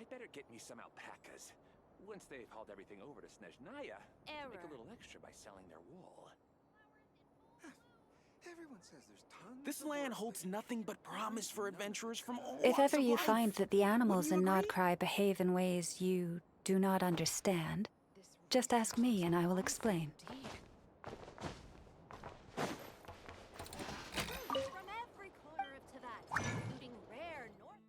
better get me some alpacas. Once they've hauled everything over to Snezhnaya, make a little extra by selling their wool. Everyone says there's tons. This land holds nothing but promise for adventurers from all If walks ever of you life. find that the animals in Wouldn't you agree? Nodkrai behave in ways you do not understand, just ask me and I will explain. From every corner of Teyvat, including rare north.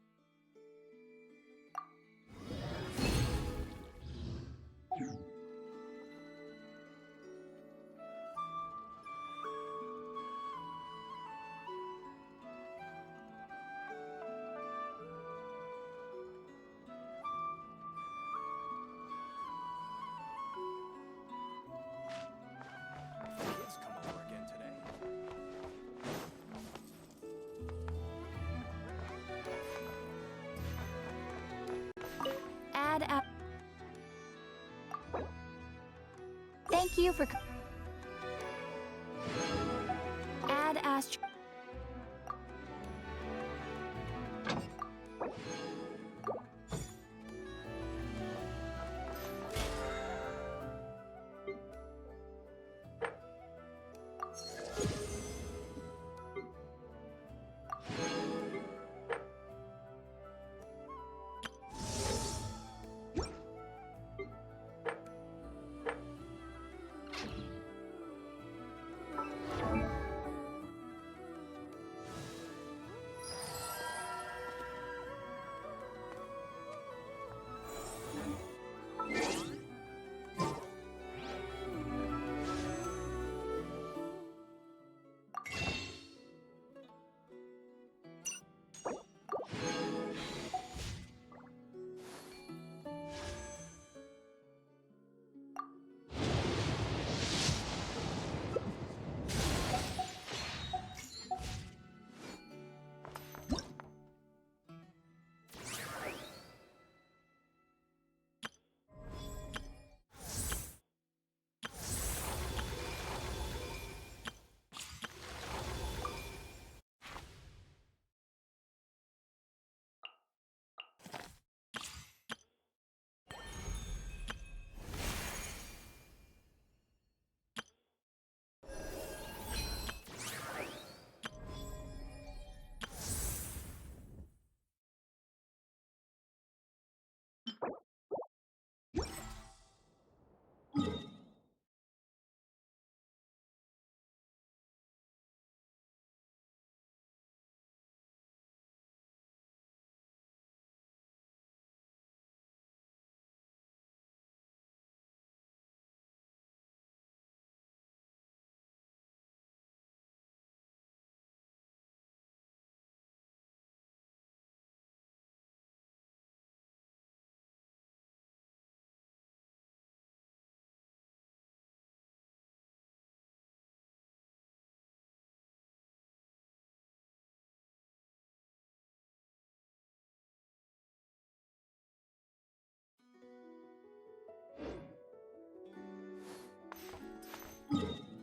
Kids come over again today. Add app. Thank you for. Add Astro.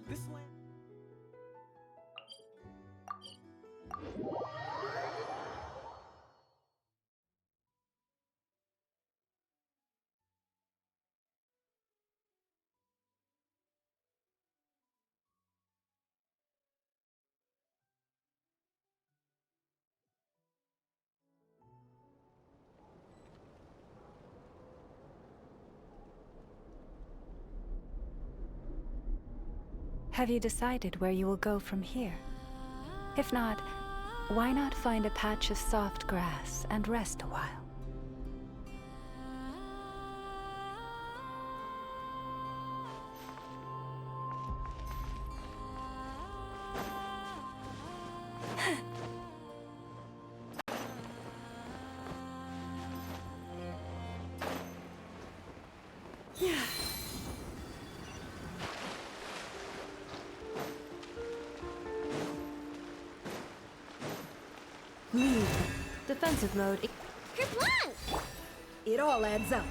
This land. Have you decided where you will go from here? If not, why not find a patch of soft grass and rest a while? Yeah. Leave. Defensive mode. Good plan! It all adds up.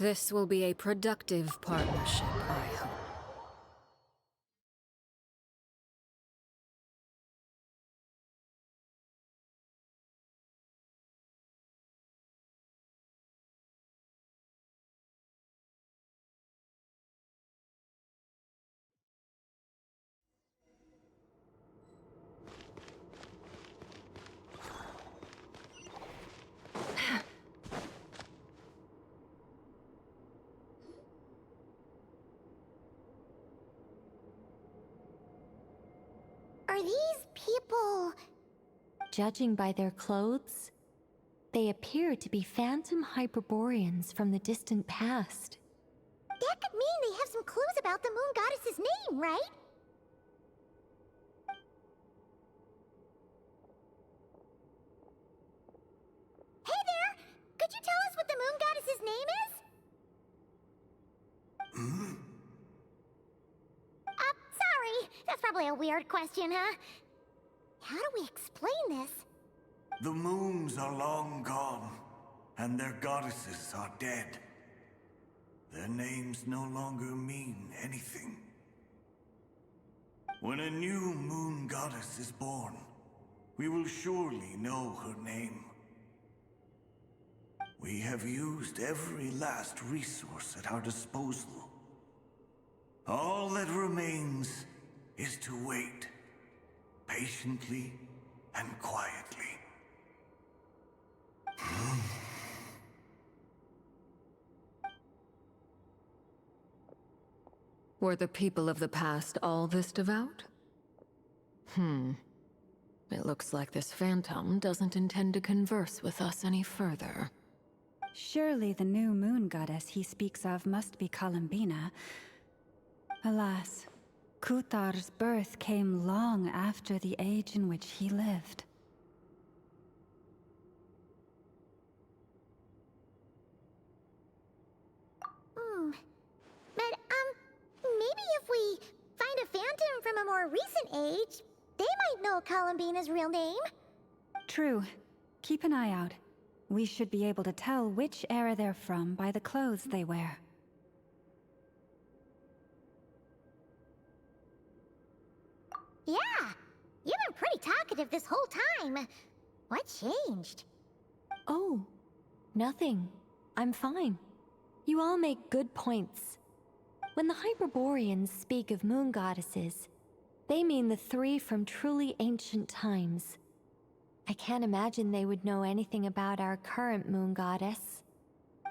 This will be a productive partnership, I hope. Are these people... Judging by their clothes, they appear to be phantom Hyperboreans from the distant past. That could mean they have some clues about the moon goddess's name, right? Hey there! Could you tell us what the moon goddess's name is? Sorry. That's probably a weird question, huh? How do we explain this? The moons are long gone, and their goddesses are dead. Their names no longer mean anything. When a new moon goddess is born, we will surely know her name. We have used every last resource at our disposal. All that remains is to wait, patiently and quietly. Were the people of the past all this devout? It looks like this phantom doesn't intend to converse with us any further. Surely the new moon goddess he speaks of must be Columbina. Alas, Kutar's birth came long after the age in which he lived. But, maybe if we find a phantom from a more recent age, they might know Columbina's real name. True. Keep an eye out. We should be able to tell which era they're from by the clothes they wear. Yeah, you've been pretty talkative this whole time. What changed? Oh, nothing. I'm fine. You all make good points. When the Hyperboreans speak of moon goddesses, they mean the three from truly ancient times. I can't imagine they would know anything about our current moon goddess.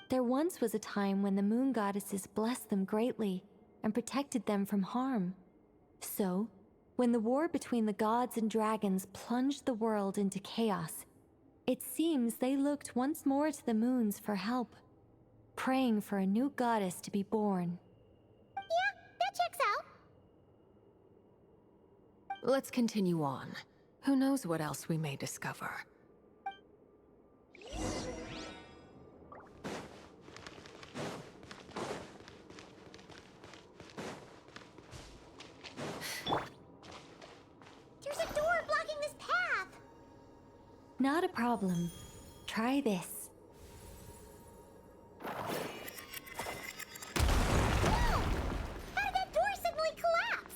There once was a time when the moon goddesses blessed them greatly and protected them from harm. So, when the war between the gods and dragons plunged the world into chaos, it seems they looked once more to the moons for help, praying for a new goddess to be born. Yeah, that checks out. Let's continue on. Who knows what else we may discover? There's a door blocking this path. Not a problem. Try this. Whoa! How did that door suddenly collapse?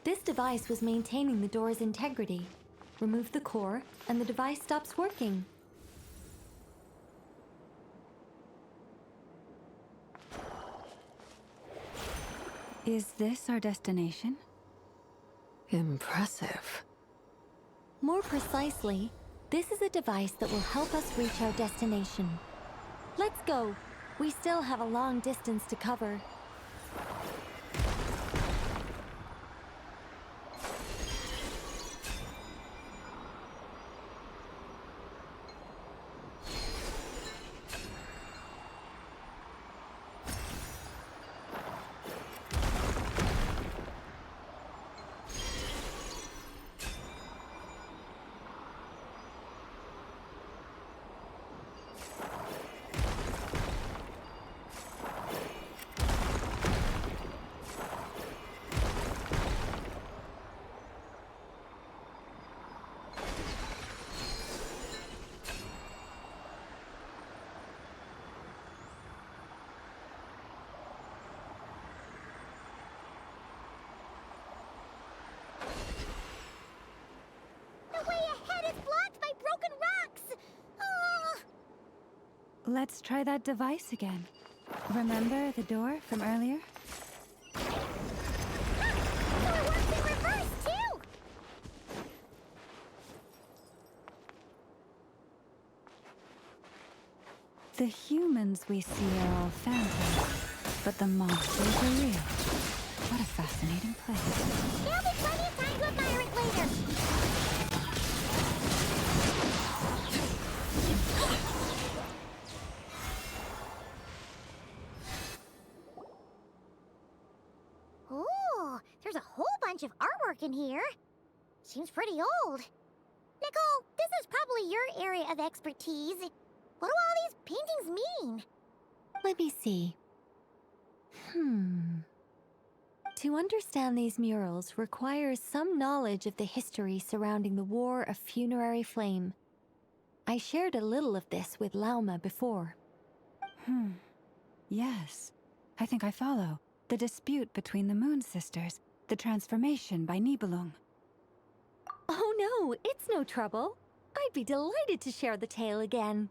This device was maintaining the door's integrity. Remove the core, and the device stops working. Is this our destination? Impressive. More precisely, this is a device that will help us reach our destination. Let's go. We still have a long distance to cover. Let's try that device again. Remember the door from earlier? So it works in reverse, too! The humans we see are all phantoms, but the monsters are real. What a fascinating place. There'll be plenty of time to admire it later. Ooh, there's a whole bunch of artwork in here. Seems pretty old. Nicole, this is probably your area of expertise. What do all these paintings mean? Let me see. To understand these murals requires some knowledge of the history surrounding the War of Funerary Flame. I shared a little of this with Lauma before. Yes, I think I follow. The dispute between the Moon Sisters, the transformation by Nibelung. Oh no, it's no trouble. I'd be delighted to share the tale again.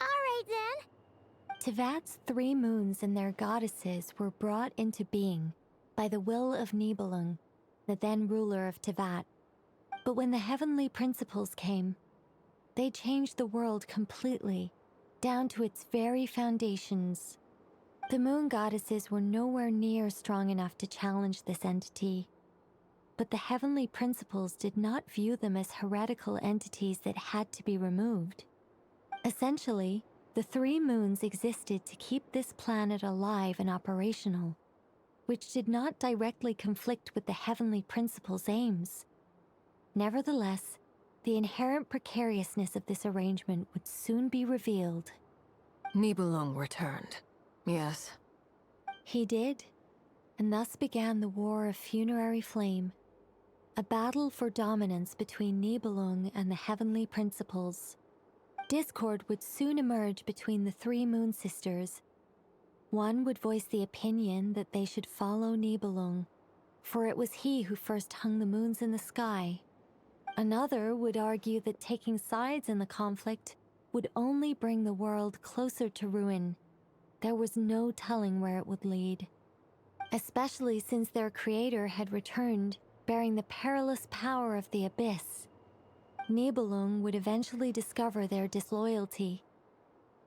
Alright then. Tevat's 3 moons and their goddesses were brought into being by the will of Nibelung, the then ruler of Tevat. But when the heavenly principles came, they changed the world completely, down to its very foundations. The moon goddesses were nowhere near strong enough to challenge this entity. But the heavenly principles did not view them as heretical entities that had to be removed. Essentially, the 3 moons existed to keep this planet alive and operational, which did not directly conflict with the heavenly principles' aims. Nevertheless, the inherent precariousness of this arrangement would soon be revealed. Nibelung returned. Yes. He did, and thus began the War of Funerary Flame, a battle for dominance between Nibelung and the heavenly principles. Discord would soon emerge between the 3 Moon Sisters. One would voice the opinion that they should follow Nibelung, for it was he who first hung the moons in the sky. Another would argue that taking sides in the conflict would only bring the world closer to ruin. There was no telling where it would lead, especially since their creator had returned, bearing the perilous power of the abyss. Nibelung would eventually discover their disloyalty.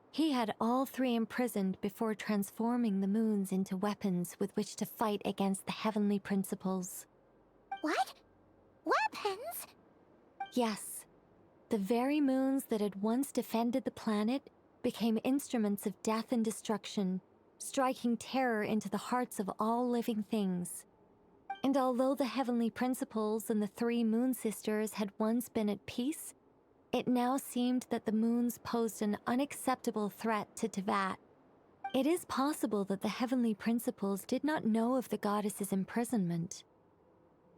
He had all 3 imprisoned before transforming the moons into weapons with which to fight against the heavenly principles. What? Weapons? Yes, the very moons that had once defended the planet became instruments of death and destruction, striking terror into the hearts of all living things. And although the heavenly principles and the 3 Moon Sisters had once been at peace, it now seemed that the moons posed an unacceptable threat to Tevat. It is possible that the heavenly principles did not know of the goddess's imprisonment.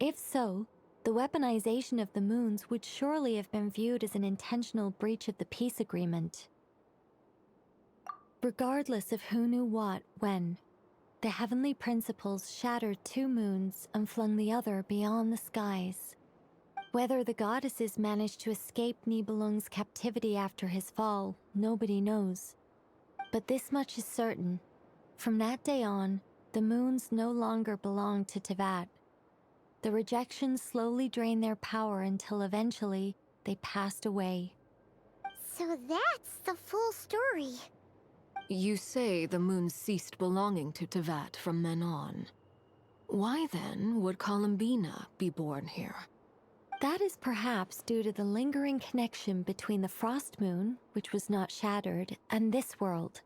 If so, the weaponization of the moons would surely have been viewed as an intentional breach of the peace agreement. Regardless of who knew what, when, the heavenly principles shattered 2 moons and flung the other beyond the skies. Whether the goddesses managed to escape Nibelung's captivity after his fall, nobody knows. But this much is certain. From that day on, the moons no longer belonged to Tevat. The rejection slowly drained their power until eventually they passed away. So that's the full story. You say the moons ceased belonging to Tevat from then on. Why then would Columbina be born here? That is perhaps due to the lingering connection between the Frost Moon, which was not shattered, and this world.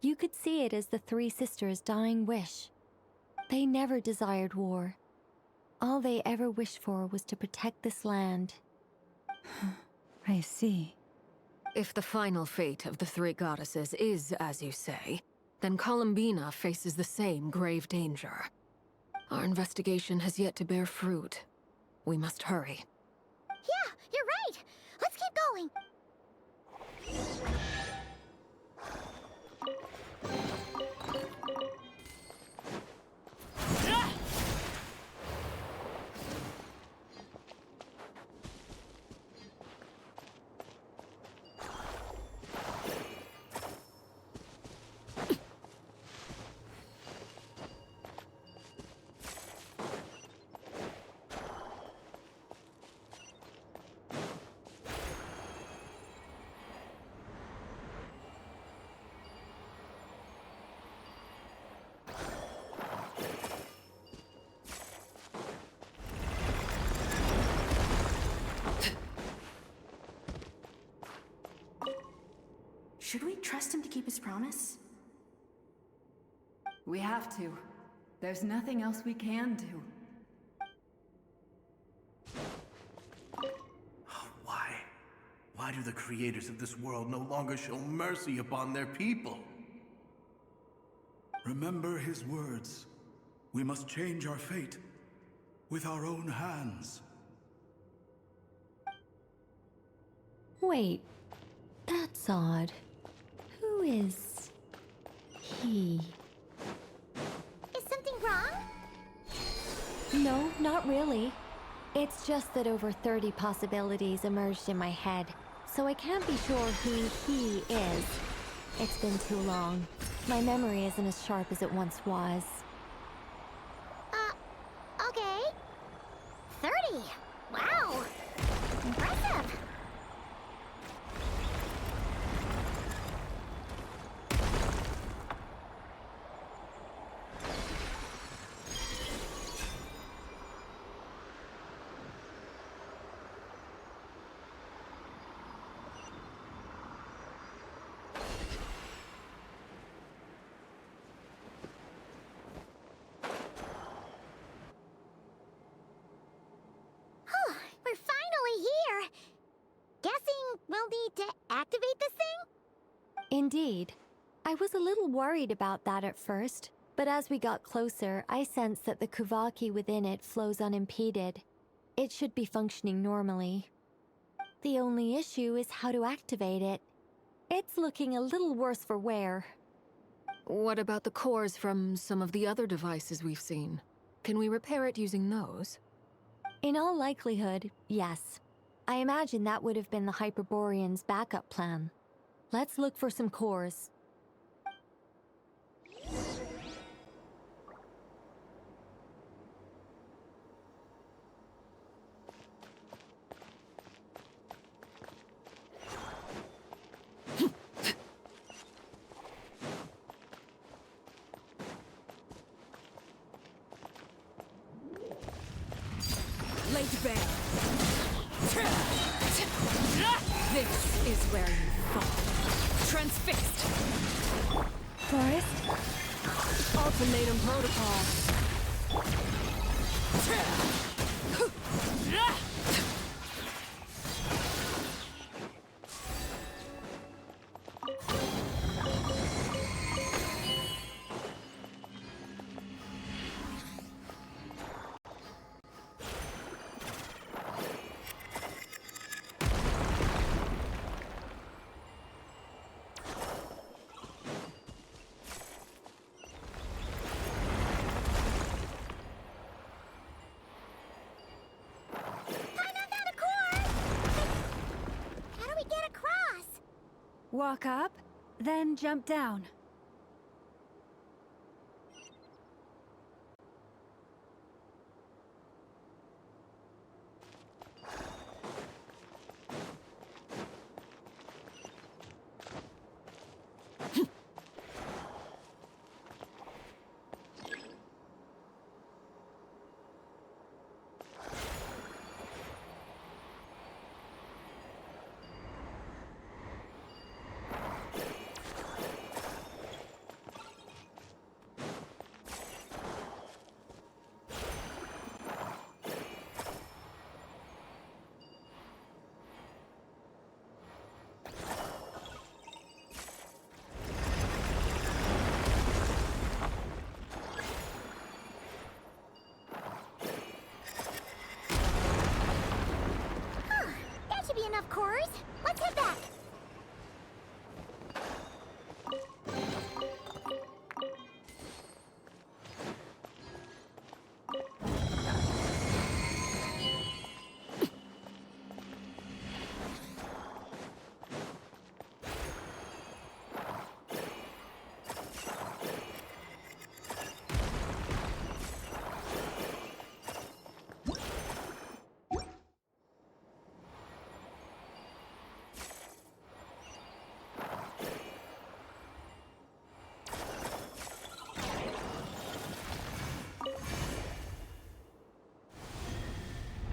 You could see it as the 3 sisters' dying wish. They never desired war. All they ever wished for was to protect this land. I see. If the final fate of the 3 goddesses is as you say, then Columbina faces the same grave danger. Our investigation has yet to bear fruit. We must hurry. Yeah, you're right. Let's keep going. Should we trust him to keep his promise? We have to. There's nothing else we can do. Why? Why do the creators of this world no longer show mercy upon their people? Remember his words. We must change our fate with our own hands. Wait, that's odd. Who is he? Is something wrong? No, not really. It's just that over 30 possibilities emerged in my head, so I can't be sure who he is. It's been too long. My memory isn't as sharp as it once was. Okay. 30. Wow. Impressive. We're finally here. Guessing we'll need to activate this thing? Indeed. I was a little worried about that at first, but as we got closer, I sensed that the Kuvaki within it flows unimpeded. It should be functioning normally. The only issue is how to activate it. It's looking a little worse for wear. What about the cores from some of the other devices we've seen? Can we repair it using those? In all likelihood, yes. I imagine that would have been the Hyperborean's backup plan. Let's look for some cores. Laid bare. This is where you fall. Transfixed. Forest? Ultimatum protocol. Walk up, then jump down. Enough cores. Let's head back.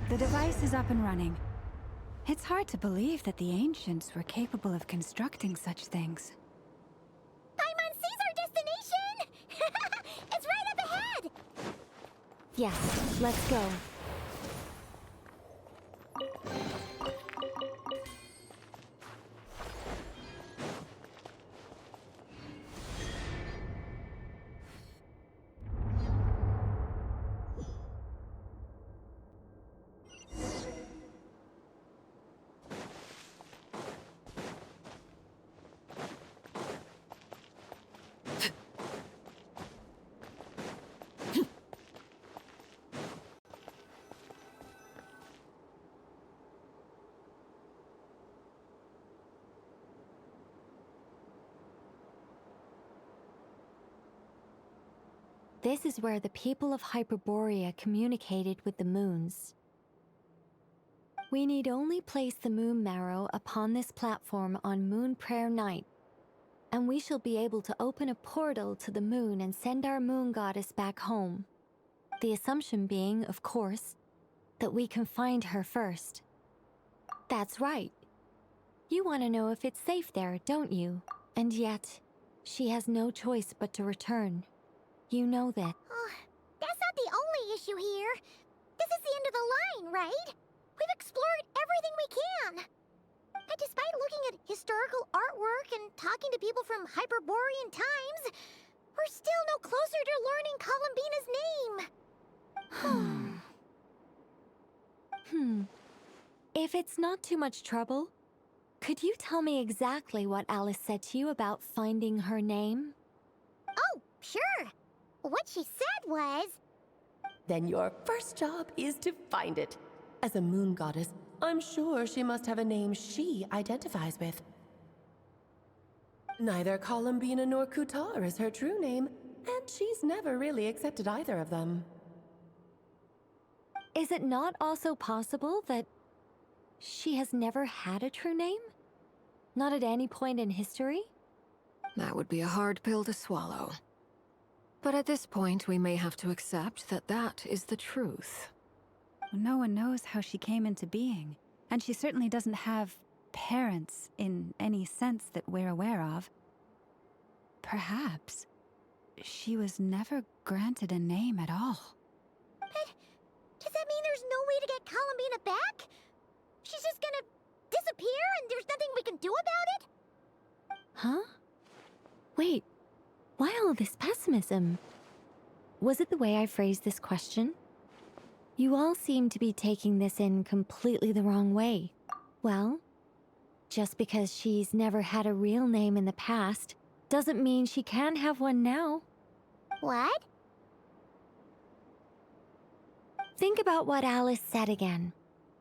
The device is up and running. It's hard to believe that the ancients were capable of constructing such things. Paimon sees our destination! It's right up ahead! Yes, let's go. This is where the people of Hyperborea communicated with the moons. We need only place the moon marrow upon this platform on Moon Prayer Night, and we shall be able to open a portal to the moon and send our moon goddess back home. The assumption being, of course, that we can find her first. That's right. You want to know if it's safe there, don't you? And yet, she has no choice but to return. You know that. Oh, that's not the only issue here. This is the end of the line, right? We've explored everything we can. And despite looking at historical artwork and talking to people from Hyperborean times, we're still no closer to learning Columbina's name. If it's not too much trouble, could you tell me exactly what Alice said to you about finding her name? Oh, sure. What she said was... Then your first job is to find it. As a moon goddess, I'm sure she must have a name she identifies with. Neither Columbina nor Kutar is her true name, and she's never really accepted either of them. Is it not also possible that she has never had a true name? Not at any point in history? That would be a hard pill to swallow. But at this point, we may have to accept that that is the truth. No one knows how she came into being, and she certainly doesn't have parents in any sense that we're aware of. Perhaps she was never granted a name at all. But does that mean there's no way to get Columbina back? She's just gonna disappear and there's nothing we can do about it? Huh? Wait, why all this pessimism? Was it the way I phrased this question? You all seem to be taking this in completely the wrong way. Well, just because she's never had a real name in the past doesn't mean she can't have one now. What? Think about what Alice said again.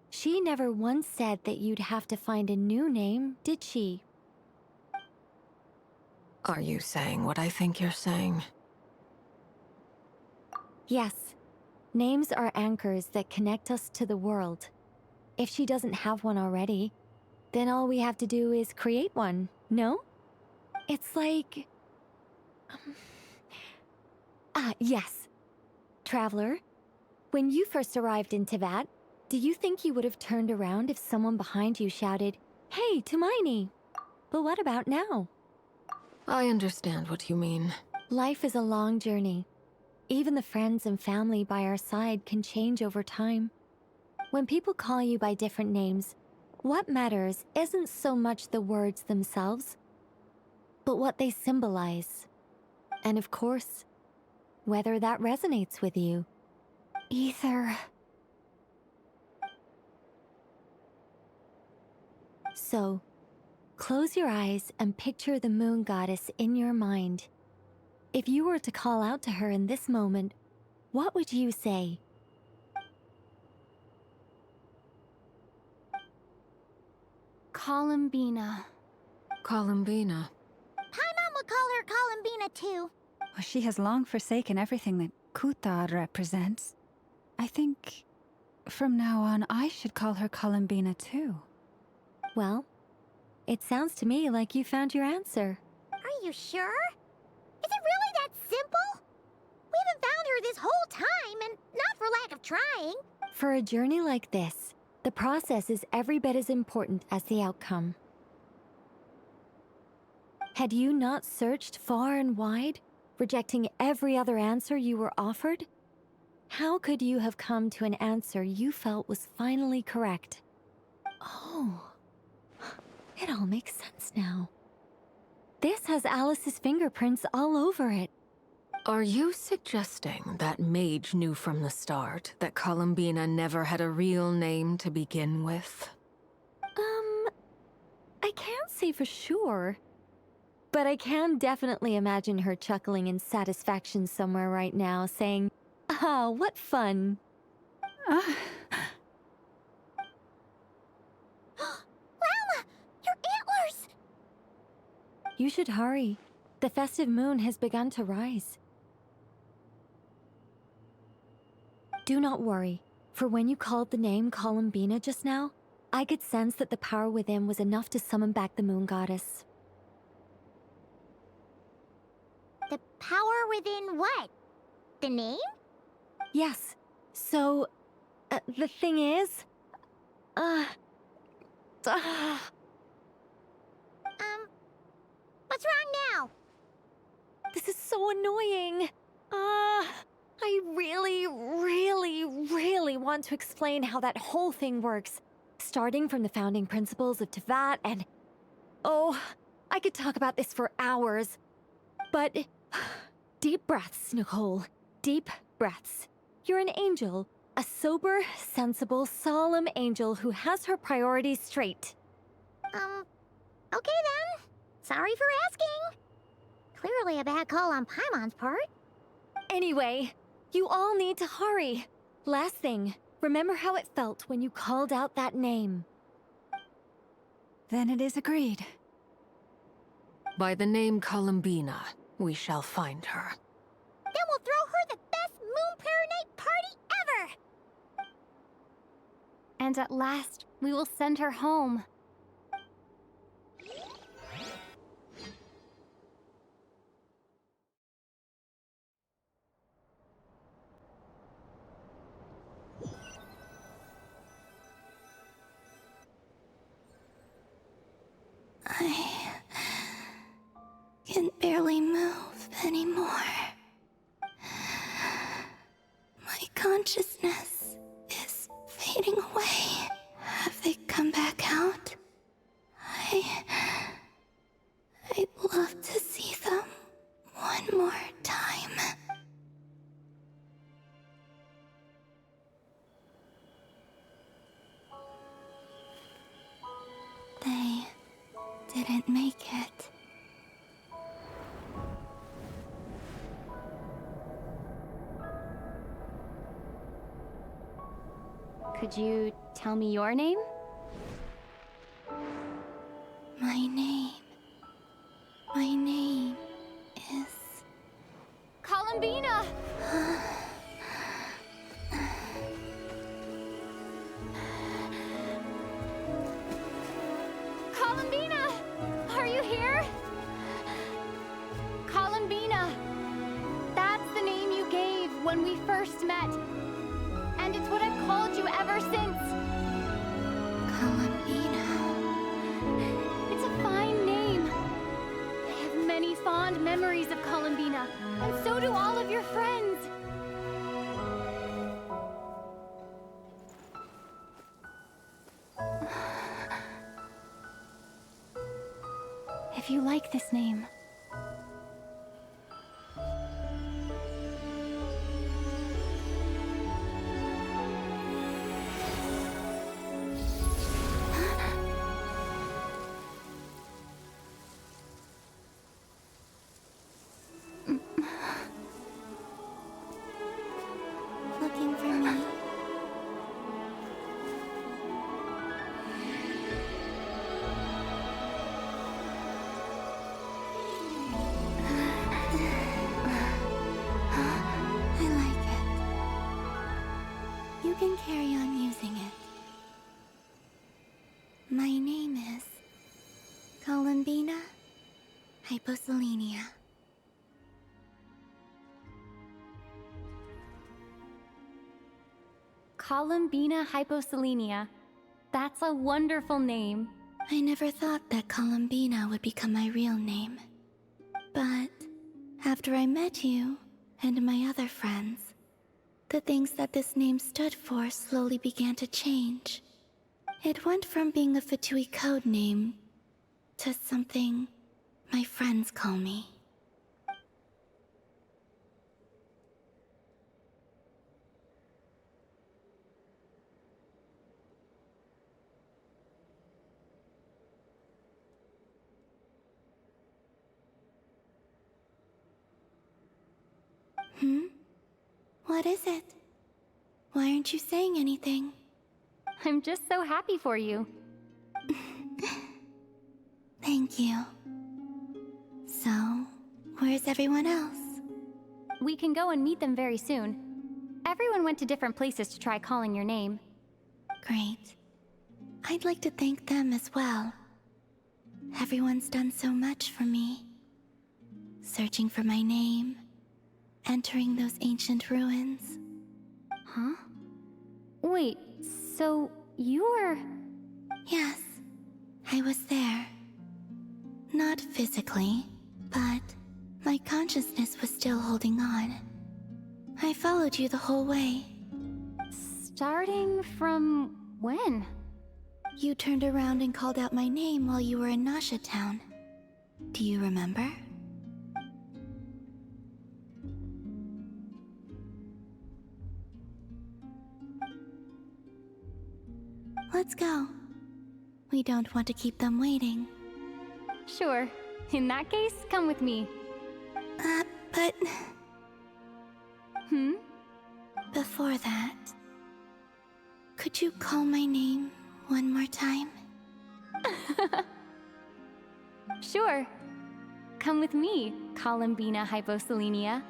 She never once said that you'd have to find a new name, did she? Are you saying what I think you're saying? Yes. Names are anchors that connect us to the world. If she doesn't have one already, then all we have to do is create one, no? It's like... yes. Traveler, when you first arrived in Teyvat, do you think you would have turned around if someone behind you shouted, "Hey, Tumaini"? But what about now? I understand what you mean. Life is a long journey. Even the friends and family by our side can change over time. When people call you by different names, what matters isn't so much the words themselves, but what they symbolize. And of course, whether that resonates with you. Ether. So, close your eyes and picture the moon goddess in your mind. If you were to call out to her in this moment, what would you say? Columbina. Columbina. Paimon would call her Columbina too. Well, she has long forsaken everything that Kutar represents. I think from now on I should call her Columbina too. Well, it sounds to me like you found your answer. Are you sure? Is it really that simple? We haven't found her this whole time, and not for lack of trying. For a journey like this, The process is every bit as important as the outcome. Had you not searched far and wide, rejecting every other answer you were offered? How could you have come to an answer you felt was finally correct? Oh, it all makes sense now. This has Alice's fingerprints all over it. Are you suggesting that Mage knew from the start that Columbina never had a real name to begin with? I can't say for sure. But I can definitely imagine her chuckling in satisfaction somewhere right now, saying, "Ah, what fun." Llama! Your antlers! You should hurry. The festive moon has begun to rise. Do not worry, for when you called the name Columbina just now, I could sense that the power within was enough to summon back the moon goddess. The power within what? The name? Yes. So, the thing is... What's wrong now? This is so annoying. I really want to explain how that whole thing works. Starting from the founding principles of Tevat and... Oh, I could talk about this for hours. But... Deep breaths, Nicole. Deep breaths. You're an angel. A sober, sensible, solemn angel who has her priorities straight. Okay then. Sorry for asking. Clearly a bad call on Paimon's part. Anyway, you all need to hurry. Last thing, remember how it felt when you called out that name. Then it is agreed. By the name Columbina, we shall find her. Then we'll throw her the best Moon Paranite party ever! And at last, we will send her home. I can barely move anymore. My consciousness is fading away. Have they come back out? I'd love to see them one more time. They didn't make it. Could you tell me your name? My name is... Columbina! Columbina! Are you here? Columbina! That's the name you gave when we first met. And it's what I've called you ever since. Columbina. It's a fine name. I have many fond memories of Columbina, and so do all of your friends. If you like this name, Looking for me? I like it. You can carry on using it. My name is Columbina Hyposelenia. Columbina Hyposelenia. That's a wonderful name. I never thought that Columbina would become my real name. But after I met you and my other friends, the things that this name stood for slowly began to change. It went from being a Fatui code name to something my friends call me. What is it? Why aren't you saying anything? I'm just so happy for you. Thank you. So, where's everyone else? We can go and meet them very soon. Everyone went to different places to try calling your name. Great. I'd like to thank them as well. Everyone's done so much for me. Searching for my name, entering those ancient ruins. Huh? Wait, so you were... Yes, I was there. Not physically, but my consciousness was still holding on. I followed you the whole way. Starting from when? You turned around and called out my name while you were in Nasha Town. Do you remember? Let's go. We don't want to keep them waiting. Sure. In that case, come with me. But... Hmm? Before that... Could you call my name one more time? Sure. Come with me, Columbina Hyposelenia.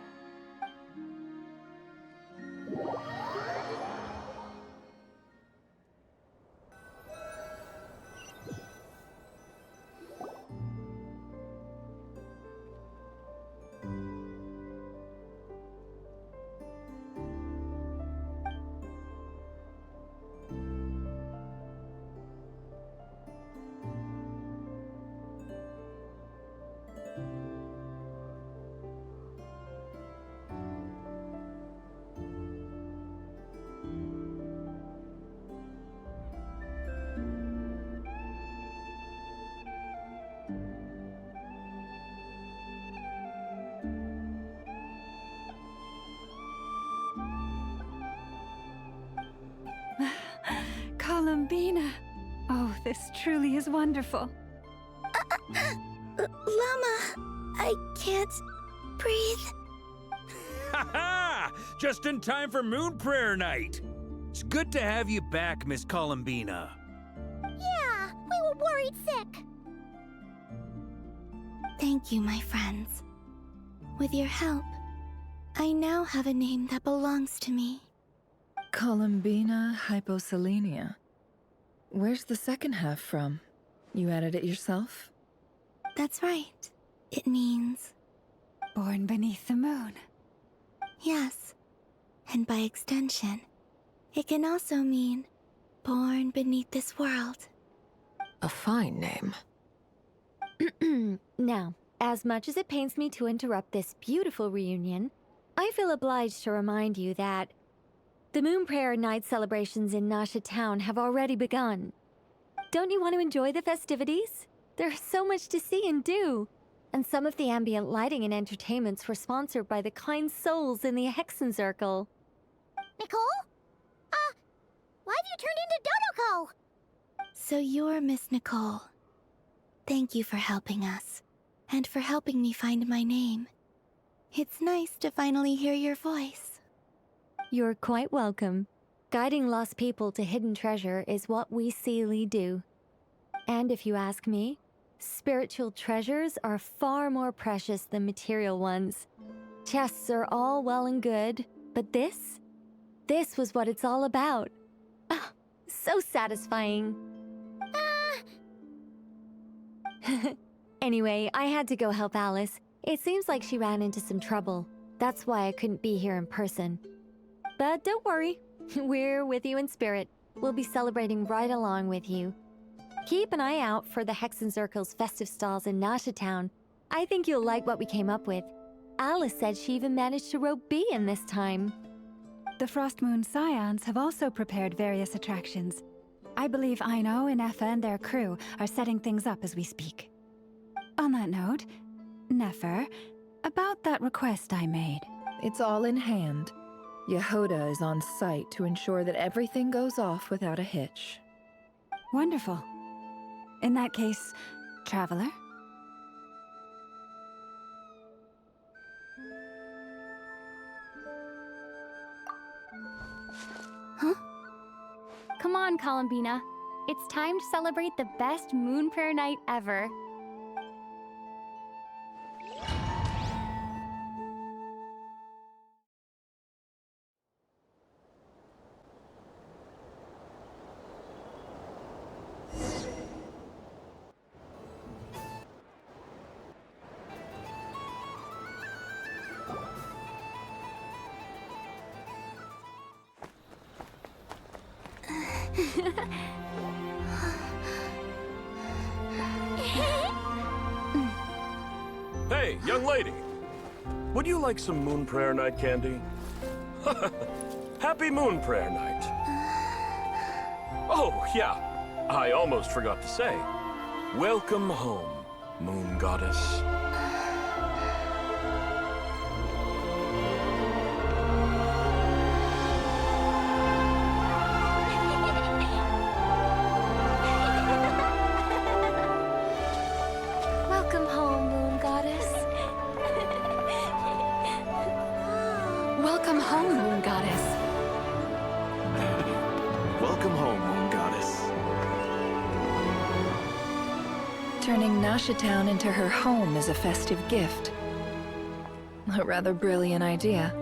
Columbina! Oh, this truly is wonderful. Llama! I can't breathe. Ha ha! Just in time for Moon Prayer Night. It's good to have you back, Miss Columbina. Yeah, we were worried sick. Thank you, my friends. With your help, I now have a name that belongs to me. Columbina Hyposelenia. Where's the second half from? You added it yourself? That's right. It means... Born beneath the moon. Yes. And by extension, it can also mean born beneath this world. A fine name. Now, as much as it pains me to interrupt this beautiful reunion, I feel obliged to remind you that the Moon Prayer Night celebrations in Nasha Town have already begun. Don't you want to enjoy the festivities? There's so much to see and do. And some of the ambient lighting and entertainments were sponsored by the kind souls in the Hexen Circle. Nicole? Why have you turned into Dodoko? So you're Miss Nicole. Thank you for helping us, and for helping me find my name. It's nice to finally hear your voice. You're quite welcome. Guiding lost people to hidden treasure is what we Seelie do. And if you ask me, spiritual treasures are far more precious than material ones. Chests are all well and good, but this was what it's all about. Ah, so satisfying. Anyway, I had to go help Alice. It seems like she ran into some trouble. That's why I couldn't be here in person. But don't worry, we're with you in spirit. We'll be celebrating right along with you. Keep an eye out for the Hexenzirkel's festive stalls in Nasha Town. I think you'll like what we came up with. Alice said she even managed to rope B in this time. The Frost Moon Scions have also prepared various attractions. I believe Aino, Nefa, and their crew are setting things up as we speak. On that note, Nefer, about that request I made. It's all in hand. Yehoda is on site to ensure that everything goes off without a hitch. Wonderful. In that case, Traveler? Huh? Come on, Columbina. It's time to celebrate the best moon prayer night ever. Hey, young lady. Would you like some moon prayer night candy? Happy moon prayer night. Oh, yeah. I almost forgot to say. Welcome home, moon goddess. Welcome home, Moon Goddess. Welcome home, Moon Goddess. Welcome home, Moon Goddess. Turning Nasha Town into her home is a festive gift. A rather brilliant idea.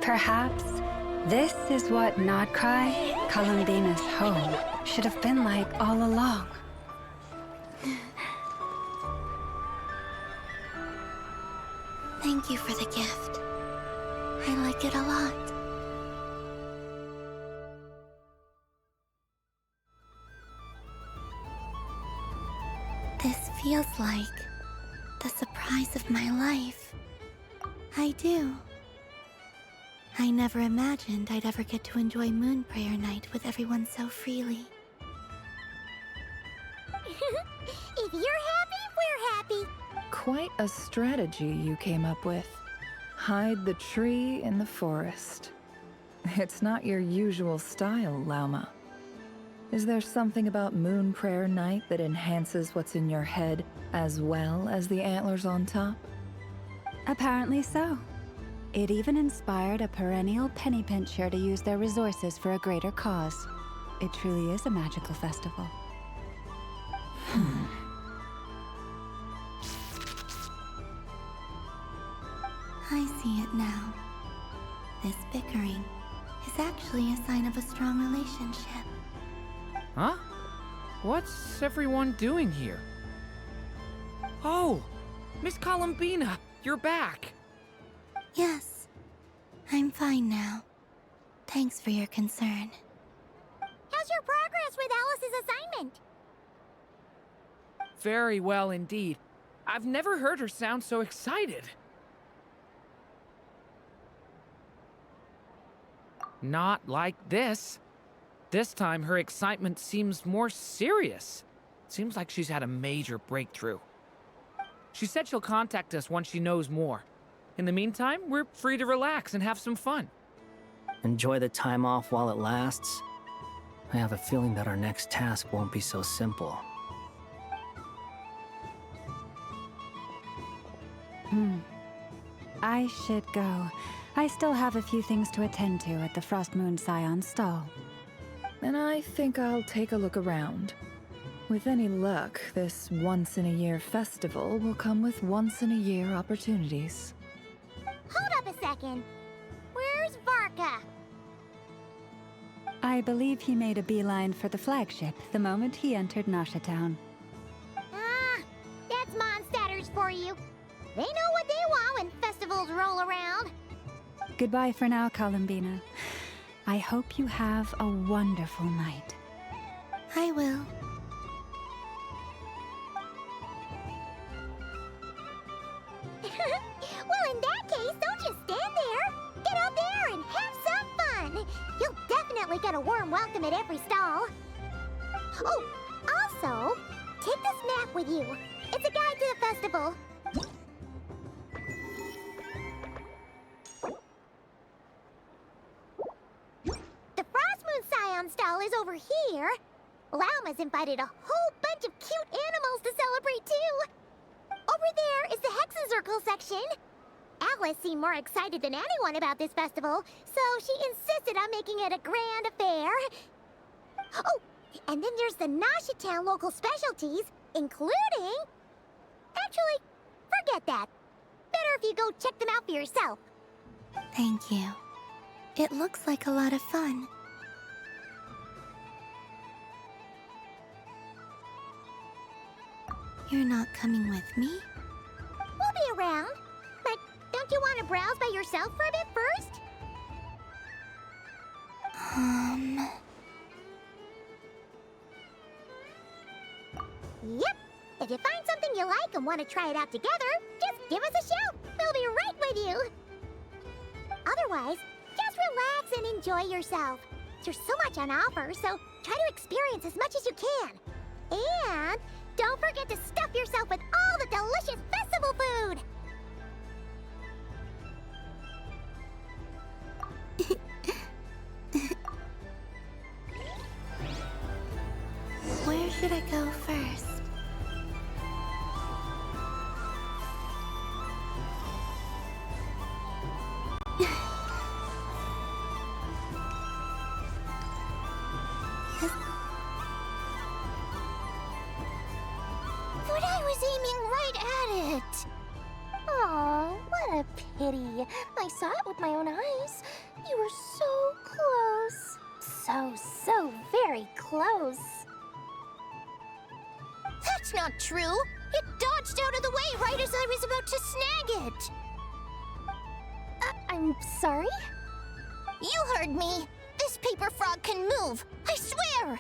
Perhaps this is what krai, Columbina's home, should have been like all along. Thank you for the gift. I like it a lot. This feels like the surprise of my life. I do. I never imagined I'd ever get to enjoy Moon Prayer Night with everyone so freely. If you're happy, we're happy. Quite a strategy you came up with. Hide the tree in the forest. It's not your usual style, Lauma. Is there something about Moon Prayer Night that enhances what's in your head as well as the antlers on top? Apparently so. It even inspired a perennial penny pincher to use their resources for a greater cause. It truly is a magical festival. I see it now. This bickering is actually a sign of a strong relationship. Huh? What's everyone doing here? Oh! Miss Columbina, you're back! Yes, I'm fine now. Thanks for your concern. How's your progress with Alice's assignment? Very well indeed. I've never heard her sound so excited. Not like this. This time, her excitement seems more serious. Seems like she's had a major breakthrough. She said she'll contact us once she knows more. In the meantime, we're free to relax and have some fun. Enjoy the time off while it lasts. I have a feeling that our next task won't be so simple. I should go. I still have a few things to attend to at the Frost Moon Scion stall. And I think I'll take a look around. With any luck, this once-in-a-year festival will come with once-in-a-year opportunities. Hold up a second. Where's Varka? I believe he made a beeline for the flagship the moment he entered Nasha Town. Ah, that's Mondstadters for you. They know what they want when festivals roll around. Goodbye for now, Columbina. I hope you have a wonderful night. I will. Well, in that case, don't just stand there. Get out there and have some fun. You'll definitely get a warm welcome at every stall. Oh, also, take this map with you. It's a guide to the festival. The Frost Moon Scion stall is over here. Lauma's invited a whole bunch of cute animals to celebrate, too. Over there is the Hexen section. Alice seemed more excited than anyone about this festival, so she insisted on making it a grand affair. Oh, and then there's the Nasha Town local specialties, including... Actually, forget that. Better if you go check them out for yourself. Thank you. It looks like a lot of fun. You're not coming with me? We'll be around. But don't you want to browse by yourself for a bit first? Yep. If you find something you like and want to try it out together, just give us a shout. We'll be right with you. Otherwise, just relax and enjoy yourself. There's so much on offer, so try to experience as much as you can. And don't forget to stuff yourself with all the delicious festival food! Where should I go first? But I was aiming right at it! Aw, what a pity. I saw it with my own eyes. You were so close. So very close. That's not true! It dodged out of the way right as I was about to snag it! I'm sorry? You heard me! This paper frog can move! I swear!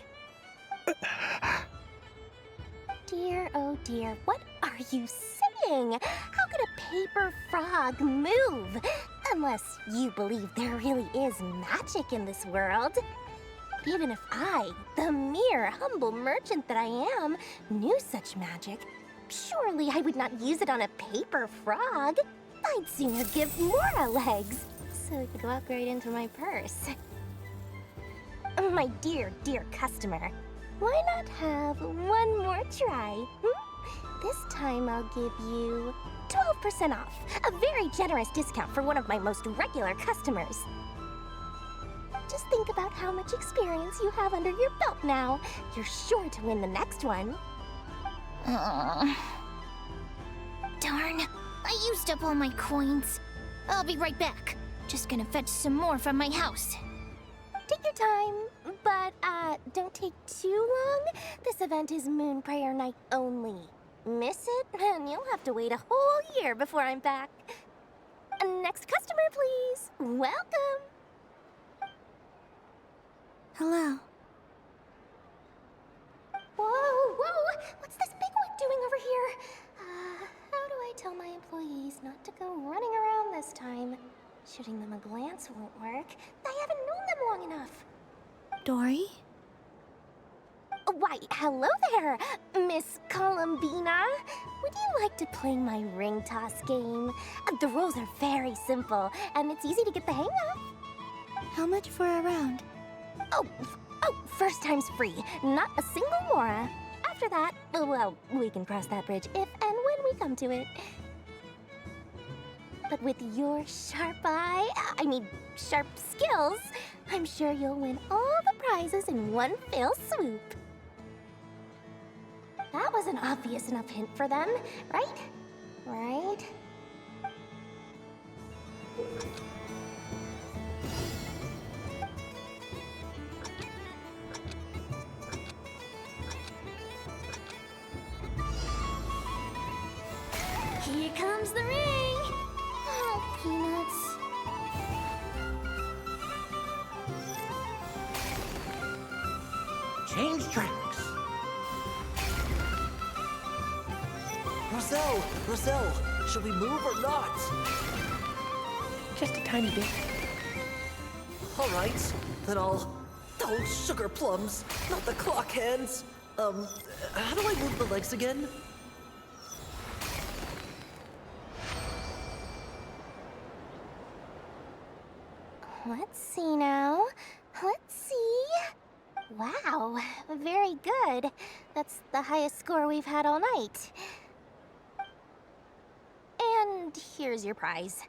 Dear, oh dear, what are you saying? How could a paper frog move? Unless you believe there really is magic in this world. But even if I, the mere humble merchant that I am, knew such magic, surely I would not use it on a paper frog. I'd sooner give Mora legs, so it could walk right into my purse. My dear, dear customer, why not have one more try? This time I'll give you 12% off, a very generous discount for one of my most regular customers. Just think about how much experience you have under your belt now. You're sure to win the next one. Darn, I used up all my coins. I'll be right back. Just gonna fetch some more from my house. Take your time, but don't take too long. This event is Moon Prayer Night only. Miss it, and you'll have to wait a whole year before I'm back. Next customer, please. Welcome. Hello. Whoa! What's this big one doing over here? How do I tell my employees not to go running around this time? Shooting them a glance won't work. I haven't known them long enough. Dory? Why, hello there, Miss Columbina. Would you like to play my ring toss game? The rules are very simple, and it's easy to get the hang of. How much for a round? Oh, first time's free. Not a single Mora. After that, well, we can cross that bridge if and when we come to it. But with your sharp sharp skills, I'm sure you'll win all the prizes in one fell swoop. That was an obvious enough hint for them, right? Right? Here comes the ring! Oh, Peanuts. change tracks. Roselle, should we move or not? Just a tiny bit. All right, then I'll... Oh, sugar plums, not the clock hands. How do I move the legs again? Let's see now. Let's see. Wow, very good. That's the highest score we've had all night. And here's your prize.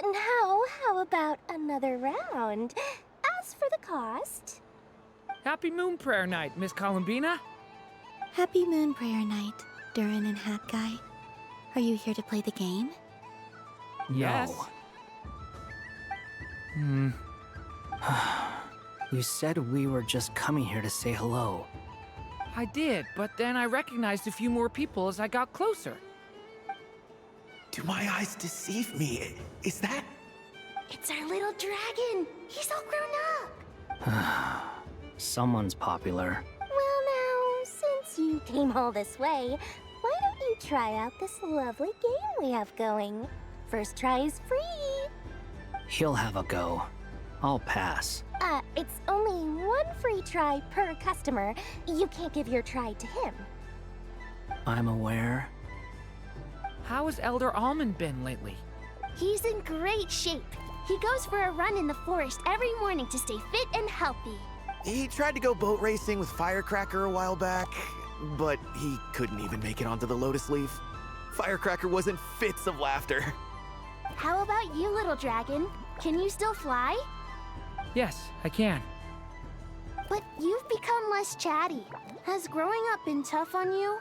Now, how about another round? As for the cost... Happy Moon Prayer Night, Miss Columbina. Happy Moon Prayer Night, Durin and Hat Guy. Are you here to play the game? Yes. No. You said we were just coming here to say hello. I did, but then I recognized a few more people as I got closer. Do my eyes deceive me? Is that... It's our little dragon! He's all grown up! Someone's popular. Well now, since you came all this way, why don't you try out this lovely game we have going? First try is free! He'll have a go. I'll pass. It's only one free try per customer. You can't give your try to him. I'm aware. How has Elder Almond been lately? He's in great shape. He goes for a run in the forest every morning to stay fit and healthy. He tried to go boat racing with Firecracker a while back, but he couldn't even make it onto the Lotus Leaf. Firecracker was in fits of laughter. How about you, little dragon? Can you still fly? Yes, I can. But you've become less chatty. Has growing up been tough on you?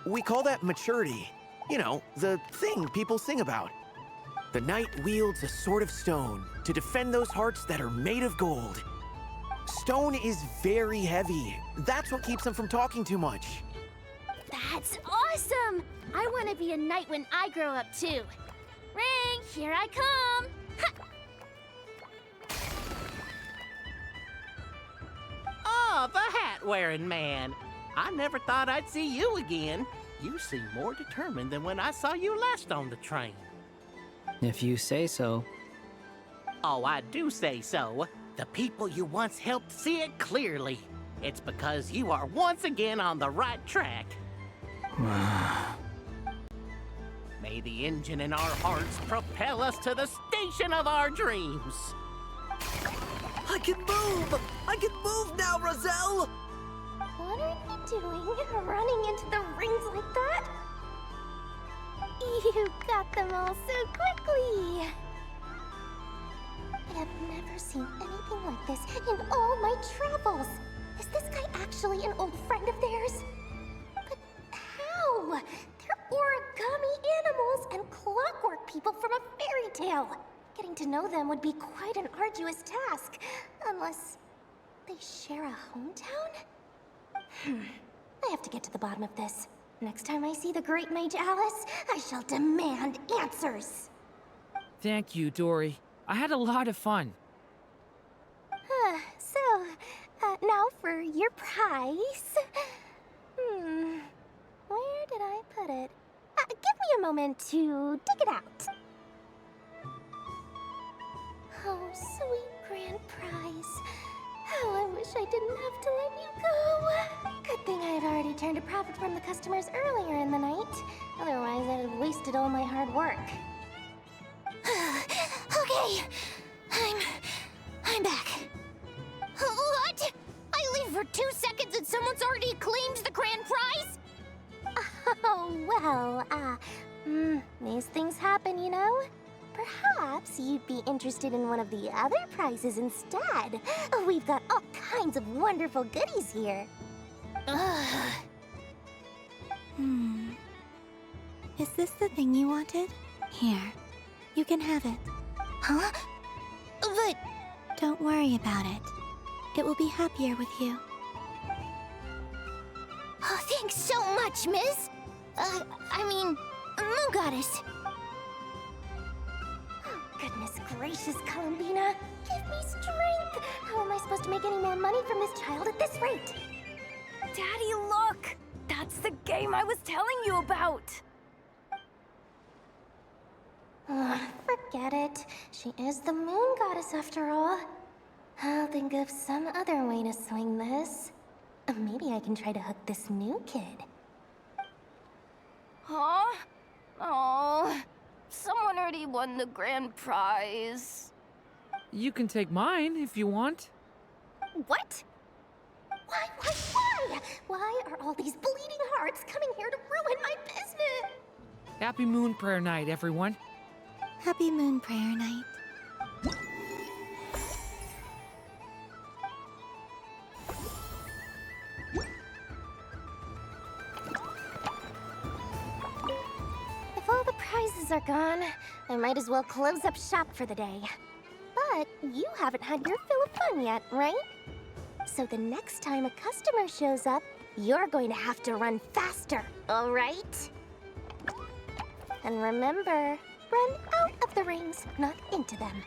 We call that maturity. You know, the thing people sing about. The knight wields a sword of stone to defend those hearts that are made of gold. Stone is very heavy. That's what keeps him from talking too much. That's awesome! I want to be a knight when I grow up too. Ring, here I come! Ha! Oh, the hat-wearing man. I never thought I'd see you again. You seem more determined than when I saw you last on the train. If you say so. Oh, I do say so. The people you once helped see it clearly. It's because you are once again on the right track. May the engine in our hearts propel us to the station of our dreams. I can move! I can move now, Roselle! What are you doing, running into the rings like that? You got them all so quickly! I have never seen anything like this in all my travels. Is this guy actually an old friend of theirs? But how? They're origami animals and clockwork people from a fairy tale. Getting to know them would be quite an arduous task, unless they share a hometown? I have to get to the bottom of this. Next time I see the Great Mage Alice, I shall demand answers. Thank you, Dory. I had a lot of fun. Now for your prize. Where did I put it? Give me a moment to dig it out. Oh, sweet grand prize. How I wish I didn't have to let you go. Good thing I had already turned a profit from the customers earlier in the night. Otherwise, I'd have wasted all my hard work. Okay, I'm back. What? I leave for 2 seconds and someone's already claimed the grand prize? Oh, well, these things happen, you know? Perhaps you'd be interested in one of the other prizes instead. We've got all kinds of wonderful goodies here. Is this the thing you wanted? Here, you can have it. Huh? But... Don't worry about it. It will be happier with you. Oh, thanks so much, miss. Moon Goddess. Oh, goodness gracious, Columbina. Give me strength. How am I supposed to make any more money from this child at this rate? Daddy, look! That's the game I was telling you about! Forget it. She is the moon goddess after all. I'll think of some other way to swing this. Maybe I can try to hook this new kid. Huh? Oh, someone already won the grand prize. You can take mine if you want. What? Why? Why are all these bleeding hearts coming here to ruin my business? Happy Moon Prayer Night, everyone. Happy Moon Prayer Night. If all the prizes are gone, I might as well close up shop for the day. But you haven't had your fill of fun yet, right? So the next time a customer shows up, you're going to have to run faster, all right? And remember, run out of the rings, not into them.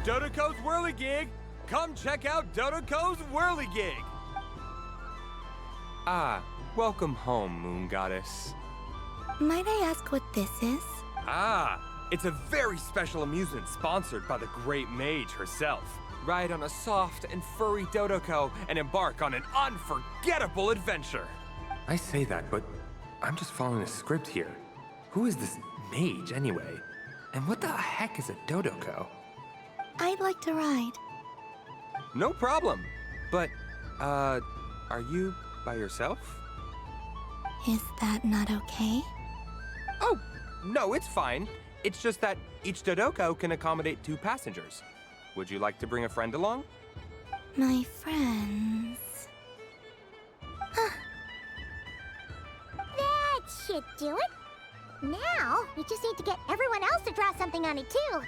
Dodoco's Whirligig! Come check out Dodoco's Whirligig! Ah, welcome home, Moon Goddess. Might I ask what this is? Ah, it's a very special amusement sponsored by the great mage herself. Ride on a soft and furry Dodoco and embark on an unforgettable adventure. I say that, but I'm just following a script here. Who is this mage, anyway? And what the heck is a Dodoco? I'd like to ride. No problem. But, are you by yourself? Is that not okay? Oh, no, it's fine. It's just that each Dodoco can accommodate 2 passengers. Would you like to bring a friend along? My friends... That should do it. Now, we just need to get everyone else to draw something on it too.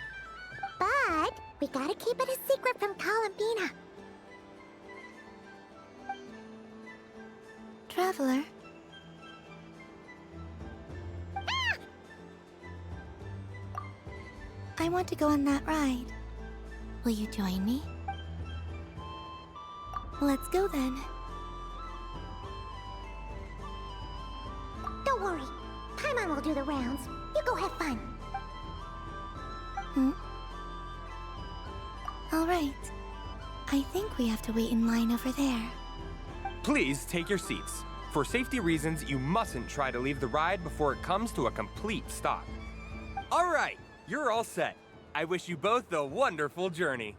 But we gotta keep it a secret from Columbina. Traveler. I want to go on that ride. Will you join me? Let's go then. Don't worry. Paimon will do the rounds. You go have fun. All right. I think we have to wait in line over there. Please take your seats. For safety reasons, you mustn't try to leave the ride before it comes to a complete stop. All right, you're all set. I wish you both a wonderful journey.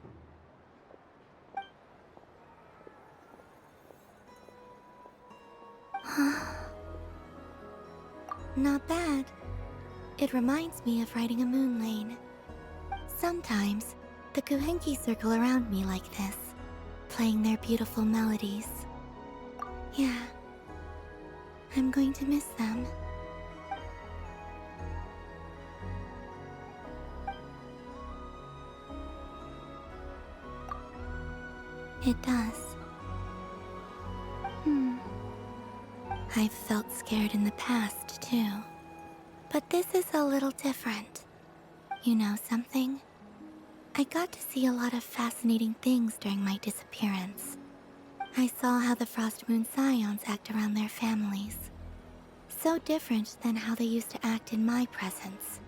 Not bad. It reminds me of riding a moon lane. Sometimes, the Kuhenki circle around me like this, playing their beautiful melodies. Yeah, I'm going to miss them. It does. I've felt scared in the past, too. But this is a little different. You know something? I got to see a lot of fascinating things during my disappearance. I saw how the Frost Moon Scions act around their families. So different than how they used to act in my presence.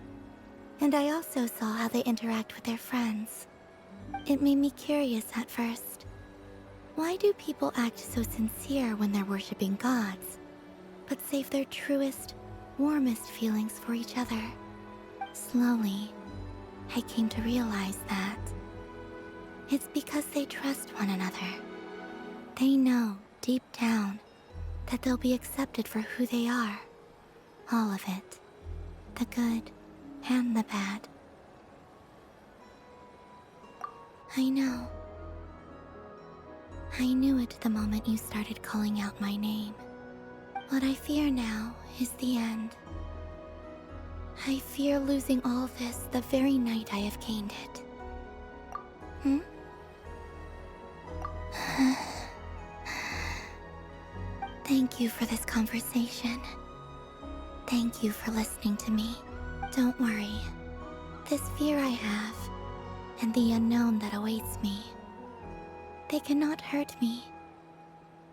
And I also saw how they interact with their friends. It made me curious at first. Why do people act so sincere when they're worshipping gods, but save their truest, warmest feelings for each other? Slowly, I came to realize that it's because they trust one another. They know, deep down, that they'll be accepted for who they are. All of it. The good and the bad. I know. I knew it the moment you started calling out my name. What I fear now is the end. I fear losing all this the very night I have gained it. Thank you for this conversation. Thank you for listening to me. Don't worry. This fear I have, and the unknown that awaits me, they cannot hurt me.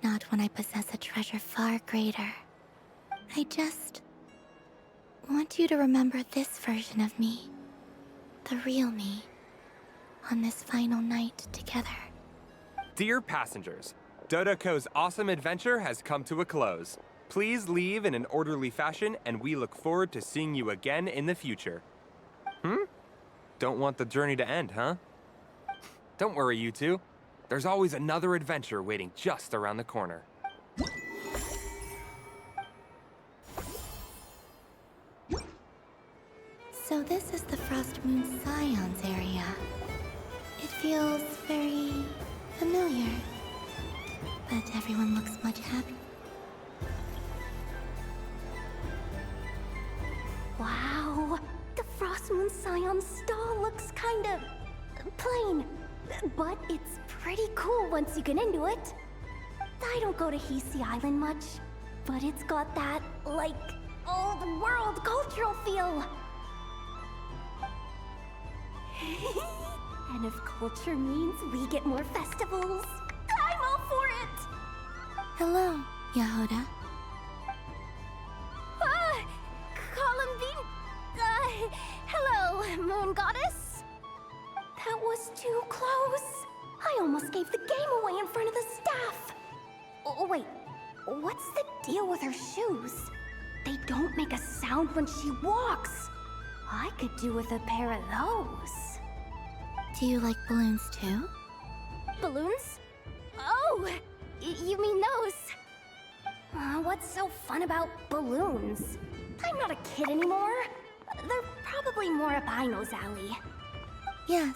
Not when I possess a treasure far greater. I just want you to remember this version of me. The real me. On this final night together. Dear passengers, Dodoco's awesome adventure has come to a close. Please leave in an orderly fashion, and we look forward to seeing you again in the future. Don't want the journey to end, huh? Don't worry, you two. There's always another adventure waiting just around the corner. So this is the Frost Moon Scions area. It feels very familiar. But everyone looks much happier. Wow, the Frost Moon Scion stall looks kind of plain, but it's pretty cool once you get into it. I don't go to Hisi Island much, but it's got that, like, old world cultural feel. And if culture means we get more festivals, I'm all for it! Hello, Yahoda. Hello, Moon Goddess. That was too close. I almost gave the game away in front of the staff. Oh, wait, what's the deal with her shoes? They don't make a sound when she walks. I could do with a pair of those. Do you like balloons too? Balloons? Oh, you mean those? What's so fun about balloons? I'm not a kid anymore. They're probably more up Aino's alley. Yes.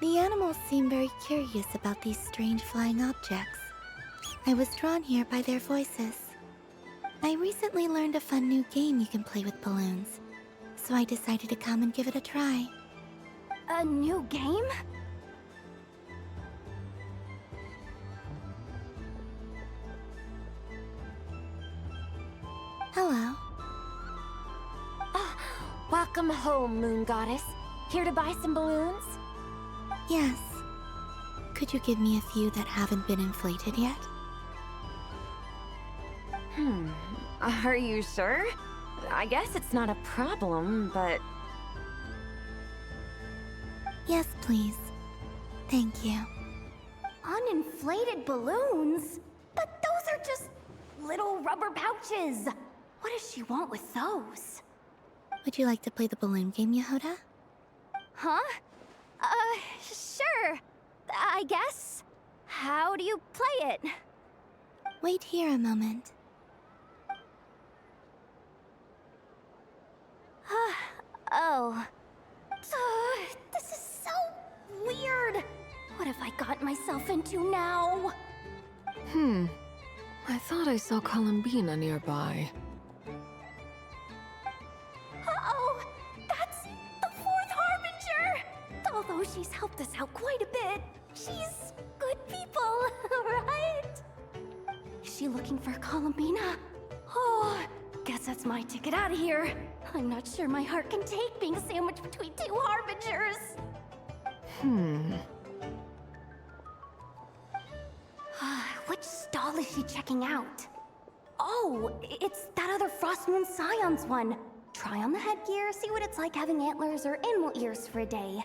The animals seem very curious about these strange flying objects. I was drawn here by their voices. I recently learned a fun new game you can play with balloons, so I decided to come and give it a try. A new game? Hello. Welcome home, Moon Goddess. Here to buy some balloons? Yes. Could you give me a few that haven't been inflated yet? Are you sure? I guess it's not a problem, but... Yes, please. Thank you. Uninflated balloons? But those are just little rubber pouches. What does she want with those? Would you like to play the balloon game, Yahoda? Huh? Sure. I guess. How do you play it? Wait here a moment. Oh. This is so weird. What have I got myself into now? I thought I saw Columbina nearby. Uh-oh! That's the Fourth Harbinger! Although she's helped us out quite a bit, she's good people, right? Is she looking for Columbina? Oh, guess that's my ticket out of here. I'm not sure my heart can take being sandwiched between two Harbingers. Which stall is she checking out? Oh, it's that other Frost Moon Scions one. Try on the headgear, see what it's like having antlers or animal ears for a day.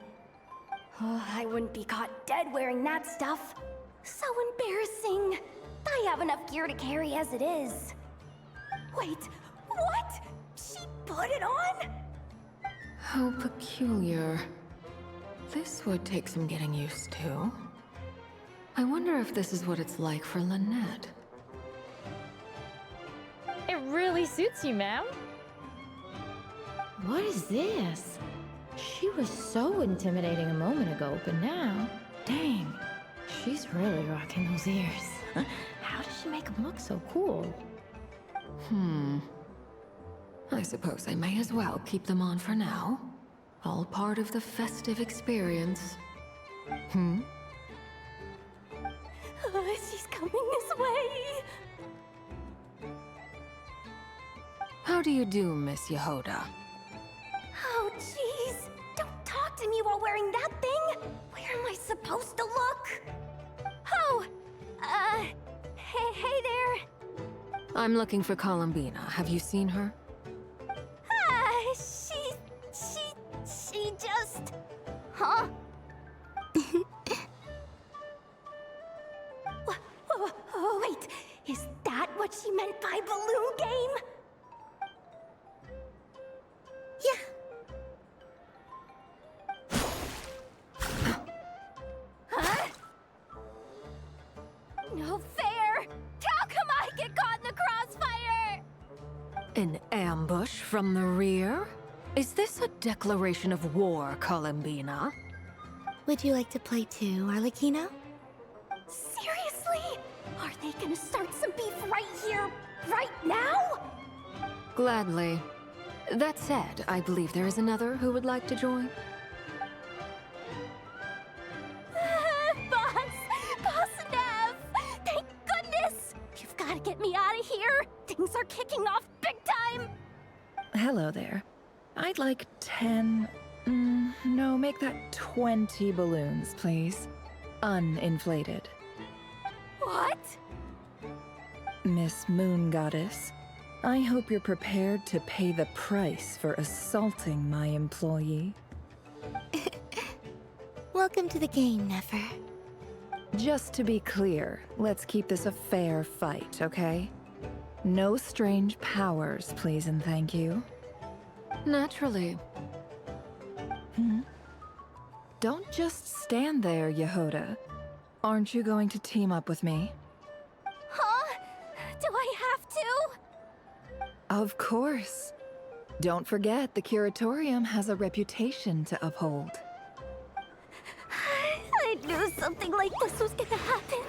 Oh, I wouldn't be caught dead wearing that stuff. So embarrassing. I have enough gear to carry as it is. Wait, what? She put it on? How peculiar. This would take some getting used to. I wonder if this is what it's like for Lynette. It really suits you, ma'am. What is this? She was so intimidating a moment ago, but now, dang, she's really rocking those ears. How does she make them look so cool? I suppose I may as well keep them on for now. All part of the festive experience. She's coming this way. do you do, Miss Yehoda? Oh, jeez. Don't talk to me while wearing that thing. Where am I supposed to look? Oh, hey there. I'm looking for Columbina. Have you seen her? She just... Huh? Wait, is that what she meant by balloon game? Yeah. Huh? No fair! How come I get caught in the crossfire? An ambush from the rear? Is this a declaration of war, Columbina? Would you like to play too, Arlecchino? Seriously? Are they gonna start some beef right here, right now? Gladly. That said, I believe there is another who would like to join. Boss Nev! Thank goodness! You've gotta get me out of here! Things are kicking off big time! Hello there. I'd like 10... no, make that 20 balloons, please. Uninflated. What? Miss Moon Goddess, I hope you're prepared to pay the price for assaulting my employee. Welcome to the game, Nefer. Just to be clear, let's keep this a fair fight, okay? No strange powers, please and thank you. Naturally. Don't just stand there, Yehoda. Aren't you going to team up with me? Huh? Do I have to? Of course. Don't forget, the Curatorium has a reputation to uphold. I knew something like this was gonna happen.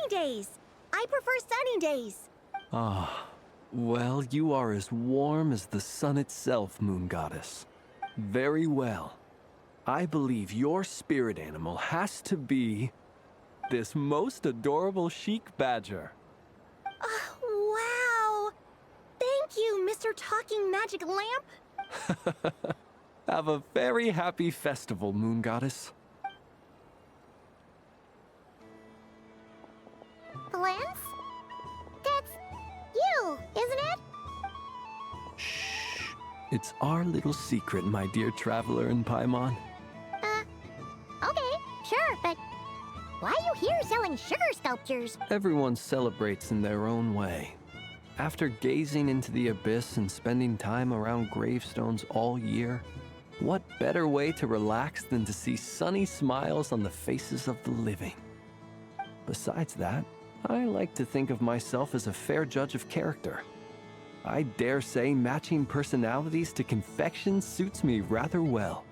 Days. I prefer sunny days. Ah, well, you are as warm as the sun itself, Moon Goddess. Very well. I believe your spirit animal has to be this most adorable chic badger. Wow! Thank you, Mr. Talking Magic Lamp. Have a very happy festival, Moon Goddess. Lance? That's you, isn't it? Shh. It's our little secret, my dear traveler in Paimon. Okay, sure, but why are you here selling sugar sculptures? Everyone celebrates in their own way. After gazing into the abyss and spending time around gravestones all year, what better way to relax than to see sunny smiles on the faces of the living? Besides that, I like to think of myself as a fair judge of character. I dare say matching personalities to confection suits me rather well.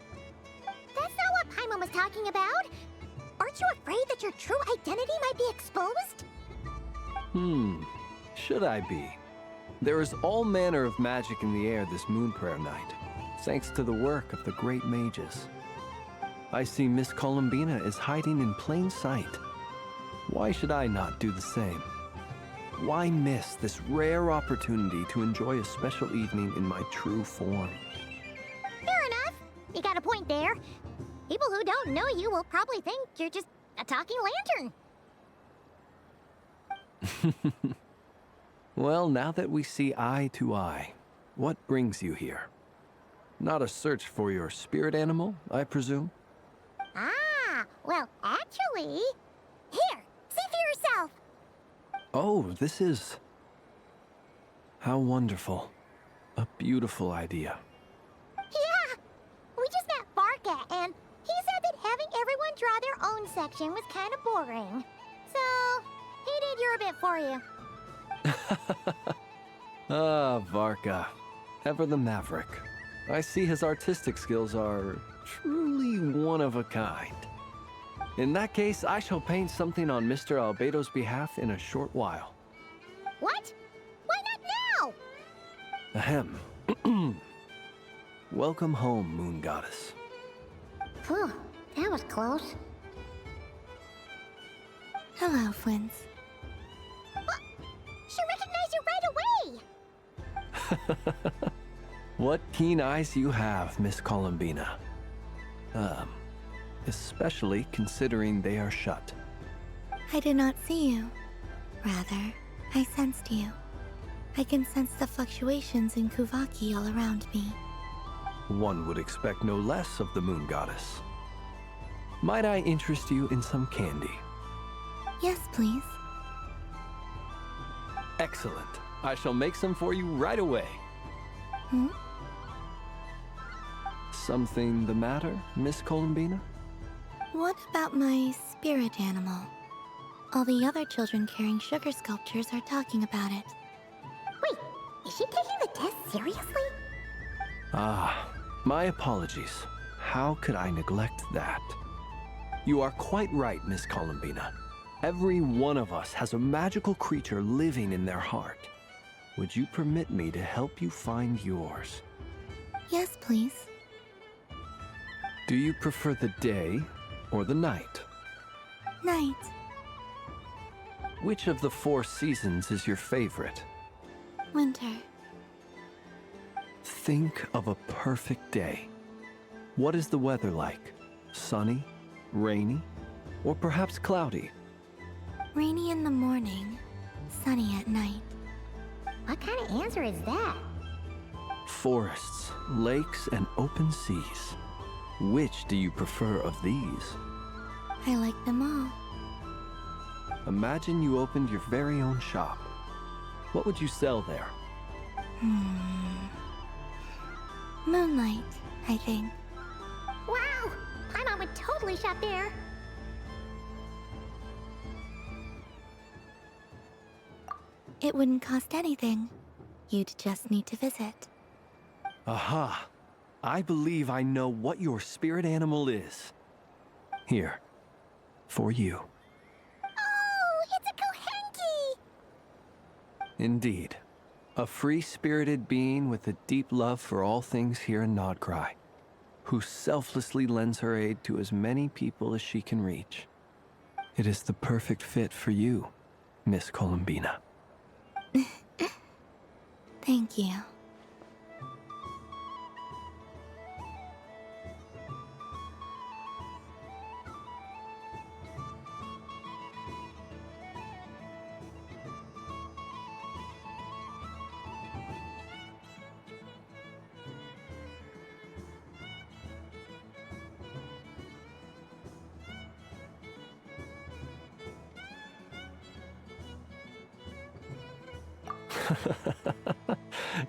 That's not what Paimon was talking about. Aren't you afraid that your true identity might be exposed? Should I be? There is all manner of magic in the air this moon prayer night, thanks to the work of the great mages. I see Miss Columbina is hiding in plain sight. Why should I not do the same? Why miss this rare opportunity to enjoy a special evening in my true form? Fair enough. You got a point there. People who don't know you will probably think you're just a talking lantern. Well, now that we see eye to eye, what brings you here? Not a search for your spirit animal, I presume? Ah, well, actually... Here, see for yourself. Oh, this is... How wonderful. A beautiful idea. Yeah, we just met Barca, and he said that having shrine section was kind of boring. So, he did your bit for you. Ah, Varka. Ever the maverick. I see his artistic skills are truly one of a kind. In that case, I shall paint something on Mr. Albedo's behalf in a short while. What? Why not now? Ahem. Welcome home, Moon Goddess. Phew, that was close. Hello, Twins. She recognized you right away! What keen eyes you have, Miss Columbina. Especially considering they are shut. I did not see you. Rather, I sensed you. I can sense the fluctuations in Kuvaki all around me. One would expect no less of the Moon Goddess. Might I interest you in some candy? Yes, please. Excellent. I shall make some for you right away. Hmm? Something the matter, Miss Columbina? What about my spirit animal? All the other children carrying sugar sculptures are talking about it. Wait, is she taking the test seriously? Ah, my apologies. How could I neglect that? You are quite right, Miss Columbina. Every one of us has a magical creature living in their heart. Would you permit me to help you find yours? Yes, please. Do you prefer the day or the night? Night. Which of the 4 seasons is your favorite? Winter. Think of a perfect day. What is the weather like? Sunny, rainy, or perhaps cloudy? Rainy in the morning, sunny at night. What kind of answer is that? Forests, lakes, and open seas. Which do you prefer of these? I like them all. Imagine you opened your very own shop. What would you sell there? Moonlight, I think. Wow! Paimon would totally shop there. It wouldn't cost anything. You'd just need to visit. Aha! I believe I know what your spirit animal is. Here, for you. Oh, it's a Kohenki! Indeed. A free-spirited being with a deep love for all things here in Nodkrai, who selflessly lends her aid to as many people as she can reach. It is the perfect fit for you, Miss Columbina. Thank you.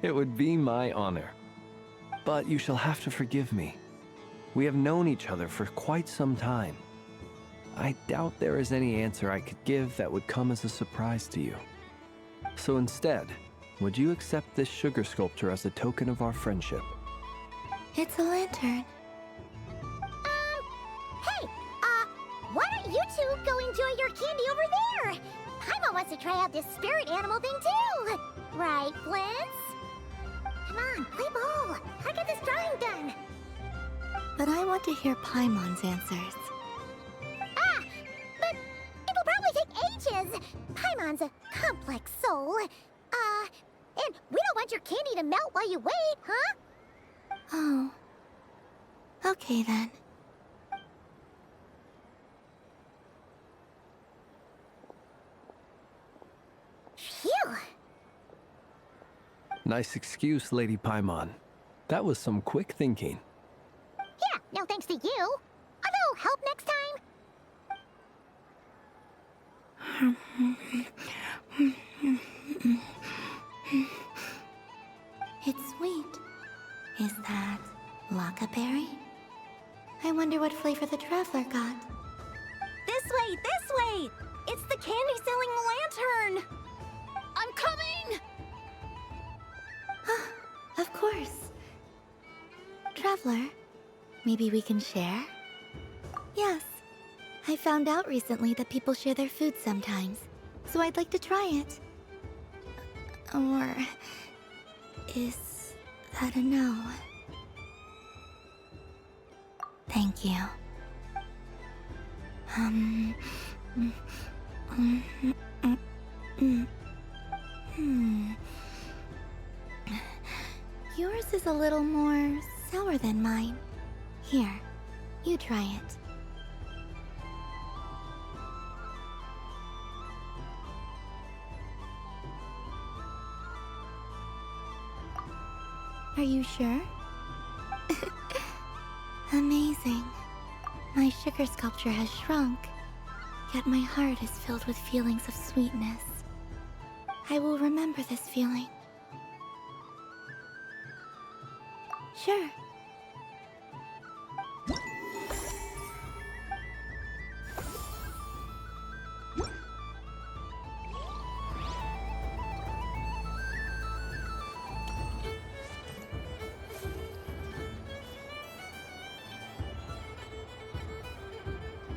It would be my honor. But you shall have to forgive me. We have known each other for quite some time. I doubt there is any answer I could give that would come as a surprise to you. So instead, would you accept this sugar sculpture as a token of our friendship? It's a lantern. Hey, why don't you two go enjoy your candy over there? Paimon wants to try out this spirit animal thing too. Right, Flint's? Come on, play ball. I get this drawing done. But I want to hear Paimon's answers. Ah, but it'll probably take ages. Paimon's a complex soul. And we don't want your candy to melt while you wait, huh? Oh. Okay then. Phew. Nice excuse, Lady Paimon. That was some quick thinking. Yeah, no thanks to you. A little help next time? It's sweet. Is that Laka berry? I wonder what flavor the traveler got. course. Traveler, maybe we can share? Yes. I found out recently that people share their food sometimes, so I'd like to try it. Or... is that a no? Thank you. Yours is a little more sour than mine. Here, you try it. Are you sure? Amazing. My sugar sculpture has shrunk, yet my heart is filled with feelings of sweetness. I will remember this feeling. Sure.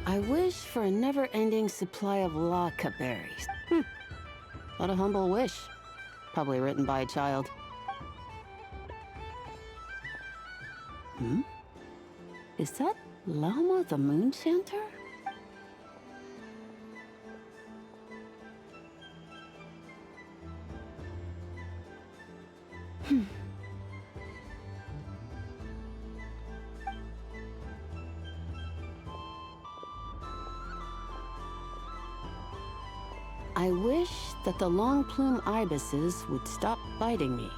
I wish for a never-ending supply of laka berries. What a humble wish. Probably written by a child. Is that Lauma the Moon Chanter? I wish that the long plume ibises would stop biting me.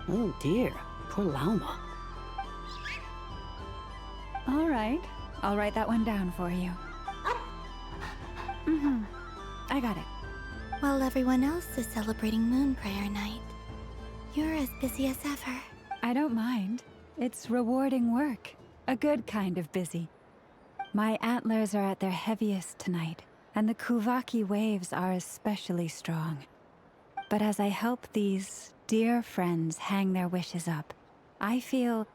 Oh dear, poor Lauma. All right, I'll write that one down for you. I got it. While everyone else is celebrating Moon Prayer Night, you're as busy as ever. I don't mind. It's rewarding work. A good kind of busy. My antlers are at their heaviest tonight, and the Kuvaki waves are especially strong. But as I help these dear friends hang their wishes up, I feel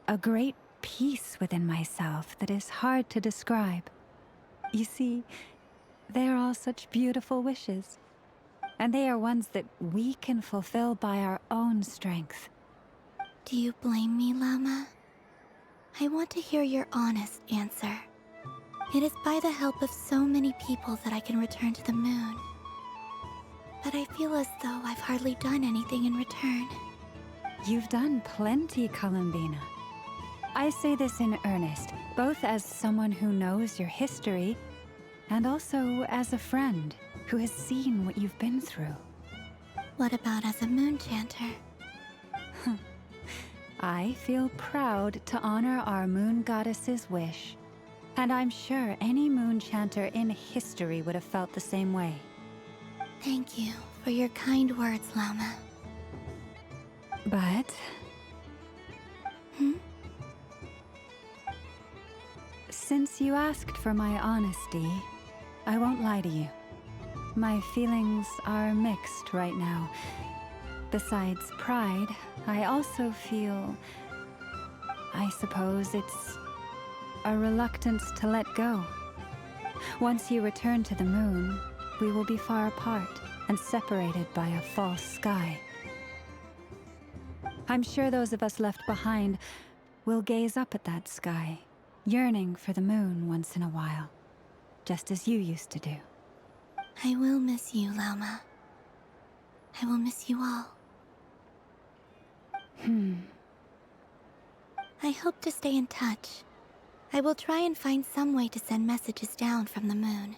a great peace within myself that is hard to describe. You see, they're all such beautiful wishes, and they are ones that we can fulfill by our own strength. Do you blame me, Llama? I want to hear your honest answer. It is by the help of so many people that I can return to the moon. But I feel as though I've hardly done anything in return. You've done plenty, Columbina. I say this in earnest, both as someone who knows your history, and also as a friend who has seen what you've been through. What about as a moon chanter? I feel proud to honor our moon goddess's wish. And I'm sure any moon chanter in history would have felt the same way. Thank you for your kind words, Llama. But... Since you asked for my honesty, I won't lie to you. My feelings are mixed right now. Besides pride, I also feel... I suppose it's a reluctance to let go. Once you return to the moon, we will be far apart and separated by a false sky. I'm sure those of us left behind will gaze up at that sky, yearning for the moon once in a while, just as you used to do. I will miss you, Llama. I will miss you all. I hope to stay in touch. I will try and find some way to send messages down from the moon.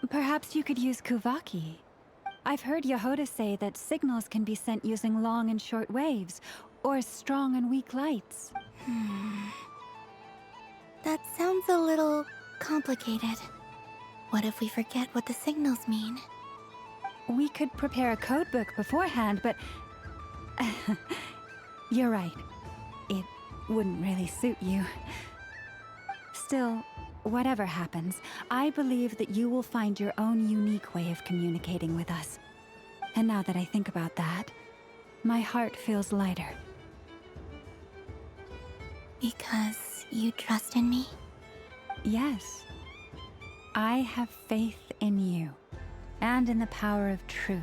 Perhaps you could use Kuvaki. I've heard Yehoda say that signals can be sent using long and short waves, or strong and weak lights. That sounds a little complicated. What if we forget what the signals mean? We could prepare a codebook beforehand, but... You're right. It wouldn't really suit you. Still, whatever happens, I believe that you will find your own unique way of communicating with us. And now that I think about that, my heart feels lighter. Because you trust in me? Yes. I have faith in you, and in the power of truth.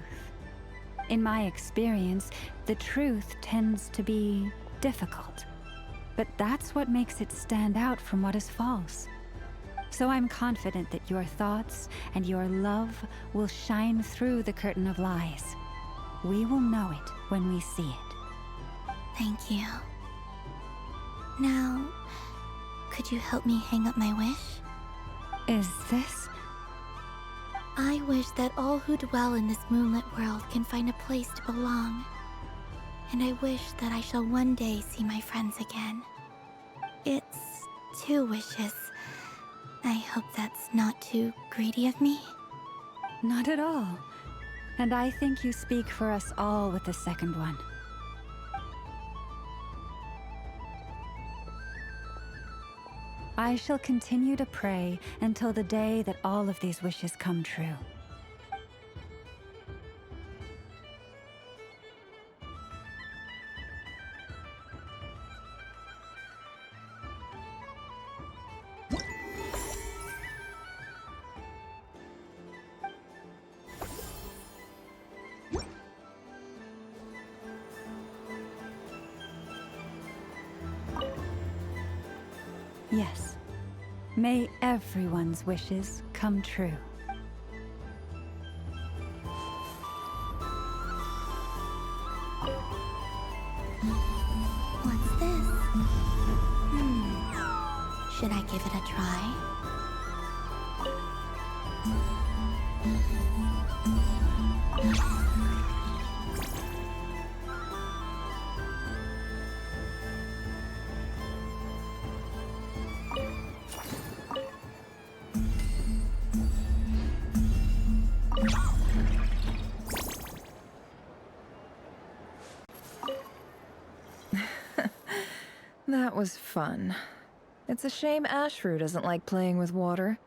In my experience, the truth tends to be difficult. But that's what makes it stand out from what is false. So I'm confident that your thoughts and your love will shine through the curtain of lies. We will know it when we see it. Thank you. Now, could you help me hang up my wish? Is this? I wish that all who dwell in this moonlit world can find a place to belong. And I wish that I shall one day see my friends again. It's 2 wishes. I hope that's not too greedy of me. Not at all. And I think you speak for us all with the second one. I shall continue to pray until the day that all of these wishes come true. Yes. May everyone's wishes come true. What's this? Should I give it a try? That was fun. It's a shame Ashru doesn't like playing with water,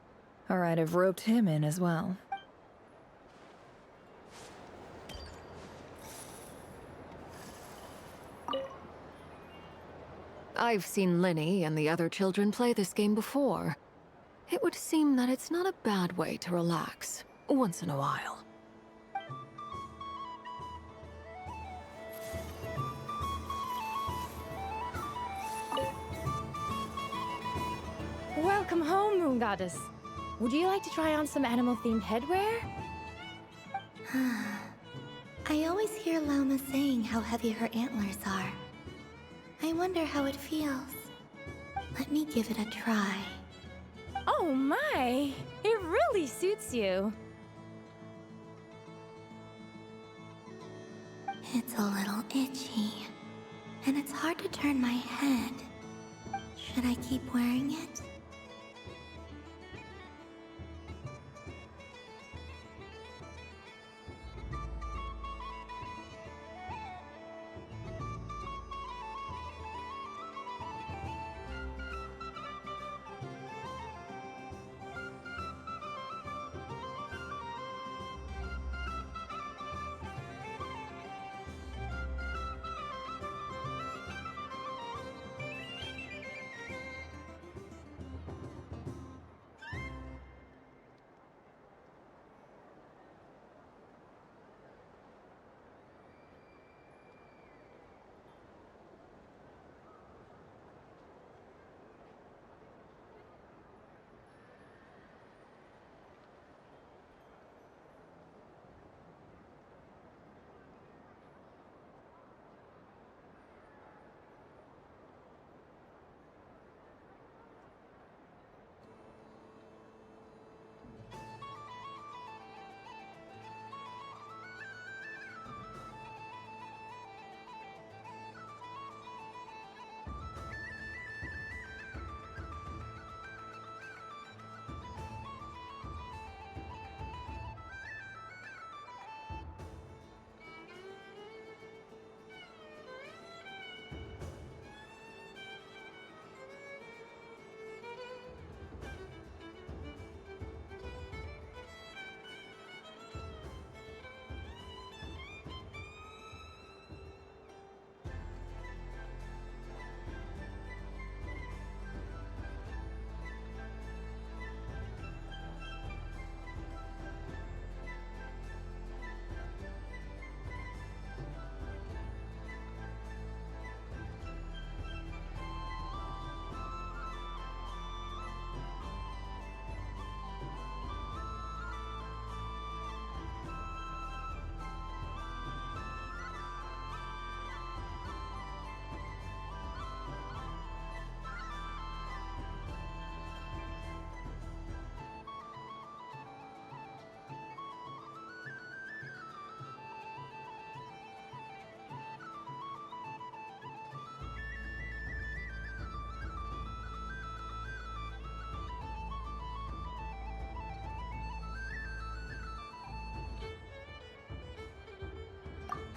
or I'd have roped him in as well. I've seen Linny and the other children play this game before. It would seem that it's not a bad way to relax, once in a while. Welcome home, Moon Goddess. Would you like to try on some animal-themed headwear? I always hear Lauma saying how heavy her antlers are. I wonder how it feels. Let me give it a try. Oh my! It really suits you. It's a little itchy, and it's hard to turn my head. Should I keep wearing it?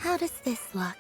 How does this look?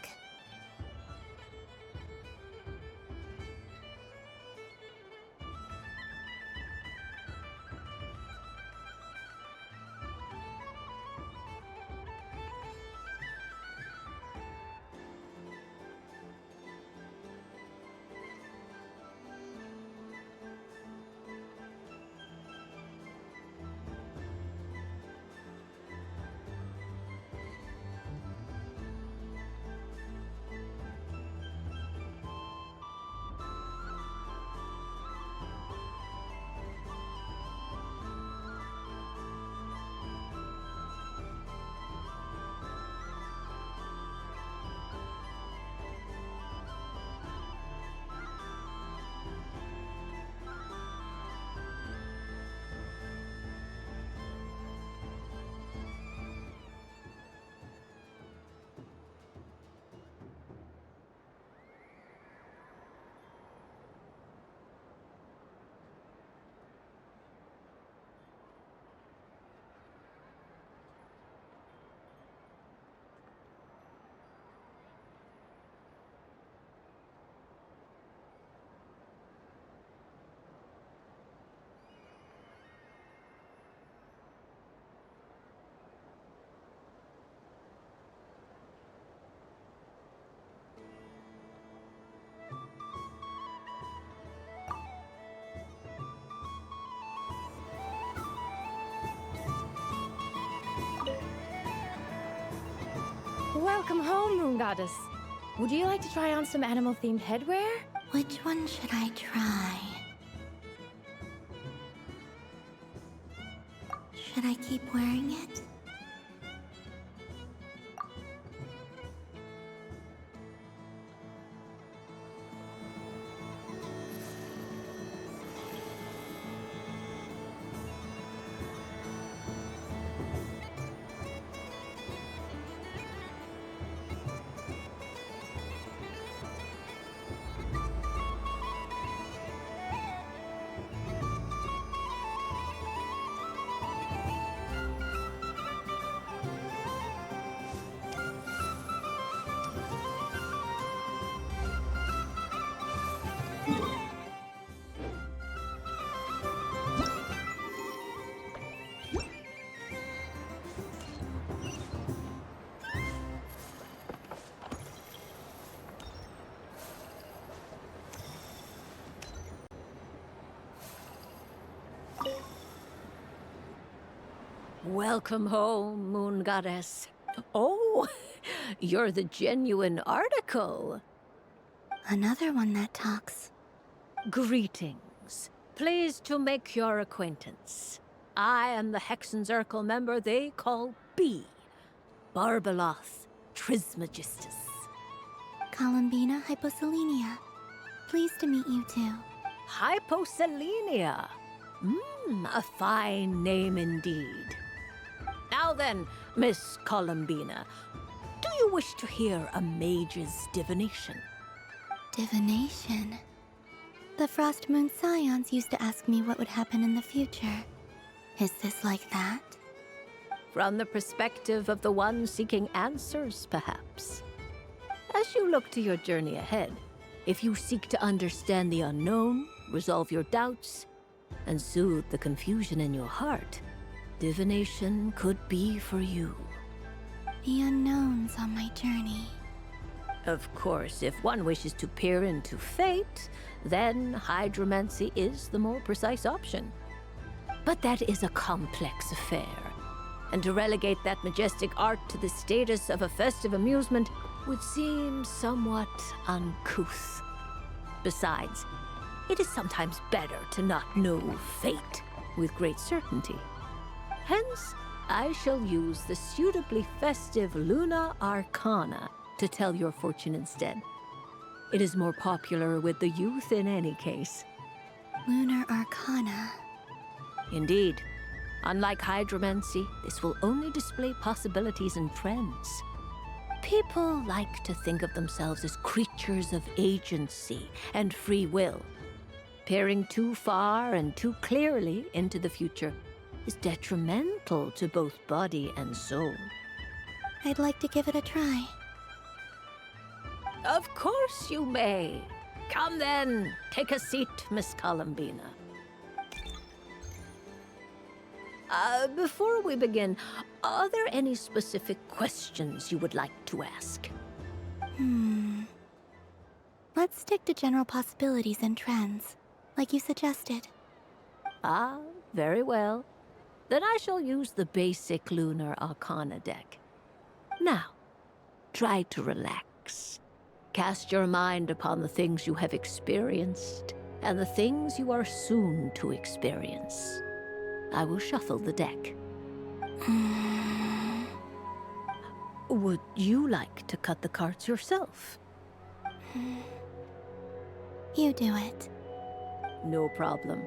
Welcome home, Moon Goddess. Would you like to try on some animal-themed headwear? Which one should I try? Should I keep wearing it? Welcome home, Moon Goddess. Oh, you're the genuine article. Another one that talks. Greetings. Pleased to make your acquaintance. I am the Hexenzirkel member they call B. Barbeloth Trismegistus. Columbina Hyposelenia. Pleased to meet you too. Hyposelenia. A fine name indeed. Now then, Miss Columbina, do you wish to hear a mage's divination? Divination? The Frost Moon Scions used to ask me what would happen in the future. Is this like that? From the perspective of the one seeking answers, perhaps. As you look to your journey ahead, if you seek to understand the unknown, resolve your doubts, and soothe the confusion in your heart, divination could be for you. The unknowns on my journey. Of course, if one wishes to peer into fate, then hydromancy is the more precise option. But that is a complex affair, and to relegate that majestic art to the status of a festive amusement would seem somewhat uncouth. Besides, it is sometimes better to not know fate with great certainty. Hence, I shall use the suitably festive Luna Arcana to tell your fortune instead. It is more popular with the youth in any case. Lunar Arcana. Indeed. Unlike hydromancy, this will only display possibilities and trends. People like to think of themselves as creatures of agency and free will. Peering too far and too clearly into the future is detrimental to both body and soul. I'd like to give it a try. Of course you may. Come then, take a seat, Miss Columbina. Before we begin, are there any specific questions you would like to ask? Let's stick to general possibilities and trends, like you suggested. Ah, very well. Then I shall use the basic Lunar Arcana deck. Now, try to relax. Cast your mind upon the things you have experienced and the things you are soon to experience. I will shuffle the deck. Would you like to cut the cards yourself? You do it. No problem.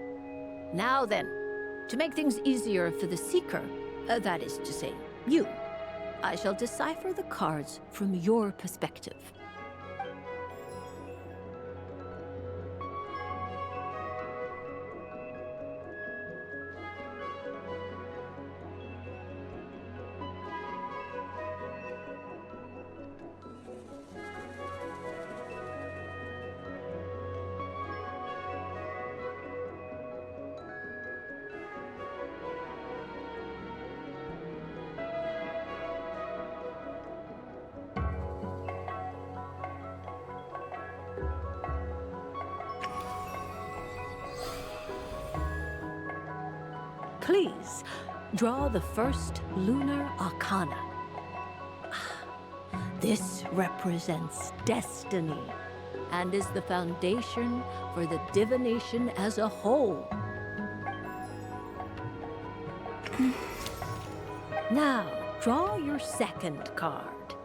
Now then, to make things easier for the Seeker, that is to say, you, I shall decipher the cards from your perspective. Please, draw the first Lunar Arcana. This represents destiny and is the foundation for the divination as a whole. Now, draw your second card.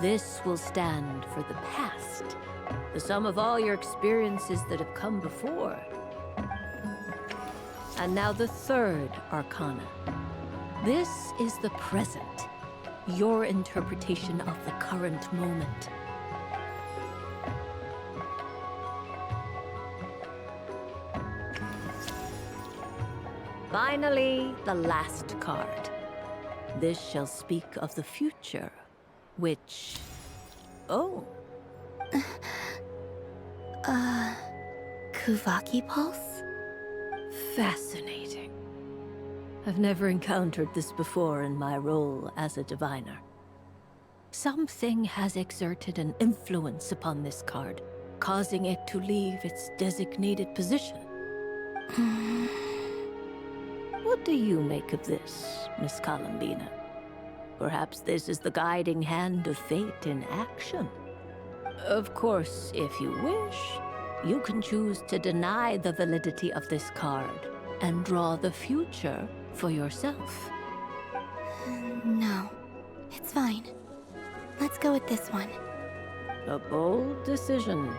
This will stand for the past, the sum of all your experiences that have come before. And now the third Arcana. This is the present, your interpretation of the current moment. Finally, the last card. This shall speak of the future, which... Oh. Kuvaki Pulse? Fascinating. I've never encountered this before in my role as a diviner. Something has exerted an influence upon this card, causing it to leave its designated position. What do you make of this, Miss Columbina? Perhaps this is the guiding hand of fate in action. Of course, if you wish, you can choose to deny the validity of this card and draw the future for yourself. No, it's fine. Let's go with this one. A bold decision.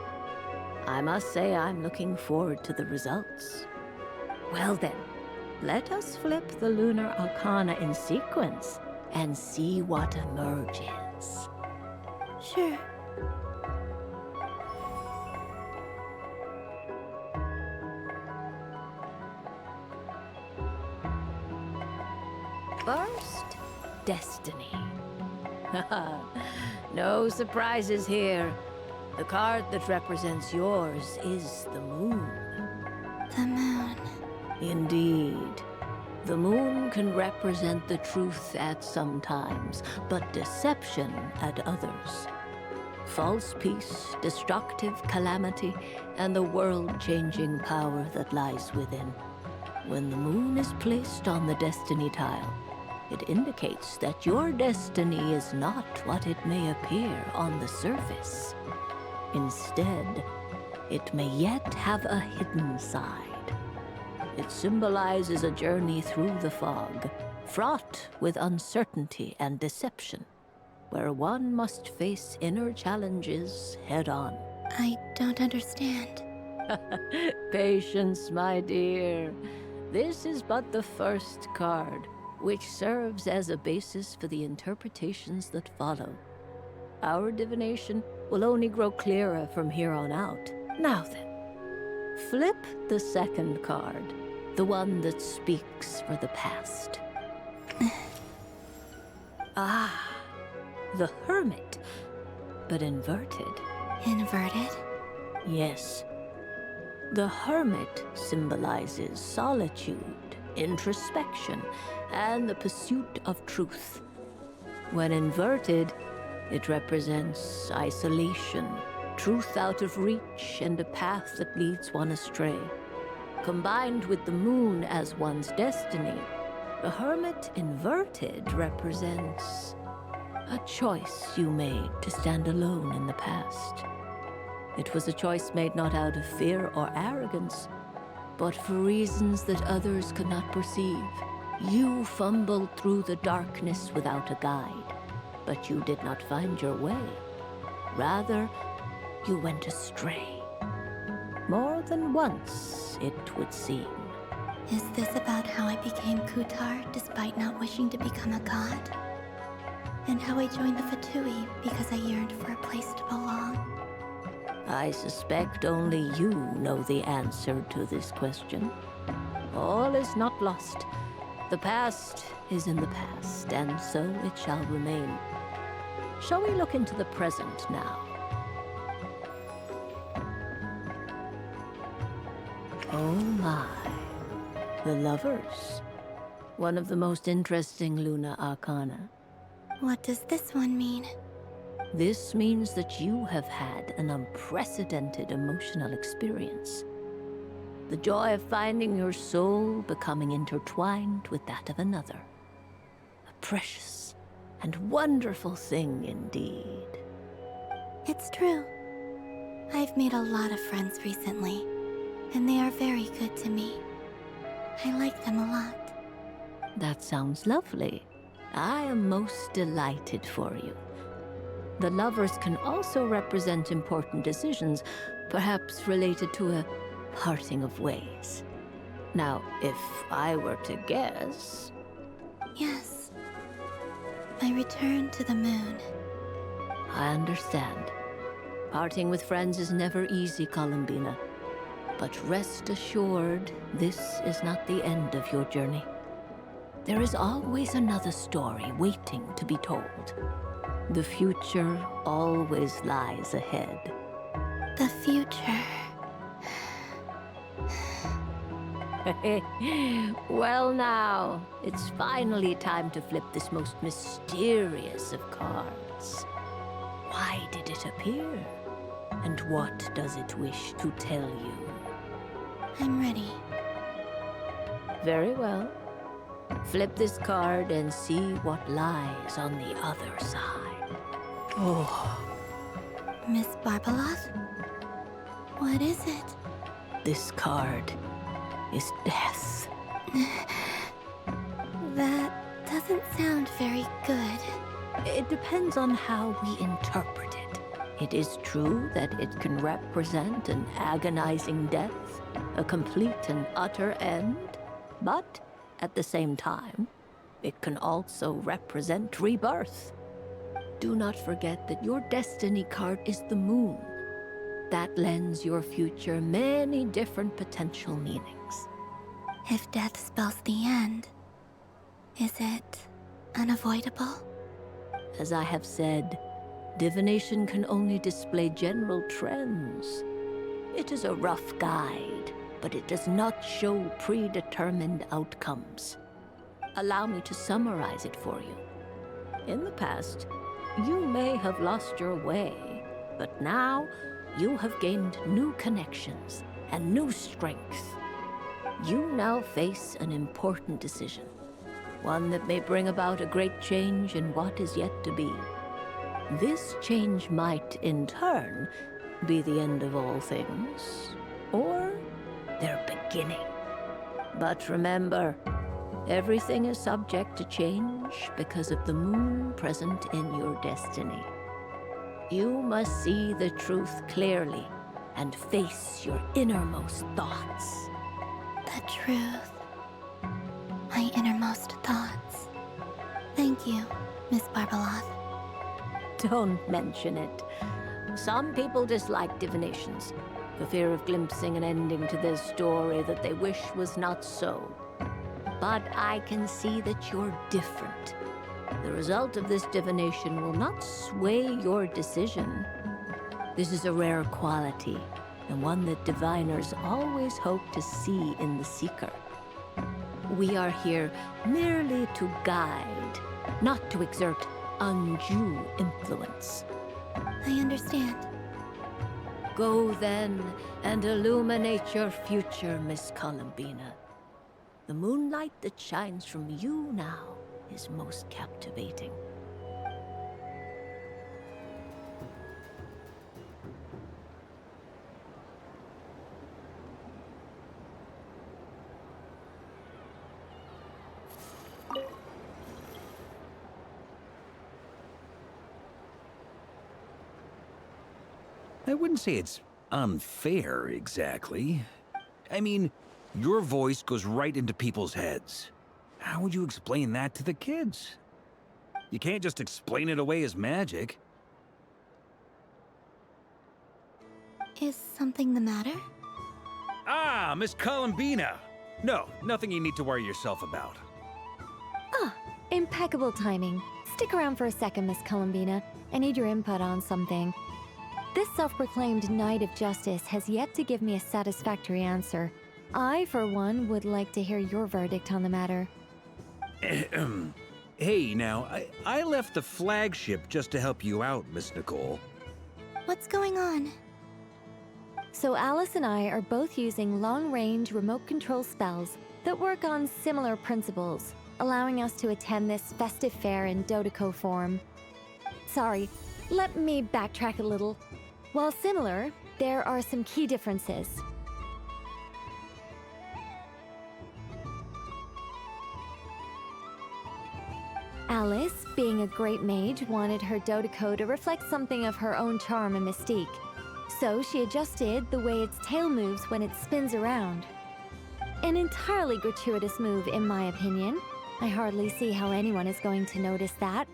I must say I'm looking forward to the results. Well then, let us flip the Lunar Arcana in sequence and see what emerges. Sure. First, Destiny. No surprises here. The card that represents yours is the moon. The moon. Indeed. The moon can represent the truth at some times, but deception at others. False peace, destructive calamity, and the world-changing power that lies within. When the moon is placed on the destiny tile, it indicates that your destiny is not what it may appear on the surface. Instead, it may yet have a hidden side. It symbolizes a journey through the fog, fraught with uncertainty and deception, where one must face inner challenges head-on. I don't understand. Patience, my dear. This is but the first card, which serves as a basis for the interpretations that follow. Our divination will only grow clearer from here on out. Now then, flip the second card, the one that speaks for the past. Ah, the Hermit. but inverted. Inverted? Yes. The hermit symbolizes solitude, introspection, and the pursuit of truth. When inverted, it represents isolation, truth out of reach, and a path that leads one astray. Combined with the moon as one's destiny, the hermit inverted represents a choice you made to stand alone in the past. It was a choice made not out of fear or arrogance, but for reasons that others could not perceive. You fumbled through the darkness without a guide, but you did not find your way. Rather, you went astray. More than once, it would seem. Is this about how I became Kutar despite not wishing to become a god? And how I joined the Fatui because I yearned for a place to belong? I suspect only you know the answer to this question. All is not lost. The past is in the past, and so it shall remain. Shall we look into the present now? Oh my. The Lovers. One of the most interesting Luna Arcana. What does this one mean? This means that you have had an unprecedented emotional experience. The joy of finding your soul becoming intertwined with that of another. A precious and wonderful thing indeed. It's true. I've made a lot of friends recently, and they are very good to me. I like them a lot. That sounds lovely. I am most delighted for you. The Lovers can also represent important decisions, perhaps related to a parting of ways. Now, if I were to guess... Yes. My return to the moon. I understand. Parting with friends is never easy, Columbina. But rest assured, this is not the end of your journey. There is always another story waiting to be told. The future always lies ahead. The future. Well now, it's finally time to flip this most mysterious of cards. Why did it appear? And what does it wish to tell you? I'm ready. Very well. Flip this card and see what lies on the other side. Oh. Miss Barbeloth? What is it? This card is death. That doesn't sound very good. It depends on how we interpret it. It is true that it can represent an agonizing death, a complete and utter end, but at the same time, it can also represent rebirth. Do not forget that your destiny card is the moon. That lends your future many different potential meanings. If death spells the end, is it unavoidable? As I have said, divination can only display general trends. It is a rough guide, but it does not show predetermined outcomes. Allow me to summarize it for you. In the past, you may have lost your way, but now you have gained new connections and new strength. You now face an important decision, one that may bring about a great change in what is yet to be. This change might, in turn, be the end of all things, or their beginning. But remember, everything is subject to change because of the moon present in your destiny. You must see the truth clearly and face your innermost thoughts. The truth. My innermost thoughts. Thank you, Miss Barbeloth. Don't mention it. Some people dislike divinations, for fear of glimpsing an ending to their story that they wish was not so. But I can see that you're different. The result of this divination will not sway your decision. This is a rare quality, and one that diviners always hope to see in the seeker. We are here merely to guide, not to exert undue influence. I understand. Go then and illuminate your future, Miss Columbina. The moonlight that shines from you now is most captivating. I wouldn't say it's unfair, exactly. I mean, your voice goes right into people's heads. How would you explain that to the kids? You can't just explain it away as magic. Is something the matter? Ah, Miss Columbina! No, nothing you need to worry yourself about. Ah, impeccable timing. Stick around for a second, Miss Columbina. I need your input on something. This self-proclaimed Knight of Justice has yet to give me a satisfactory answer. I, for one, would like to hear your verdict on the matter. Hey, now, I left the flagship just to help you out, Miss Nicole. What's going on? So Alice and I are both using long-range remote control spells that work on similar principles, allowing us to attend this festive fair in Dodoco form. Sorry, let me backtrack a little. While similar, there are some key differences. Alice, being a great mage, wanted her Dodoco to reflect something of her own charm and mystique. So she adjusted the way its tail moves when it spins around. An entirely gratuitous move, in my opinion. I hardly see how anyone is going to notice that.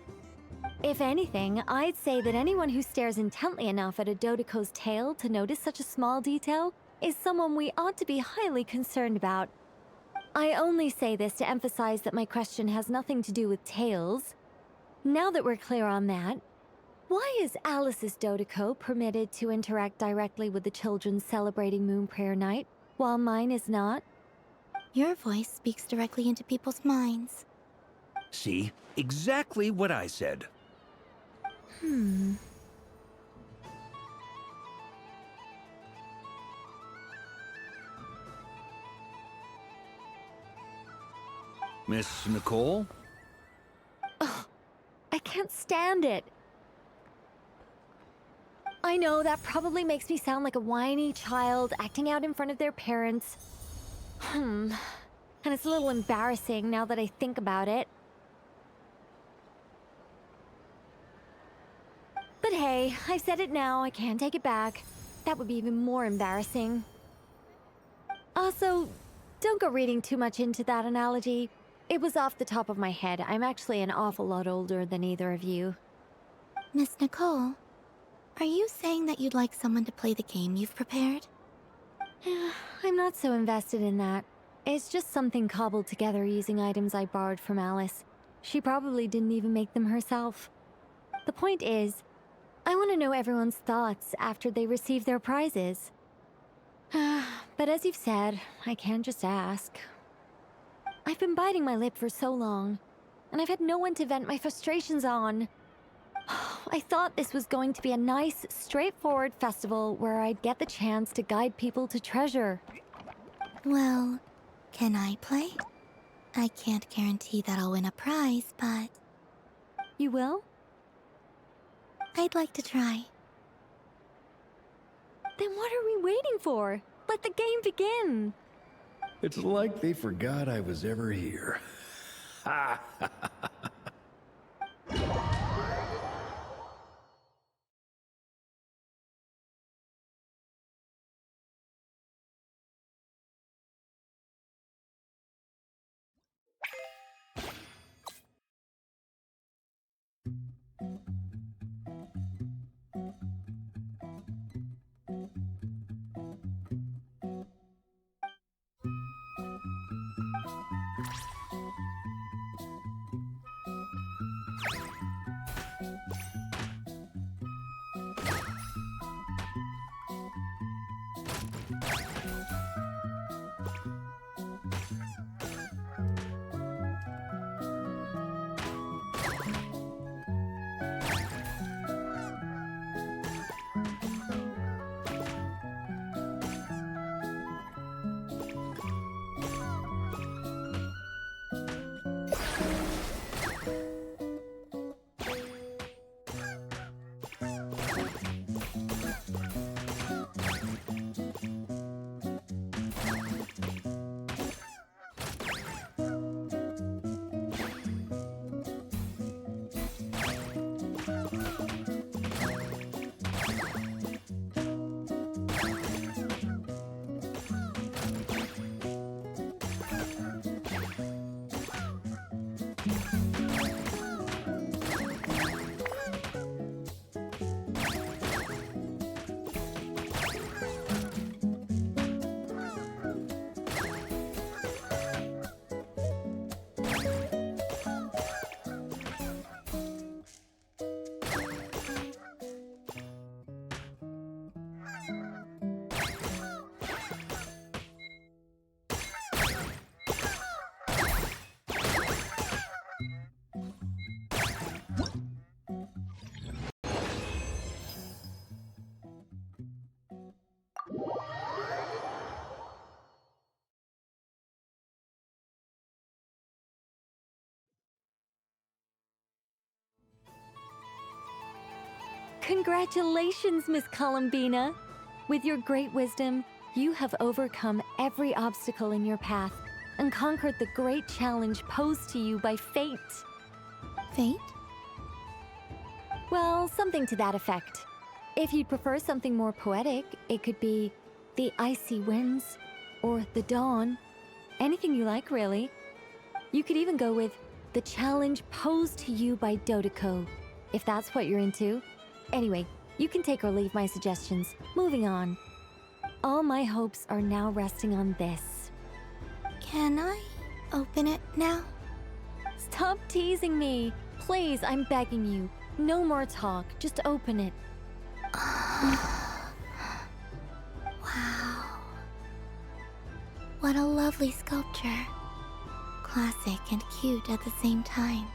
If anything, I'd say that anyone who stares intently enough at a Dodoco's tail to notice such a small detail is someone we ought to be highly concerned about. I only say this to emphasize that my question has nothing to do with tails. Now that we're clear on that, why is Alice's Dodoco permitted to interact directly with the children celebrating Moon Prayer Night, while mine is not? Your voice speaks directly into people's minds. See? Exactly what I said. Miss Nicole? Ugh, I can't stand it. I know that probably makes me sound like a whiny child acting out in front of their parents. And it's a little embarrassing now that I think about it. But hey, I've said it now, I can't take it back. That would be even more embarrassing. Also, don't go reading too much into that analogy. It was off the top of my head. I'm actually an awful lot older than either of you. Miss Nicole, are you saying that you'd like someone to play the game you've prepared? I'm not so invested in that. It's just something cobbled together using items I borrowed from Alice. She probably didn't even make them herself. The point is, I want to know everyone's thoughts after they receive their prizes. But as you've said, I can't just ask. I've been biting my lip for so long, and I've had no one to vent my frustrations on. I thought this was going to be a nice, straightforward festival where I'd get the chance to guide people to treasure. Well, can I play? I can't guarantee that I'll win a prize, but... You will? I'd like to try. Then what are we waiting for? Let the game begin! It's like they forgot I was ever here. Ha ha ha ha. Congratulations, Miss Columbina! With your great wisdom, you have overcome every obstacle in your path and conquered the great challenge posed to you by fate. Fate? Well, something to that effect. If you'd prefer something more poetic, it could be the icy winds or the dawn. Anything you like, really. You could even go with the challenge posed to you by Dodoko, if that's what you're into. Anyway, you can take or leave my suggestions. Moving on. All my hopes are now resting on this. Can I open it now? Stop teasing me. Please, I'm begging you. No more talk. Just open it. Wow. What a lovely sculpture. Classic and cute at the same time.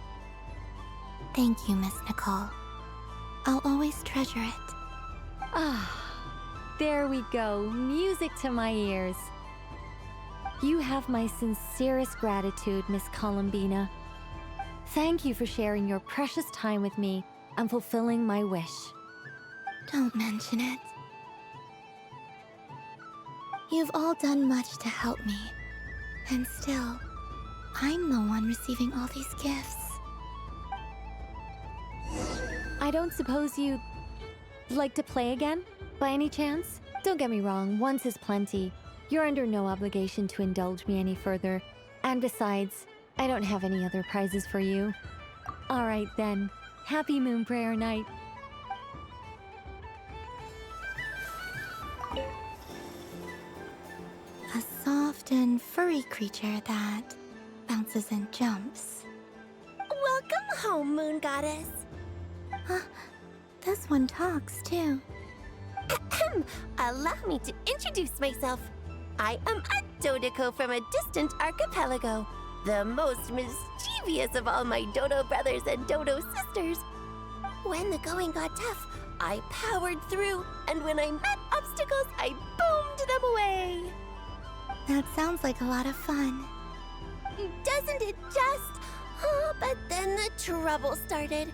Thank you, Miss Nicole. I'll always treasure it. Ah, there we go. Music to my ears. You have my sincerest gratitude, Miss Columbina. Thank you for sharing your precious time with me and fulfilling my wish. Don't mention it. You've all done much to help me. And still, I'm the one receiving all these gifts. I don't suppose you'd like to play again, by any chance? Don't get me wrong, once is plenty. You're under no obligation to indulge me any further. And besides, I don't have any other prizes for you. All right then. Happy Moon Prayer Night. A soft and furry creature that bounces and jumps. Welcome home, Moon Goddess. This one talks too. Allow me to introduce myself. I am a Dodoko from a distant archipelago, the most mischievous of all my Dodo brothers and Dodo sisters. When the going got tough, I powered through, and when I met obstacles, I boomed them away. That sounds like a lot of fun. Doesn't it just? Oh, but then the trouble started.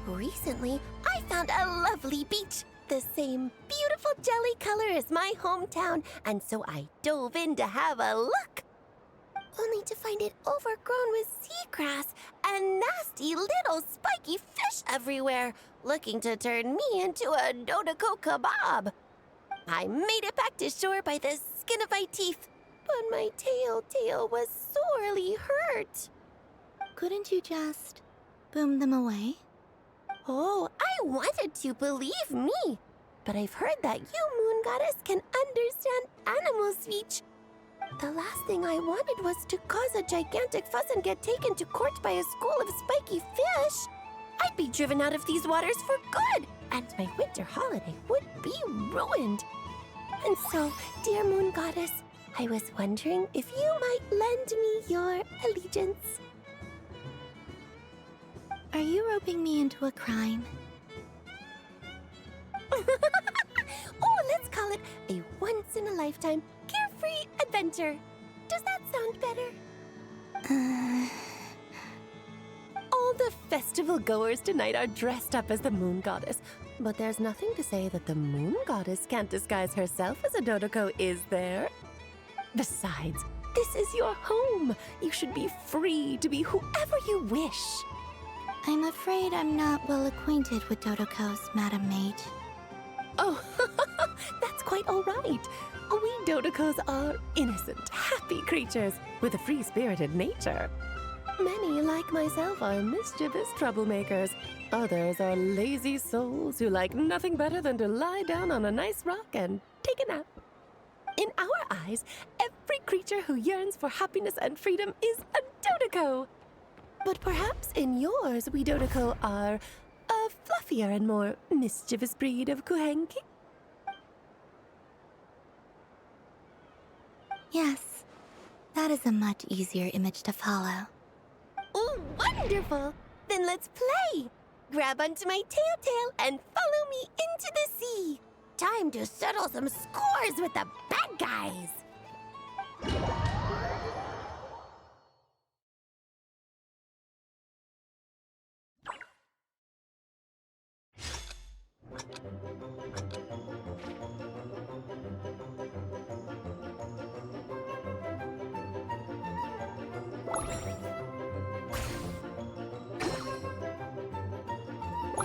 Recently, I found a lovely beach, the same beautiful jelly color as my hometown, and so I dove in to have a look. Only to find it overgrown with seagrass and nasty little spiky fish everywhere, looking to turn me into a Dodoko kebab. I made it back to shore by the skin of my teeth, but my tail was sorely hurt. Couldn't you just boom them away? Oh, I wanted to, believe me. But I've heard that you, Moon Goddess, can understand animal speech. The last thing I wanted was to cause a gigantic fuss and get taken to court by a school of spiky fish. I'd be driven out of these waters for good, and my winter holiday would be ruined. And so, dear Moon Goddess, I was wondering if you might lend me your allegiance. Are you roping me into a crime? Oh, let's call it a once-in-a-lifetime carefree adventure. Does that sound better? All the festival goers tonight are dressed up as the Moon Goddess, but there's nothing to say that the Moon Goddess can't disguise herself as a Dodoko, is there? Besides, this is your home. You should be free to be whoever you wish. I'm afraid I'm not well acquainted with Dodokos, Madam Mage. Oh, that's quite all right. We Dodokos are innocent, happy creatures with a free-spirited nature. Many, like myself, are mischievous troublemakers. Others are lazy souls who like nothing better than to lie down on a nice rock and take a nap. In our eyes, every creature who yearns for happiness and freedom is a Dodoko. But perhaps in yours, we Dodoko are a fluffier and more mischievous breed of Kuhenki? Yes, that is a much easier image to follow. Oh, wonderful! Then let's play! Grab onto my tail and follow me into the sea! Time to settle some scores with the bad guys! Ooh,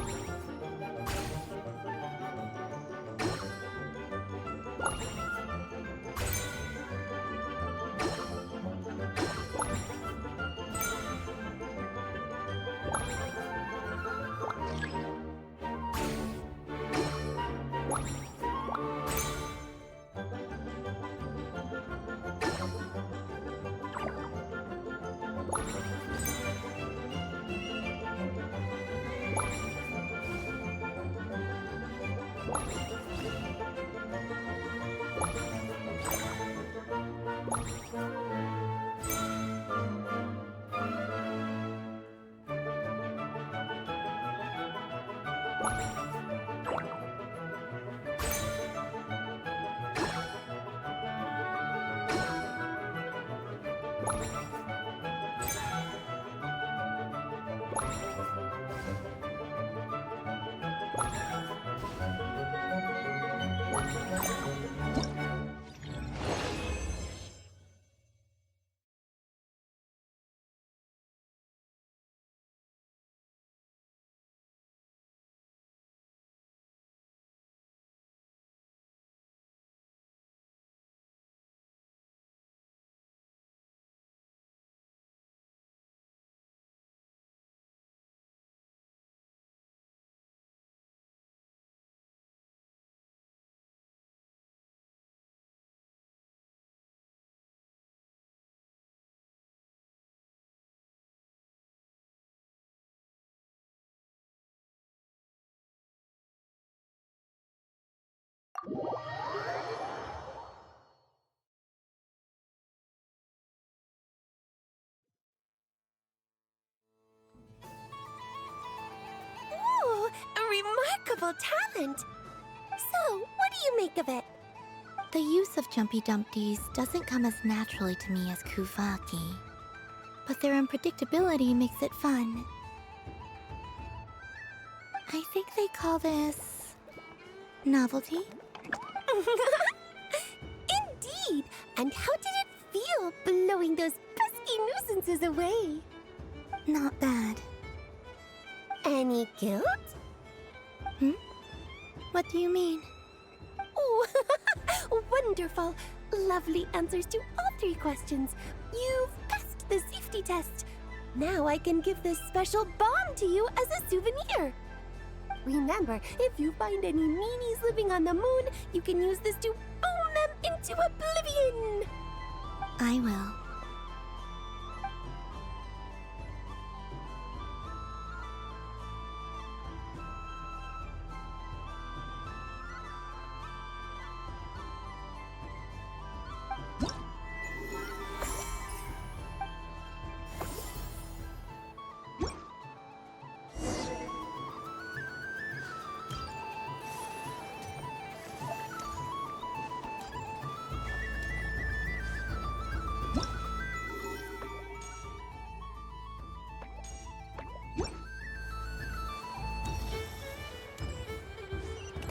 a remarkable talent! So, what do you make of it? The use of Jumpy Dumpties doesn't come as naturally to me as Kuvaki, but their unpredictability makes it fun. I think they call this novelty. Indeed! And how did it feel blowing those pesky nuisances away? Not bad. Any guilt? Hmm? What do you mean? Oh, wonderful! Lovely answers to all 3 questions. You've passed the safety test. Now I can give this special bomb to you as a souvenir. Remember, if you find any meanies living on the moon, you can use this to boom them into oblivion. I will.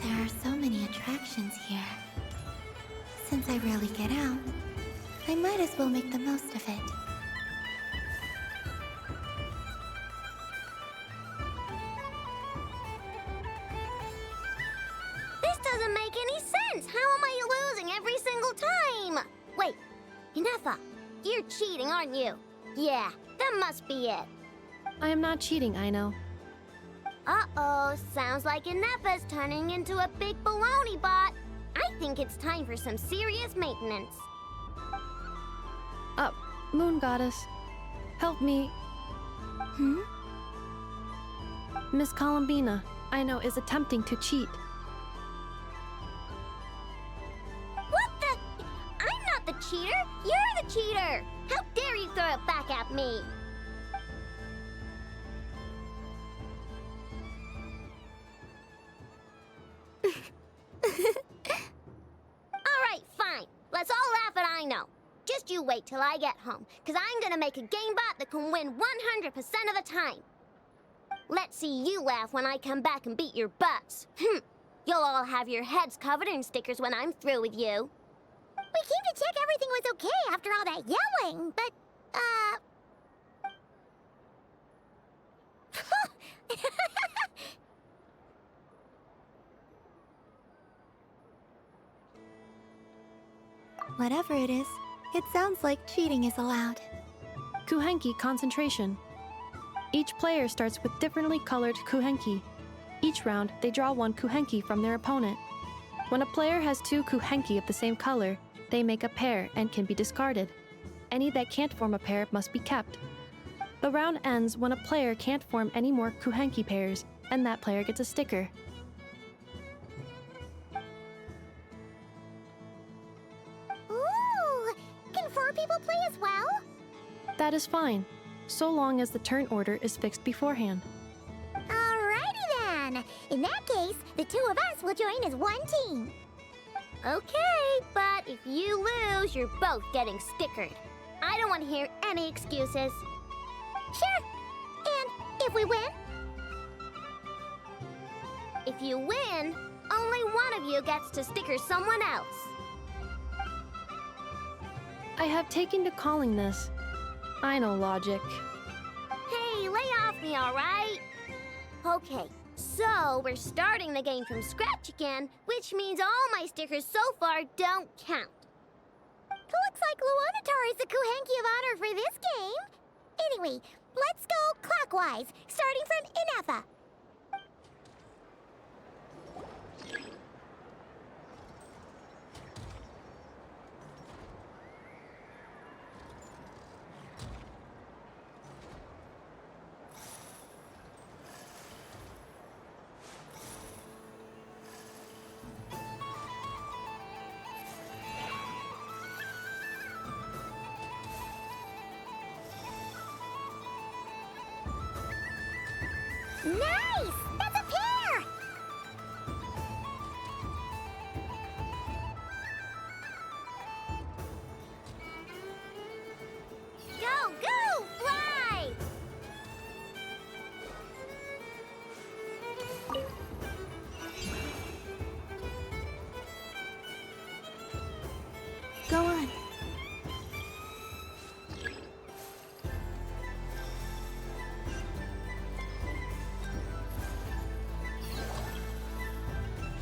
There are so many attractions here. Since I rarely get out, I might as well make the most of it. This doesn't make any sense. How am I losing every single time? Wait, Inefa, you're cheating, aren't you? Yeah, that must be it. I am not cheating, Aino. Uh-oh, sounds like Inefa's turning into a big baloney bot. I think it's time for some serious maintenance. Moon Goddess, help me. Hmm? Miss Columbina, Aino is attempting to cheat. What the? I'm not the cheater. You're the cheater. How dare you throw it back at me? All right, fine. Let's all laugh at Aino. Just you wait till I get home, because I'm gonna make a game bot that can win 100% of the time. Let's see you laugh when I come back and beat your butts. You'll all have your heads covered in stickers when I'm through with you. We came to check everything was okay after all that yelling, but, Whatever it is, it sounds like cheating is allowed. Kuhenki concentration. Each player starts with differently colored kuhenki. Each round, they draw one kuhenki from their opponent. When a player has two kuhenki of the same color, they make a pair and can be discarded. Any that can't form a pair must be kept. The round ends when a player can't form any more kuhenki pairs, and that player gets a sticker. Ooh! Can 4 people play as well? That is fine, so long as the turn order is fixed beforehand. Alrighty then! In that case, the 2 of us will join as one team. Okay, but if you lose, you're both getting stickered. I don't want to hear any excuses. Sure. And if we win? If you win, only one of you gets to sticker someone else. I have taken to calling this. I know logic. Hey, lay off me, all right? Okay, so we're starting the game from scratch again, which means all my stickers so far don't count. Looks like Luonatar is the Kuhenki of honor for this game. Anyway, let's go clockwise, starting from Inefa. Nice! That's a pair! Go, go, fly! Go on.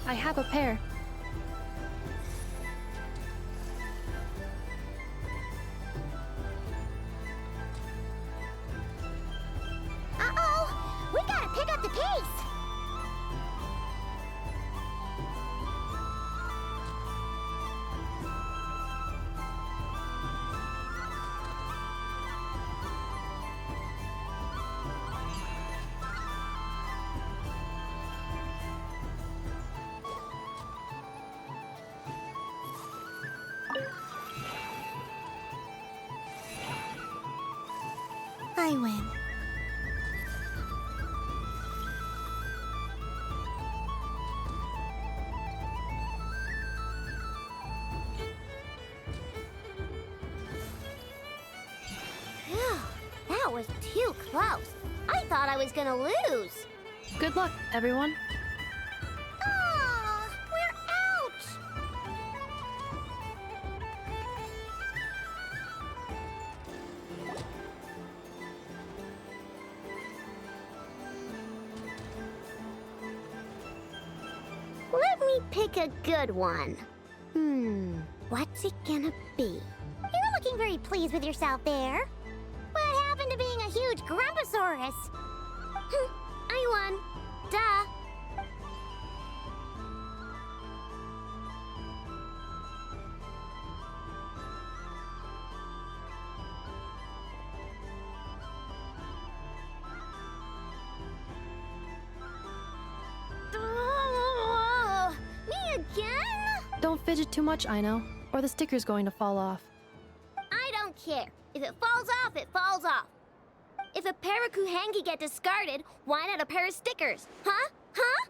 I have a pair. Uh-oh! We gotta pick up the pace! I win. Phew, that was too close. I thought I was gonna lose. Good luck, everyone. Aw, we're out! Let me pick a good one. What's it gonna be? You're looking very pleased with yourself there. What happened to being a huge Grumposaurus? I won. Duh. Oh, me again? Don't fidget too much, Aino, or the sticker's going to fall off. I don't care. If it falls off, it falls off. If a pair of Kuhenki get discarded, why not a pair of stickers? Huh? Huh?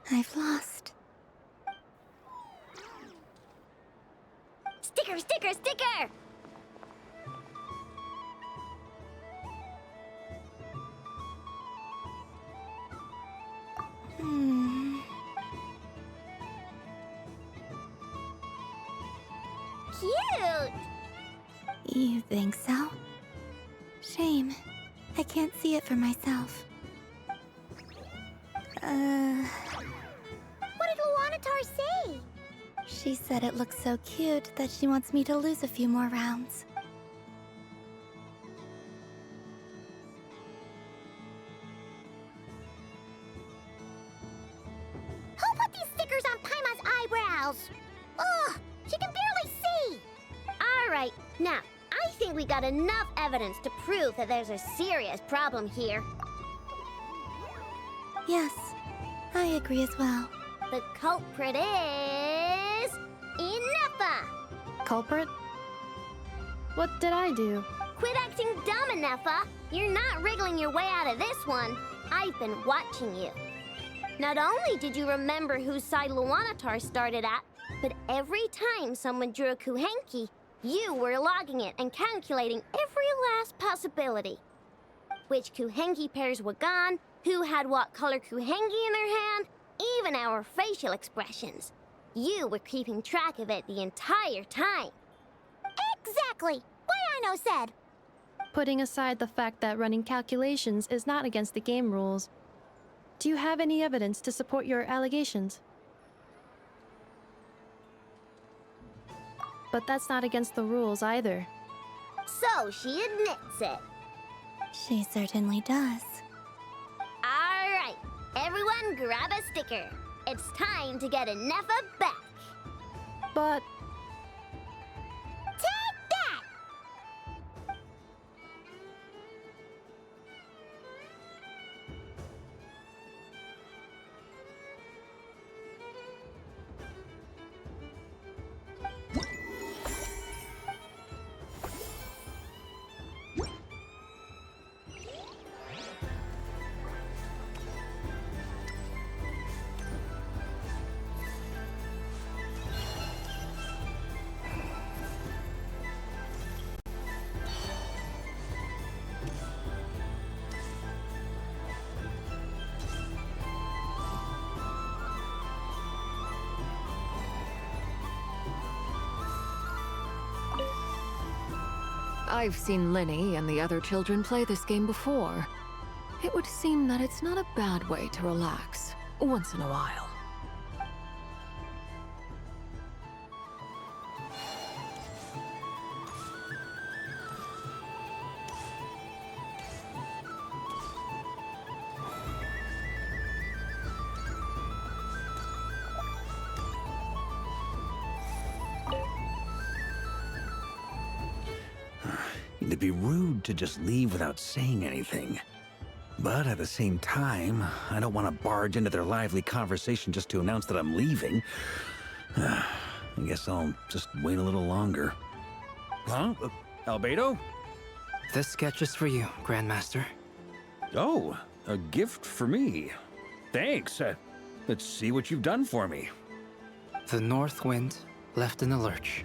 I've lost. Sticker, sticker, sticker! cute! You think so? Shame. I can't see it for myself. What did Luanatar say? She said it looks so cute that she wants me to lose a few more rounds. Who put these stickers on Paima's eyebrows? Ugh, she can barely see! Alright, now, I think we got enough evidence to prove that there's a serious problem here. Yes, I agree as well. The culprit is... Inefa! Culprit? What did I do? Quit acting dumb, Inefa! You're not wriggling your way out of this one. I've been watching you. Not only did you remember whose side Luanatar started at, but every time someone drew a Kuhenki, you were logging it and calculating every last possibility. Which Kuhenki pairs were gone, who had what color Kuhenki in their hand, even our facial expressions. You were keeping track of it the entire time. Exactly! Why I no said? Putting aside the fact that running calculations is not against the game rules, do you have any evidence to support your allegations? But that's not against the rules either. So she admits it. She certainly does. Alright, everyone grab a sticker. It's time to get Inefa back. But... Take that! I've seen Lenny and the other children play this game before. It would seem that it's not a bad way to relax, once in a while. It'd be rude to just leave without saying anything. But at the same time, I don't want to barge into their lively conversation just to announce that I'm leaving. I guess I'll just wait a little longer. Huh? Albedo? This sketch is for you, Grandmaster. Oh, a gift for me. Thanks. Let's see what you've done for me. The North Wind left in a lurch.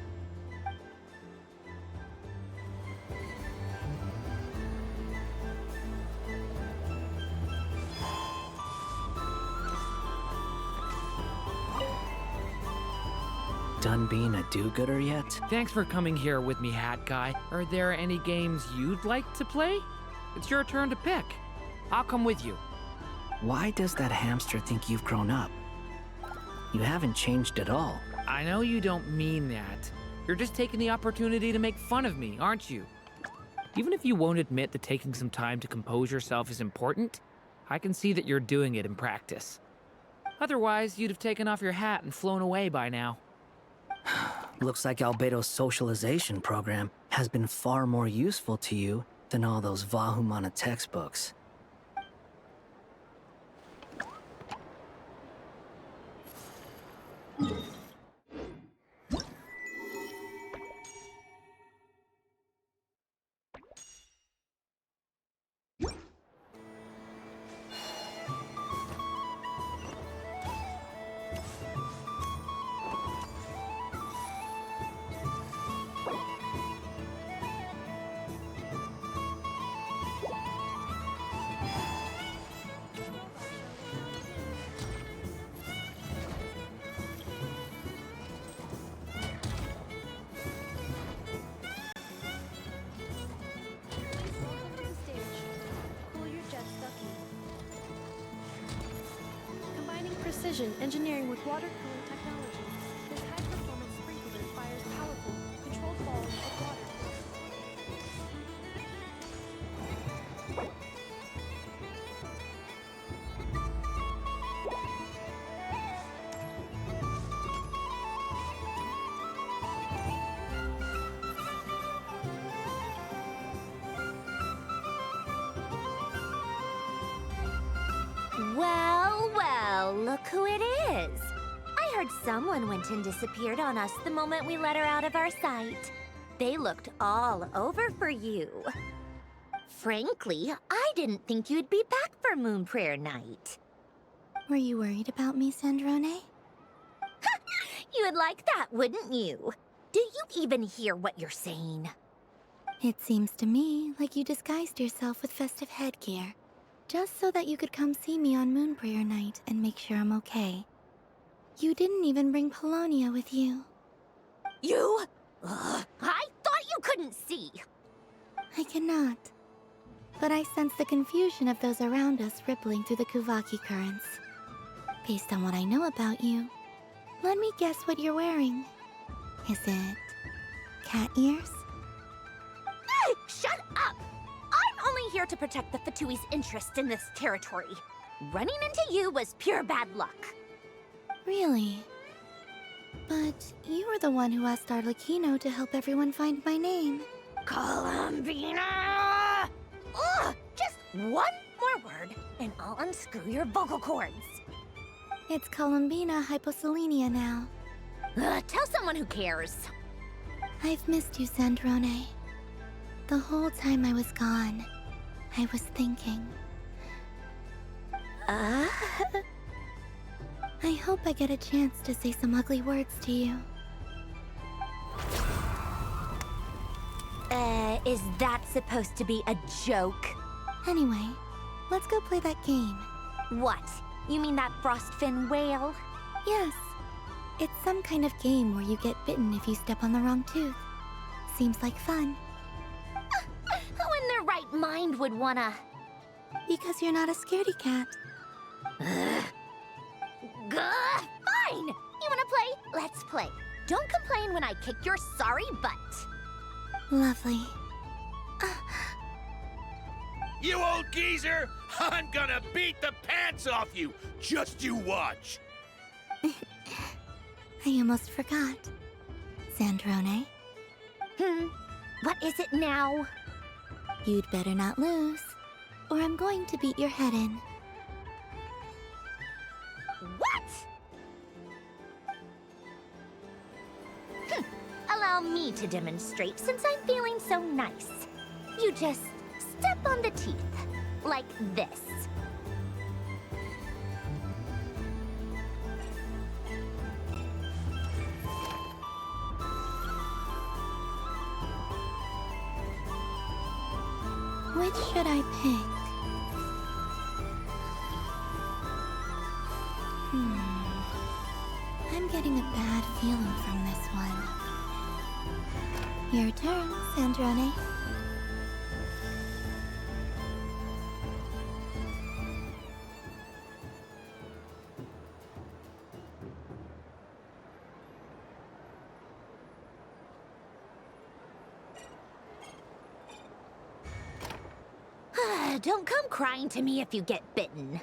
Done being a do-gooder yet? Thanks for coming here with me, Hat Guy. Are there any games you'd like to play? It's your turn to pick. I'll come with you. Why does that hamster think you've grown up? You haven't changed at all. I know you don't mean that. You're just taking the opportunity to make fun of me, aren't you? Even if you won't admit that taking some time to compose yourself is important, I can see that you're doing it in practice. Otherwise, you'd have taken off your hat and flown away by now. Looks like Albedo's socialization program has been far more useful to you than all those Vahumana textbooks. Precision engineering with water cooling technology. This high-performance sprinkler fires powerful, controlled volume of water. Well, well, look who it is. I heard someone went and disappeared on us the moment we let her out of our sight. They looked all over for you. Frankly, I didn't think you'd be back for Moon Prayer Night. Were you worried about me, Sandrone? You would like that, wouldn't you? Do you even hear what you're saying? It seems to me like you disguised yourself with festive headgear, just so that you could come see me on Moon Prayer Night and make sure I'm okay. You didn't even bring Polonia with you. You? Ugh, I thought you couldn't see. I cannot. But I sense the confusion of those around us rippling through the Kuvaki currents. Based on what I know about you, let me guess what you're wearing. Is it cat ears? Hey, shut up! I'm only here to protect the Fatui's interest in this territory. Running into you was pure bad luck. Really? But you were the one who asked Arlecchino to help everyone find my name. Columbina! Ugh! Just one more word, and I'll unscrew your vocal cords. It's Columbina Hyposelenia now. Tell someone who cares. I've missed you, Sandrone. The whole time I was gone, I was thinking. I hope I get a chance to say some ugly words to you. Is that supposed to be a joke? Anyway, let's go play that game. What? You mean that frostfin whale? Yes. It's some kind of game where you get bitten if you step on the wrong tooth. Seems like fun. Who in their right mind would wanna... Because you're not a scaredy cat. Fine! You wanna play? Let's play. Don't complain when I kick your sorry butt. Lovely. You old geezer! I'm gonna beat the pants off you! Just you watch! I almost forgot. Sandrone? What is it now? You'd better not lose, or I'm going to beat your head in. What? Allow me to demonstrate since I'm feeling so nice. You just step on the teeth, like this. Which should I pick? I'm getting a bad feeling from this one. Your turn, Sandrone. Don't come crying to me if you get bitten.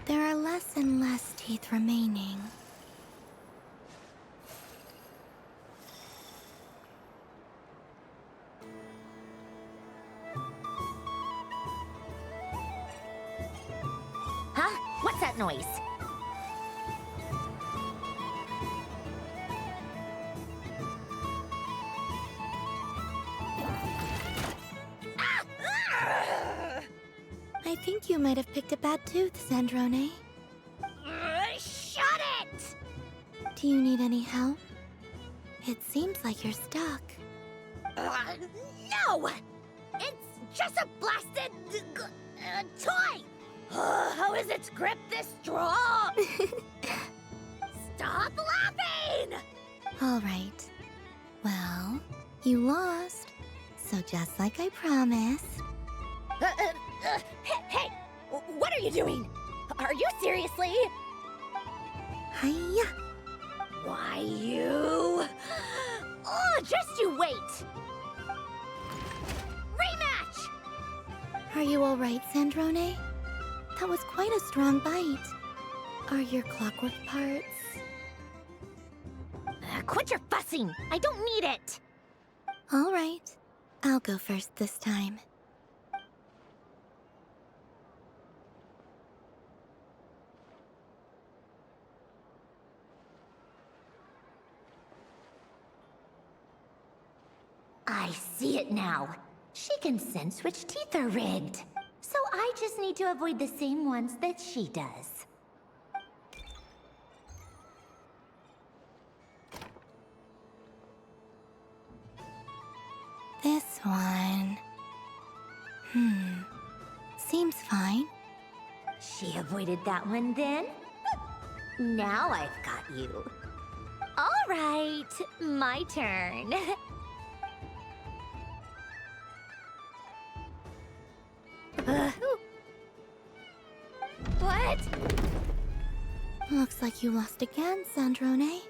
There are less and less teeth remaining. Huh? What's that noise? I think you might have picked a bad tooth, Sandrone. Shut it! Do you need any help? It seems like you're stuck. No! It's just a blasted... toy! How is its grip this strong? Stop laughing! All right. Well, You lost. So just like I promised. Hey! What are you doing? Are you seriously? Hiya. Why, you... Oh, just you wait! Rematch! Are you alright, Sandrone? That was quite a strong bite. Are your clockwork parts? Quit your fussing! I don't need it! Alright. I'll go first this time. I see it now. She can sense which teeth are rigged. So I just need to avoid the same ones that she does. This one... Seems fine. She avoided that one then? Now I've got you. All right, my turn. What? Looks like you lost again, Sandrone.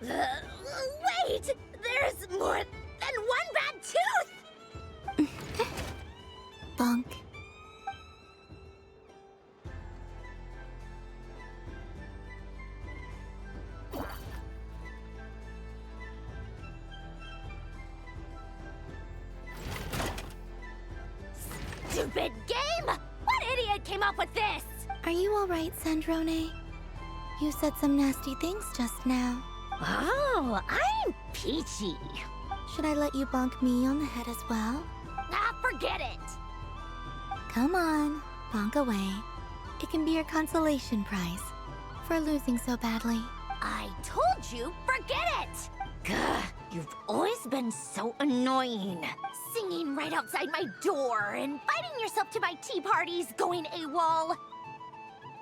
Wait! There's more than one bad tooth! Bonk. Stupid game! What idiot came up with this? Are you alright, Sandrone? You said some nasty things just now. Oh, I'm peachy. Should I let you bonk me on the head as well? Ah, forget it! Come on, bonk away. It can be your consolation prize for losing so badly. I told you, forget it! Gah, you've always been so annoying. Singing right outside my door, inviting yourself to my tea parties, going AWOL.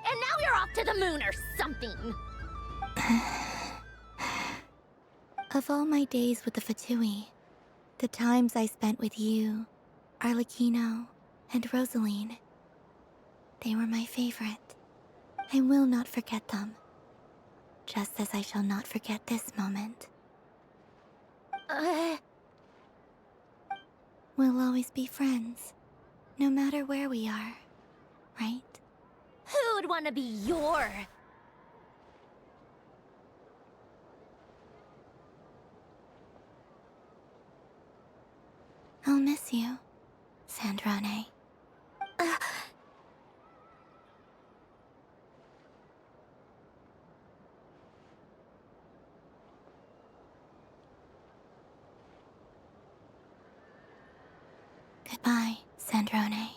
And now you're off to the moon or something. Of all my days with the Fatui, the times I spent with you, Arlecchino, and Rosaline, they were my favorite. I will not forget them. Just as I shall not forget this moment. We'll always be friends, no matter where we are, right? Who'd want to be your... I'll miss you, Sandrone. Goodbye, Sandrone.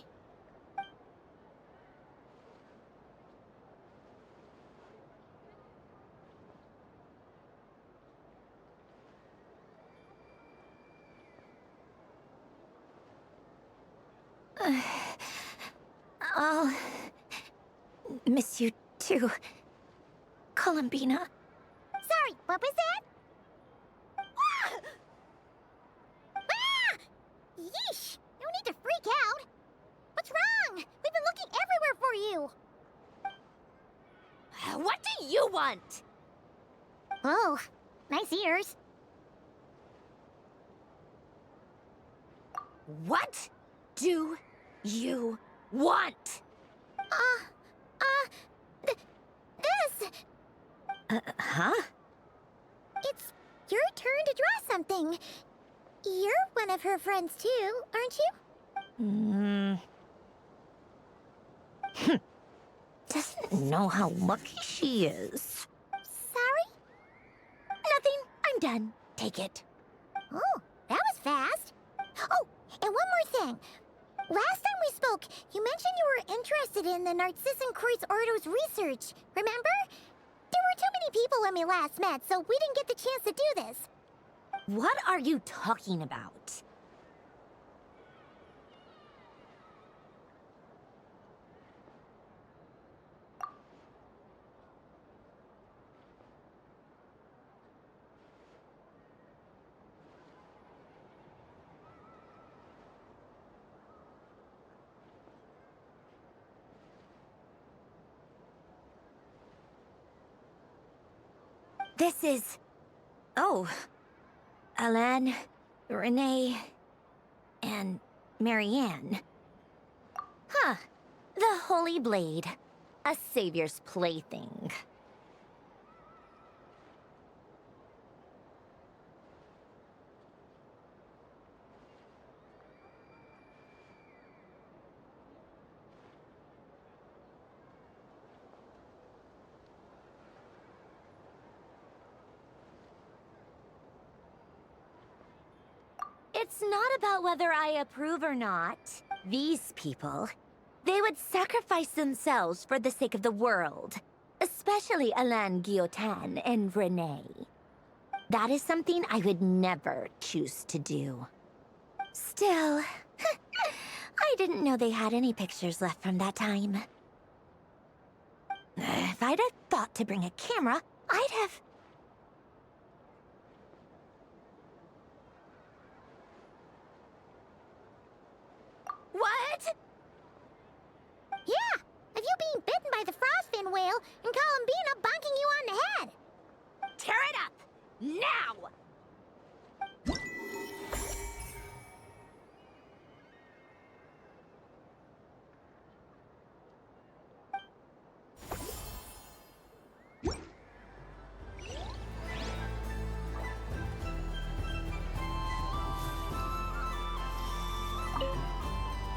I'll miss you too, Columbina. Sorry, what was that? Ah! Yeesh! No need to freak out. What's wrong? We've been looking everywhere for you. What do you want? Oh, nice ears. What do you want? This. Huh? It's your turn to draw something. You're one of her friends too, aren't you? Doesn't know how lucky she is. Sorry? Nothing. I'm done. Take it. Oh, that was fast. Oh, and one more thing. Last time we spoke, you mentioned you were interested in the Narcissan Kreuz Ordo's research, remember? There were too many people when we last met, so we didn't get the chance to do this. What are you talking about? This is... Oh. Alan, Renee, and Marianne. Huh. The Holy Blade. A savior's plaything. It's not about whether I approve or not. These people, they would sacrifice themselves for the sake of the world. Especially Alain Guillotin and Renee. That is something I would never choose to do. Still, I didn't know they had any pictures left from that time. If I'd have thought to bring a camera, I'd have... What? Yeah, of you being bitten by the frostfin whale and Columbina bonking you on the head. Tear it up! Now!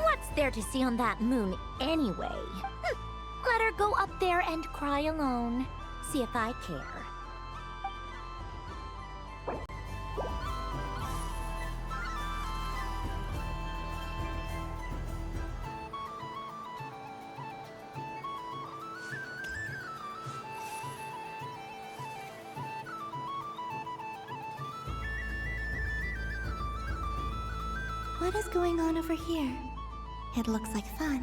What's there to see on that moon anyway? Let her go up there and cry alone. See if I care. What is going on over here? It looks like fun.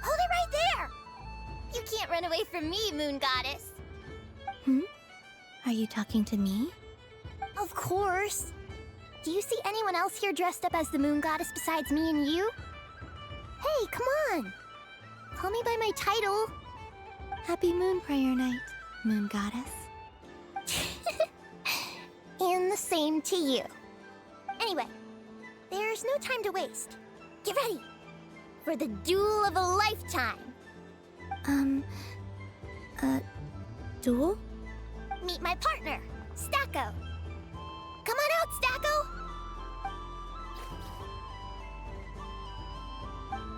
Hold it right there! You can't run away from me, Moon Goddess. Hmm? Are you talking to me? Of course. Do you see anyone else here dressed up as the Moon Goddess besides me and you? Hey, come on! Call me by my title. Happy Moon Prayer Night, Moon Goddess. And the same to you. Anyway, there's no time to waste. Get ready for the duel of a lifetime. Duel? Meet my partner, Stacko. Come on out, Stacko!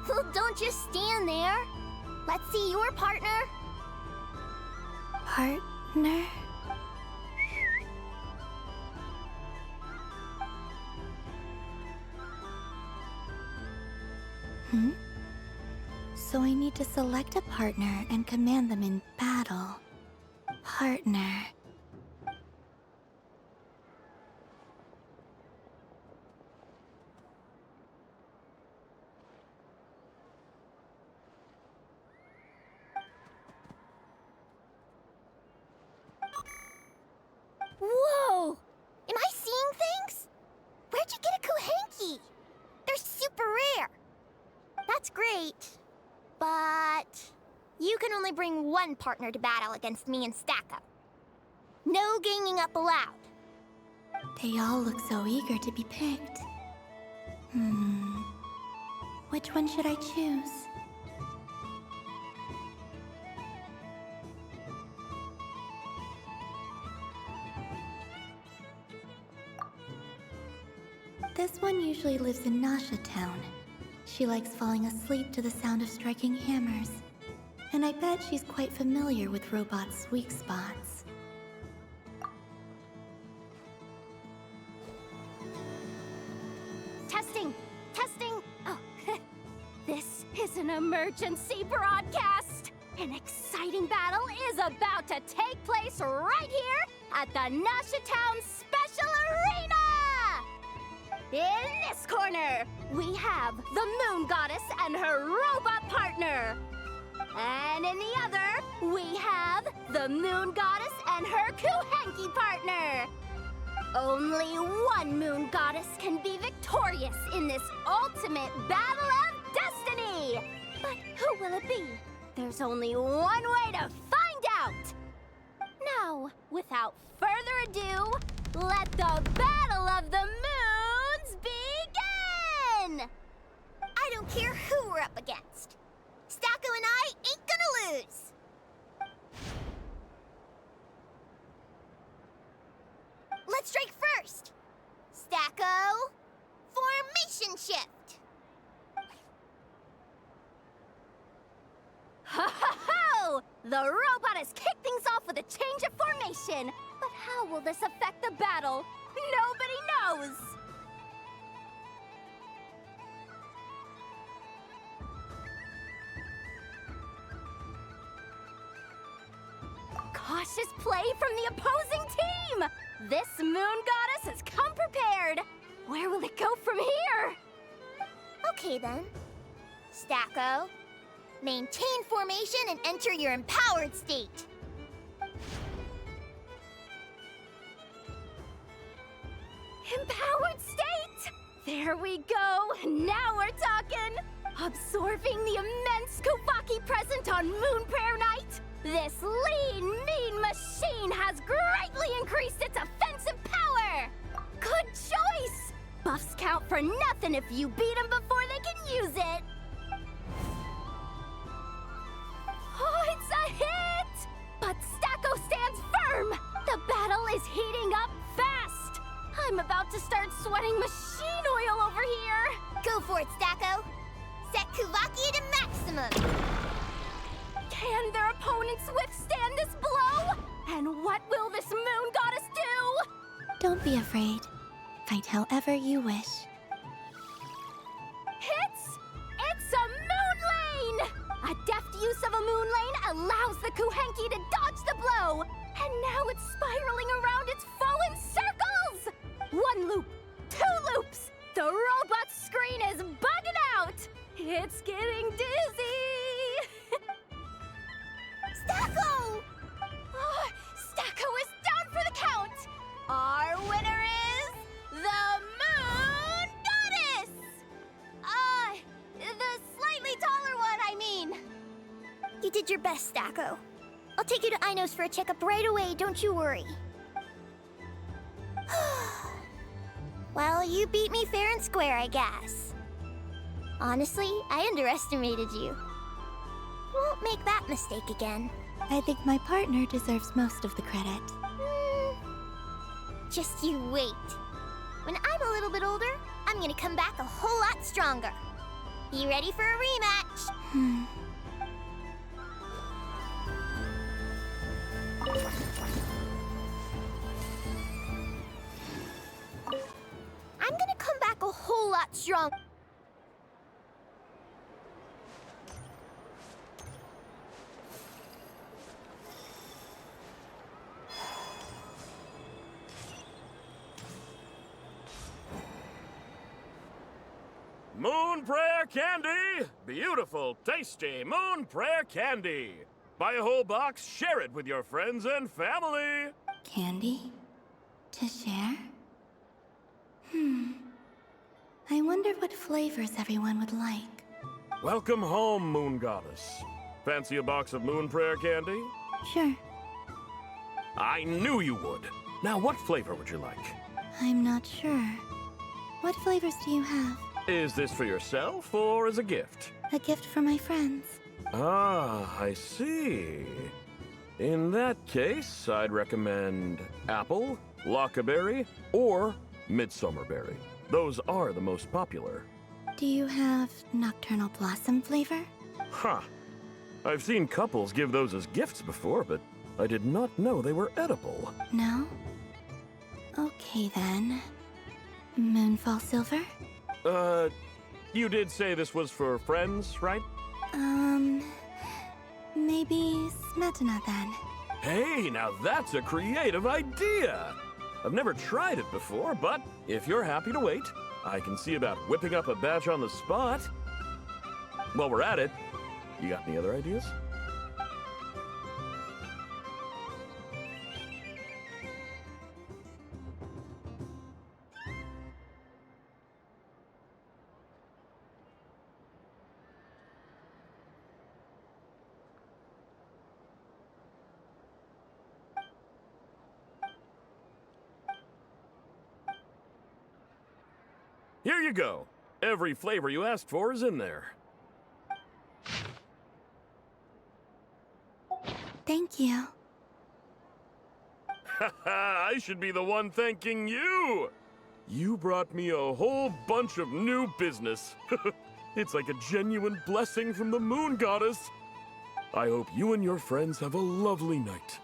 Well, don't just stand there. Let's see your partner. Partner? Hmm? So I need to select a partner and command them in battle. Partner. Whoa! Am I seeing things? Where'd you get a Kuhenki? They're super rare. That's great, but you can only bring one partner to battle against me and Stacko. No ganging up allowed. They all look so eager to be picked. Which one should I choose? This one usually lives in Nasha Town. She likes falling asleep to the sound of striking hammers. And I bet she's quite familiar with robots' weak spots. Testing! Testing! Oh, this is an emergency broadcast! An exciting battle is about to take place right here at the Nasha Town Special Arena! In this corner, we have the Moon Goddess and her robot partner. And in the other, we have the Moon Goddess and her Kuhenki partner. Only one Moon Goddess can be victorious in this ultimate battle of destiny. But who will it be? There's only one way to find out. Now, without further ado, let the Battle of the Moons begin! I don't care who we're up against. Stacko and I ain't gonna lose. Let's strike first. Stacko, formation shift. Ho ho ho! The robot has kicked things off with a change of formation. But how will this affect the battle? Nobody knows. Cautious play from the opposing team! This moon goddess has come prepared! Where will it go from here? Okay then. Stacko, maintain formation and enter your empowered state. Empowered state! There we go! Now we're talking! Absorbing the immense Kuvaki present on Moon Prayer Night, this lean, mean machine has greatly increased its offensive power! Good choice! Buffs count for nothing if you beat them before they can use it! Oh, it's a hit! But Stacko stands firm! The battle is heating up fast! I'm about to start sweating machine oil over here! Go for it, Stacko! Set Kuvaki to maximum! Can their opponents withstand this blow? And what will this moon goddess do? Don't be afraid. Fight however you wish. It's a moon lane! A deft use of a moon lane allows the Kuhenki to dodge the blow. And now it's spiraling around its foe in circles! 1 loop, 2 loops! The robot's screen is bugging out! It's getting dizzy! Stacko! Oh, Stacko is down for the count! Our winner is the Moon Goddess! The slightly taller one, I mean. You did your best, Stacko. I'll take you to Ainos for a checkup right away, don't you worry. Well, you beat me fair and square, I guess. Honestly, I underestimated you. Won't make that mistake again. I think my partner deserves most of the credit. Just you wait. When I'm a little bit older, I'm gonna come back a whole lot stronger. You ready for a rematch? I'm gonna come back a whole lot stronger. Moon Prayer Candy! Beautiful, tasty Moon Prayer Candy! Buy a whole box, share it with your friends and family! Candy? To share? I wonder what flavors everyone would like. Welcome home, Moon Goddess. Fancy a box of Moon Prayer Candy? Sure. I knew you would. Now, what flavor would you like? I'm not sure. What flavors do you have? Is this for yourself or as a gift? A gift for my friends. Ah, I see. In that case, I'd recommend apple, lockaberry, or midsummerberry. Those are the most popular. Do you have nocturnal blossom flavor? Huh. I've seen couples give those as gifts before, but I did not know they were edible. No? Okay then. Moonfall silver? You did say this was for friends, right? Maybe smetana then. Hey, now that's a creative idea! I've never tried it before, but if you're happy to wait, I can see about whipping up a batch on the spot. While we're at it, you got any other ideas? Here you go. Every flavor you asked for is in there. Thank you. I should be the one thanking you! You brought me a whole bunch of new business. It's like a genuine blessing from the Moon Goddess. I hope you and your friends have a lovely night.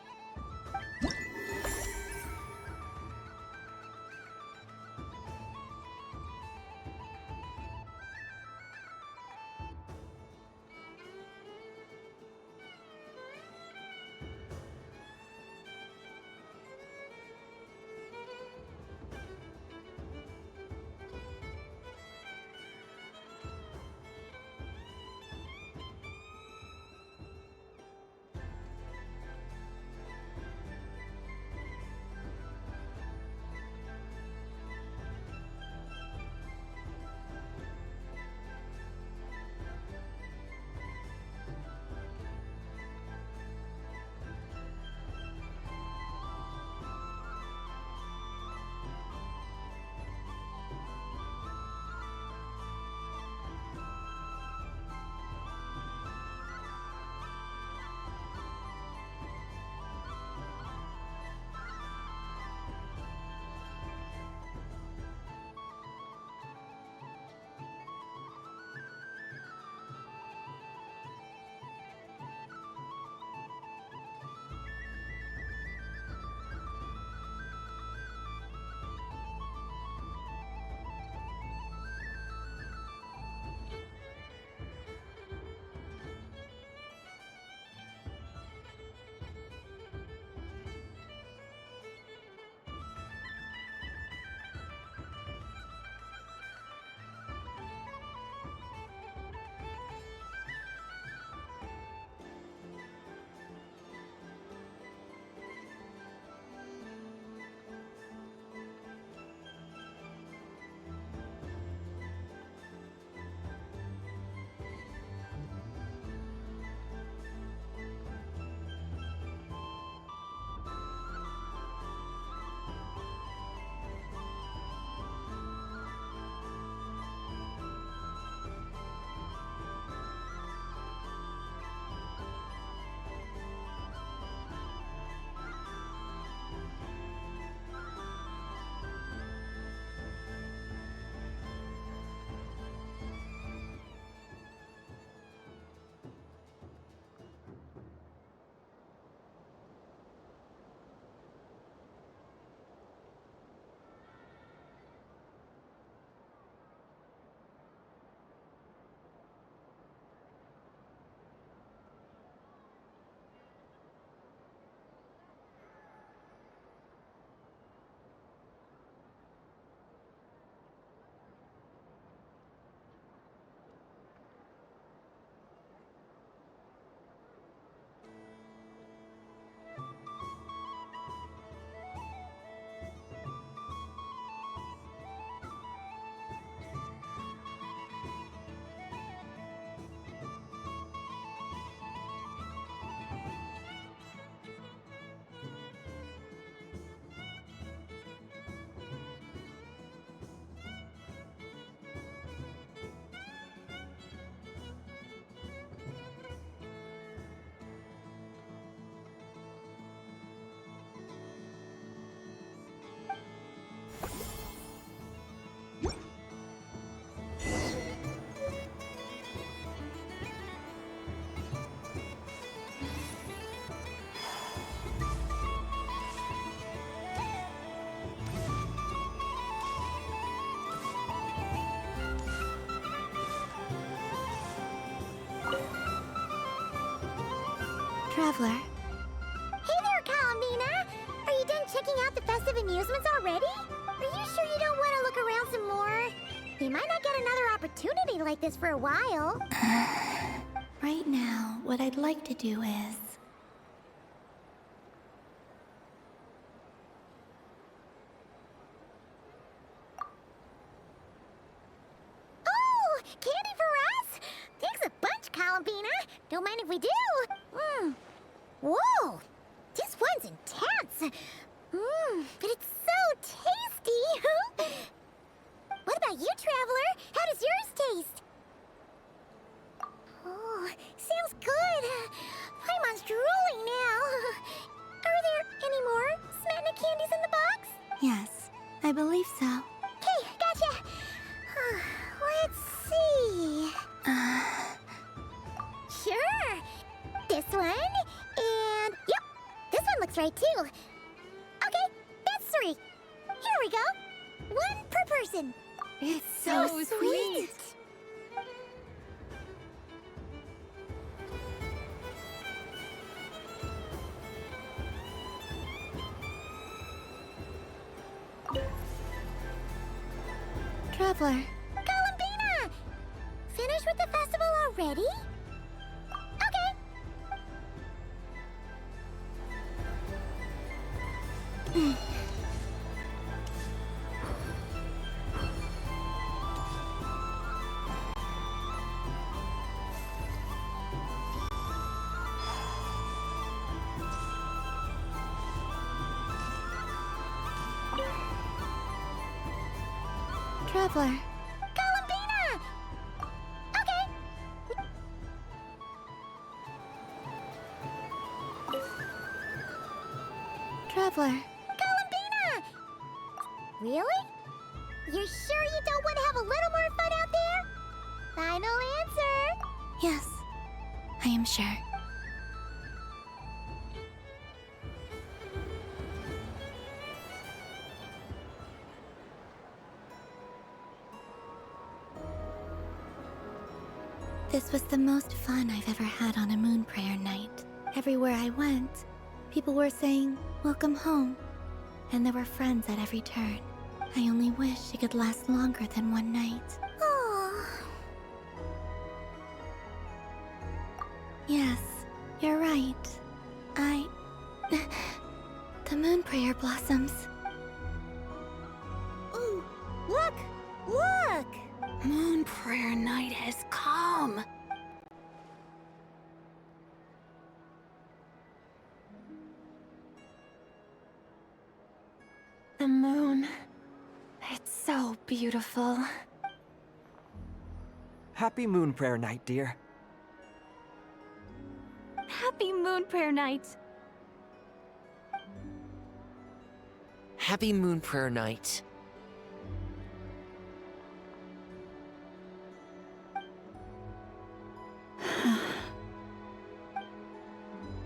Traveler. Hey there, Columbina! Are you done checking out the festive amusements already? Are you sure you don't want to look around some more? You might not get another opportunity like this for a while. Right now, what I'd like to do is... Oh! Candy for us? Thanks a bunch, Columbina. Don't mind if we do. Whoa! This one's intense. But it's so tasty. What about about you, Traveler? How does yours taste? Oh, sounds good. My mind's drooling now. Are there any more Smetana candies in the box? Yes, I believe so. Okay, gotcha. Let's see. Sure. This one, and yep, this one looks right too. Okay, that's 3. Here we go. 1 per person. It's so sweet. Traveler, Columbina! Finished with the festival already? Okay. Traveler, Columbina! Okay. Traveler. Columbina! Really? You're sure you don't want to have a little more fun out there? Final answer. Yes, I am sure. This was the most fun I've ever had on a moon prayer night. Everywhere I went, people were saying, "Welcome home." And there were friends at every turn. I only wish it could last longer than one night. Oh. Yes, you're right. The moon prayer blossoms. Ooh, look! Look! Moon prayer night has come. The moon. It's so beautiful. Happy Moon Prayer Night, dear. Happy moon prayer night. Happy Moon Prayer Night.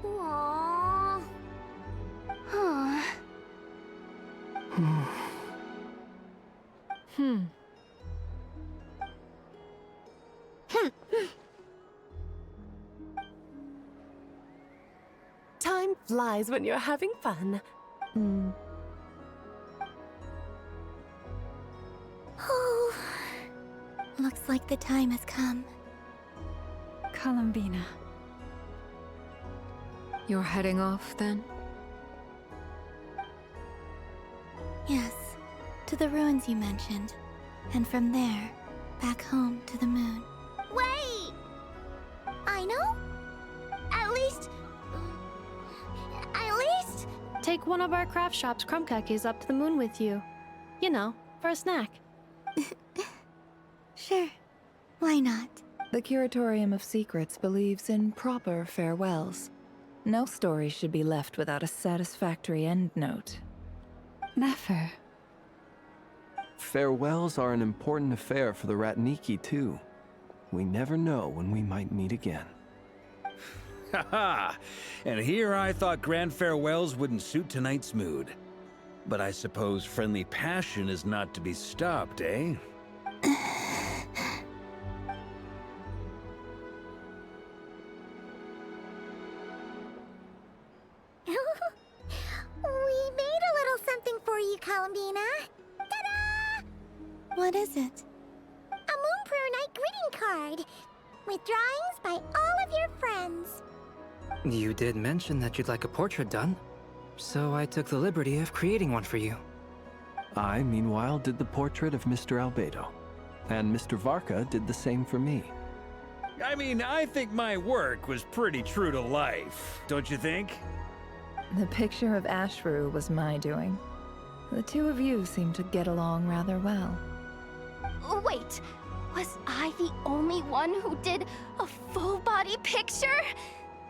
Aww. Huh. Time flies when you're having fun. Oh, looks like the time has come. Columbina. You're heading off, then? Yes, to the ruins you mentioned. And from there, back home to the moon. Wait! I know? At least... Take one of our craft shop's crumb cookies up to the moon with you. You know, for a snack. Sure. Why not? The Curatorium of Secrets believes in proper farewells. No story should be left without a satisfactory endnote. Never. Farewells are an important affair for the Ratniki, too. We never know when we might meet again. Haha! And here I thought grand farewells wouldn't suit tonight's mood. But I suppose friendly passion is not to be stopped, eh? We made a little something for you, Columbina. Ta-da! What is it? A Moon Prayer Night greeting card. With drawings by all of your friends. You did mention that you'd like a portrait done, so I took the liberty of creating one for you. I, meanwhile, did the portrait of Mr. Albedo, and Mr. Varka did the same for me. I mean, I think my work was pretty true to life, don't you think? The picture of Ashru was my doing. The two of you seem to get along rather well. Wait, was I the only one who did a full body picture?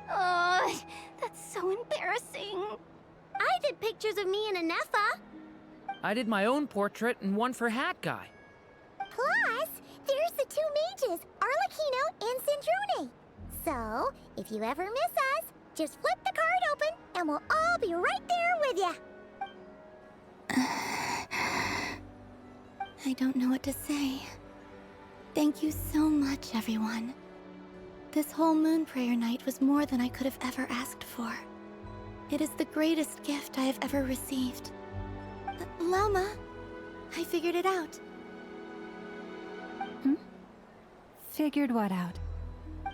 That's so embarrassing. I did pictures of me and Anefa. I did my own portrait and one for Hat Guy. Plus, there's the two mages, Arlecchino and Cendrune. So, if you ever miss us, just flip the card open and we'll all be right there with you. I don't know what to say. Thank you so much, everyone. This whole moon prayer night was more than I could have ever asked for. It is the greatest gift I have ever received. Lauma, I figured it out. Figured what out?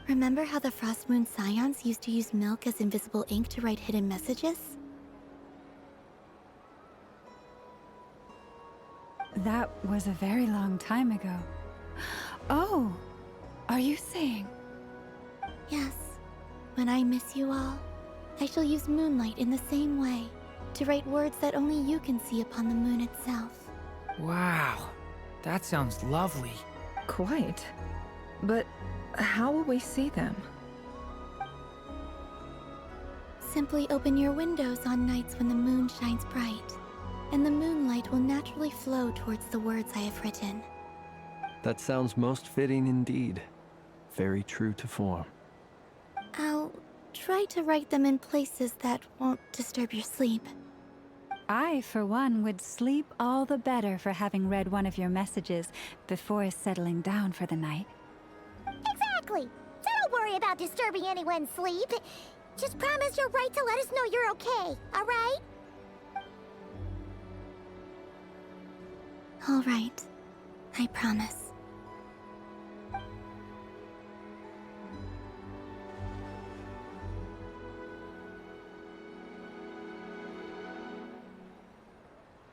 Remember how the Frost Moon Scions used to use milk as invisible ink to write hidden messages? That was a very long time ago. Oh, are you saying? Yes. When I miss you all, I shall use moonlight in the same way, to write words that only you can see upon the moon itself. Wow, that sounds lovely. Quite. But how will we see them? Simply open your windows on nights when the moon shines bright, and the moonlight will naturally flow towards the words I have written. That sounds most fitting indeed. Very true to form. I'll try to write them in places that won't disturb your sleep. I, for one, would sleep all the better for having read one of your messages before settling down for the night. Exactly. So don't worry about disturbing anyone's sleep. Just promise you'll write to let us know you're okay, all right? All right. I promise.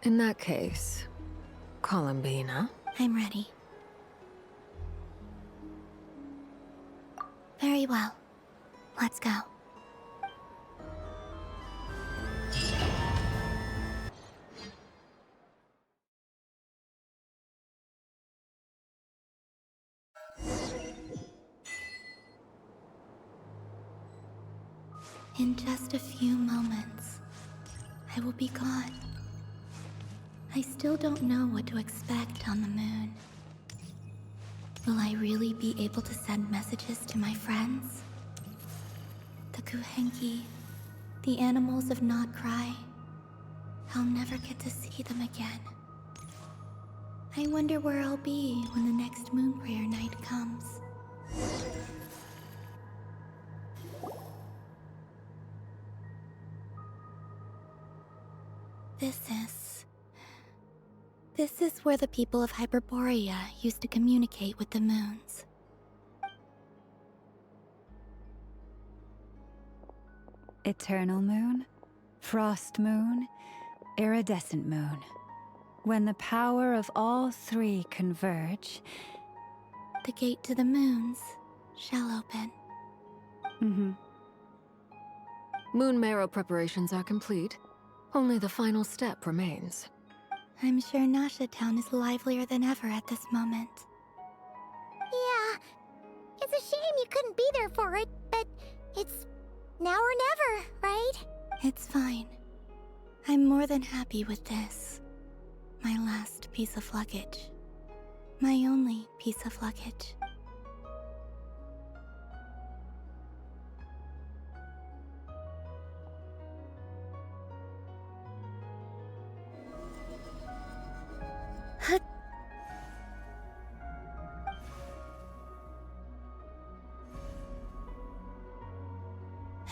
In that case, Columbina. I'm ready. Very well. Let's go. In just a few moments, I will be gone. I still don't know what to expect on the moon. Will I really be able to send messages to my friends? The Kuhenki, the animals of Not Krai. I'll never get to see them again. I wonder where I'll be when the next moon prayer night comes. This is where the people of Hyperborea used to communicate with the moons. Eternal moon, frost moon, iridescent moon. When the power of all three converge, the gate to the moons shall open. Moon marrow preparations are complete. Only the final step remains. I'm sure Nasha Town is livelier than ever at this moment. Yeah, it's a shame you couldn't be there for it, but it's now or never, right? It's fine. I'm more than happy with this. My last piece of luggage. My only piece of luggage.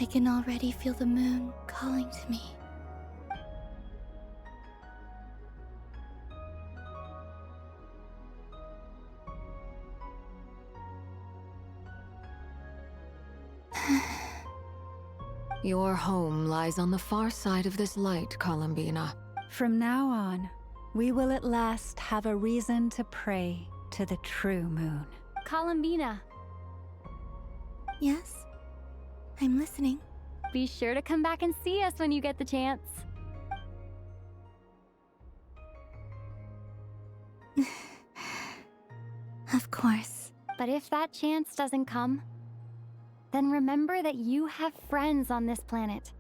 I can already feel the moon calling to me. Your home lies on the far side of this light, Columbina. From now on, we will at last have a reason to pray to the true moon. Columbina. Yes? I'm listening. Be sure to come back and see us when you get the chance. Of course. But if that chance doesn't come, then remember that you have friends on this planet.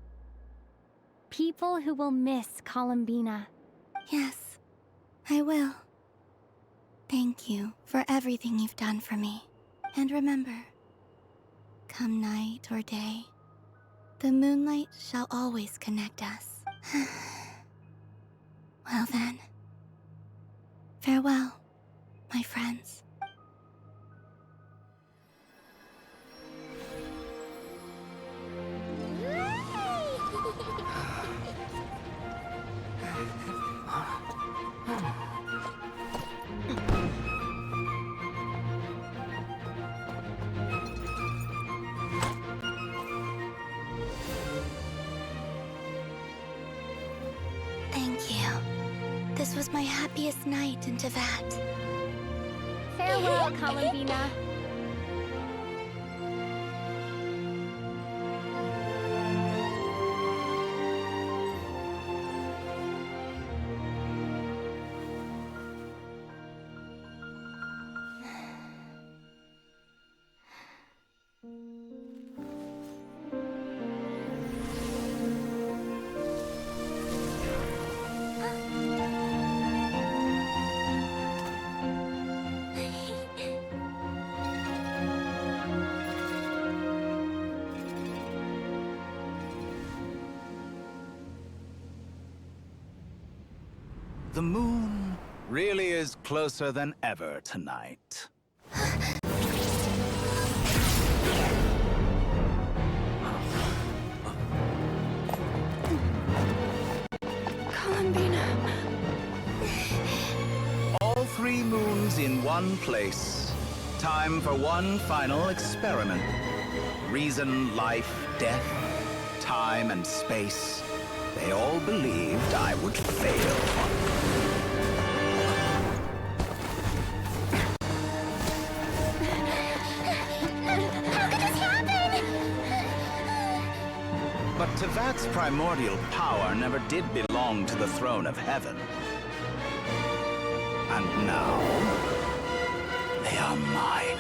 People who will miss Columbina. Yes, I will. Thank you for everything you've done for me. And remember, come night or day, the moonlight shall always connect us. Well then, farewell, my friends. Thank you. This was my happiest night in Tevat. Farewell, Columbina. The moon really is closer than ever tonight. Columbina. All 3 moons in one place. Time for one final experiment. Reason, life, death, time and space. They all believed I would fail. But Tevat's primordial power never did belong to the throne of heaven. And now, they are mine.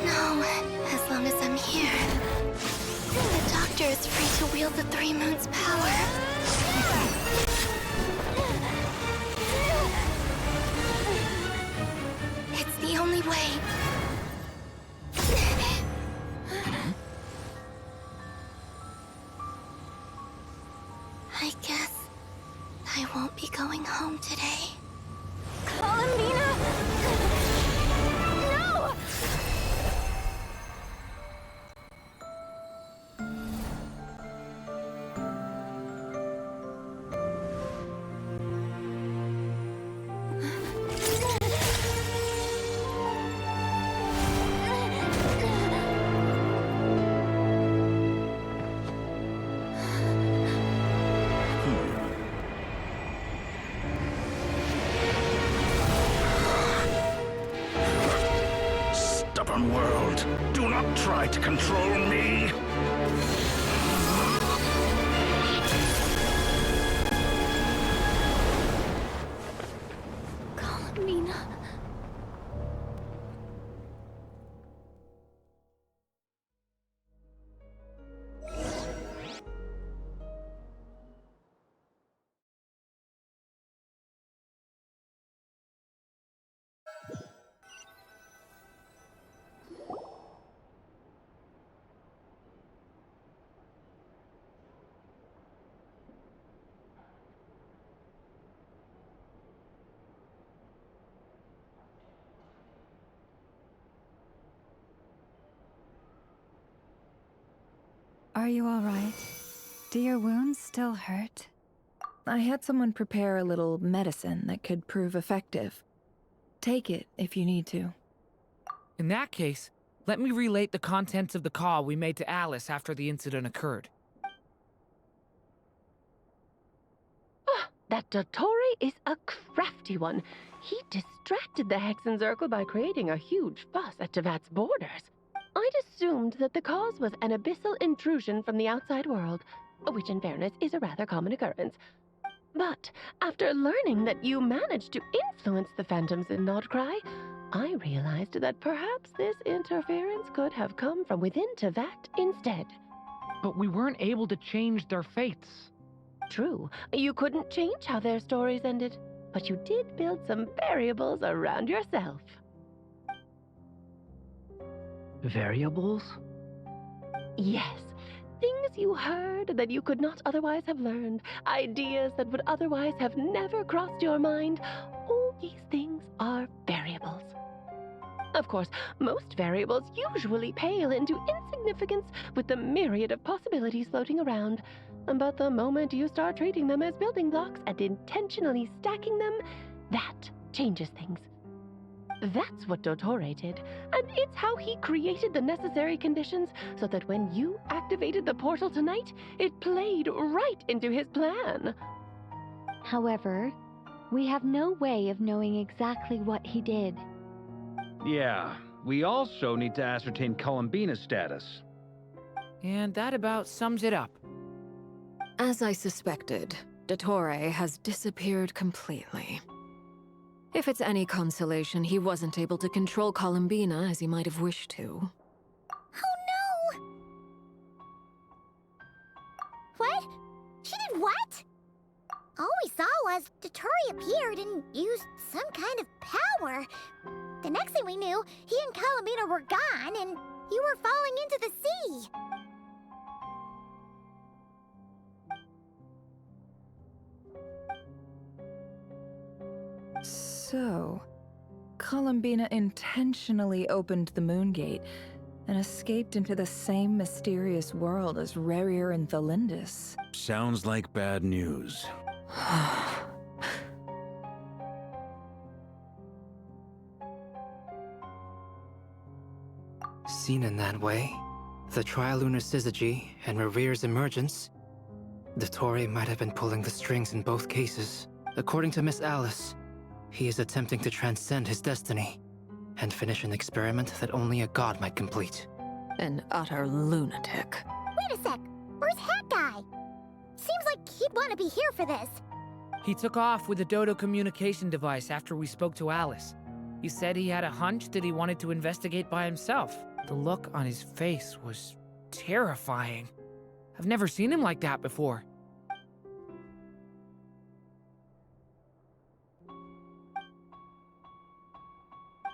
No, as long as I'm here. The Doctor is free to wield the 3 moons' power. It's the only way. I guess I won't be going home today. Columbina! No! Stubborn world, do not try to control me. Columbina. Are you all right? Do your wounds still hurt? I had someone prepare a little medicine that could prove effective. Take it if you need to. In that case, Let me relate the contents of the call we made to Alice after the incident occurred. That Dottore is a crafty one. He distracted the Hexenzirkel by creating a huge fuss at Tevat's borders. I'd assumed that the cause was an abyssal intrusion from the outside world, which in fairness is a rather common occurrence. But after learning that you managed to influence the phantoms in Nordkrai, I realized that perhaps this interference could have come from within Tevat instead. But we weren't able to change their fates. True, you couldn't change how their stories ended, but you did build some variables around yourself. Variables? Yes. Things you heard that you could not otherwise have learned, ideas that would otherwise have never crossed your mind. All these things are variables. Of course, most variables usually pale into insignificance with the myriad of possibilities floating around. But the moment you start treating them as building blocks and intentionally stacking them, that changes things. That's what Dottore did, and it's how he created the necessary conditions so that when you activated the portal tonight, it played right into his plan. However, we have no way of knowing exactly what he did. Yeah, we also need to ascertain Columbina's status. And that about sums it up. As I suspected, Dottore has disappeared completely. If it's any consolation, he wasn't able to control Columbina as he might have wished to. Oh no! What? She did what? All we saw was Dottore appeared and used some kind of power. The next thing we knew, he and Columbina were gone and you were falling into the sea. So, Columbina intentionally opened the Moon Gate and escaped into the same mysterious world as Rerir and Thalindis. Sounds like bad news. Seen in that way, the trilunar syzygy and Revir's emergence, Dottore might have been pulling the strings in both cases. According to Miss Alice, he is attempting to transcend his destiny and finish an experiment that only a god might complete. An utter lunatic. Wait a sec, where's Hat Guy? Seems like he'd want to be here for this. He took off with a Dodo communication device after we spoke to Alice. He said he had a hunch that he wanted to investigate by himself. The look on his face was terrifying. I've never seen him like that before.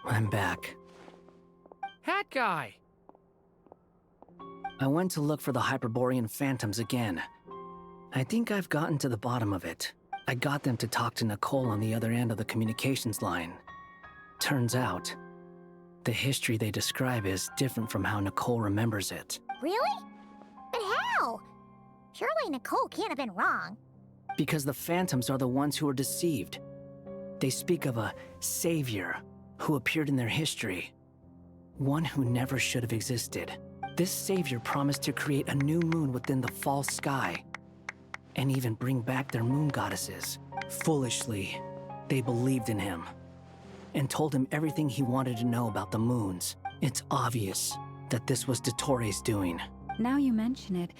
I'm back. Hat Guy! I went to look for the Hyperborean phantoms again. I think I've gotten to the bottom of it. I got them to talk to Nicole on the other end of the communications line. Turns out, the history they describe is different from how Nicole remembers it. Really? But how? Surely Nicole can't have been wrong. Because the phantoms are the ones who are deceived. They speak of a savior who appeared in their history. One who never should have existed. This savior promised to create a new moon within the false sky, and even bring back their moon goddesses. Foolishly, they believed in him, and told him everything he wanted to know about the moons. It's obvious that this was Dottore's doing. Now you mention it,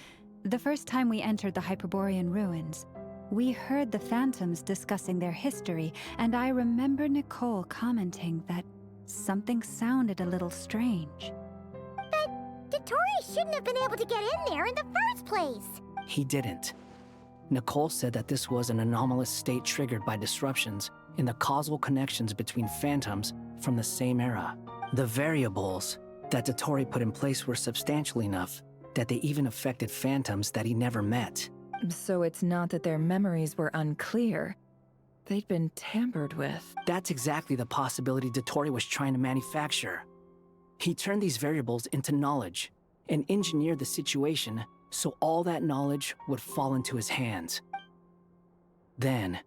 the first time we entered the Hyperborean ruins, we heard the phantoms discussing their history, and I remember Nicole commenting that something sounded a little strange. But Dottore shouldn't have been able to get in there in the first place. He didn't. Nicole said that this was an anomalous state triggered by disruptions in the causal connections between phantoms from the same era. The variables that Dottore put in place were substantial enough that they even affected phantoms that he never met. So it's not that their memories were unclear. They'd been tampered with. That's exactly the possibility Dottore was trying to manufacture. He turned these variables into knowledge and engineered the situation so all that knowledge would fall into his hands. Then,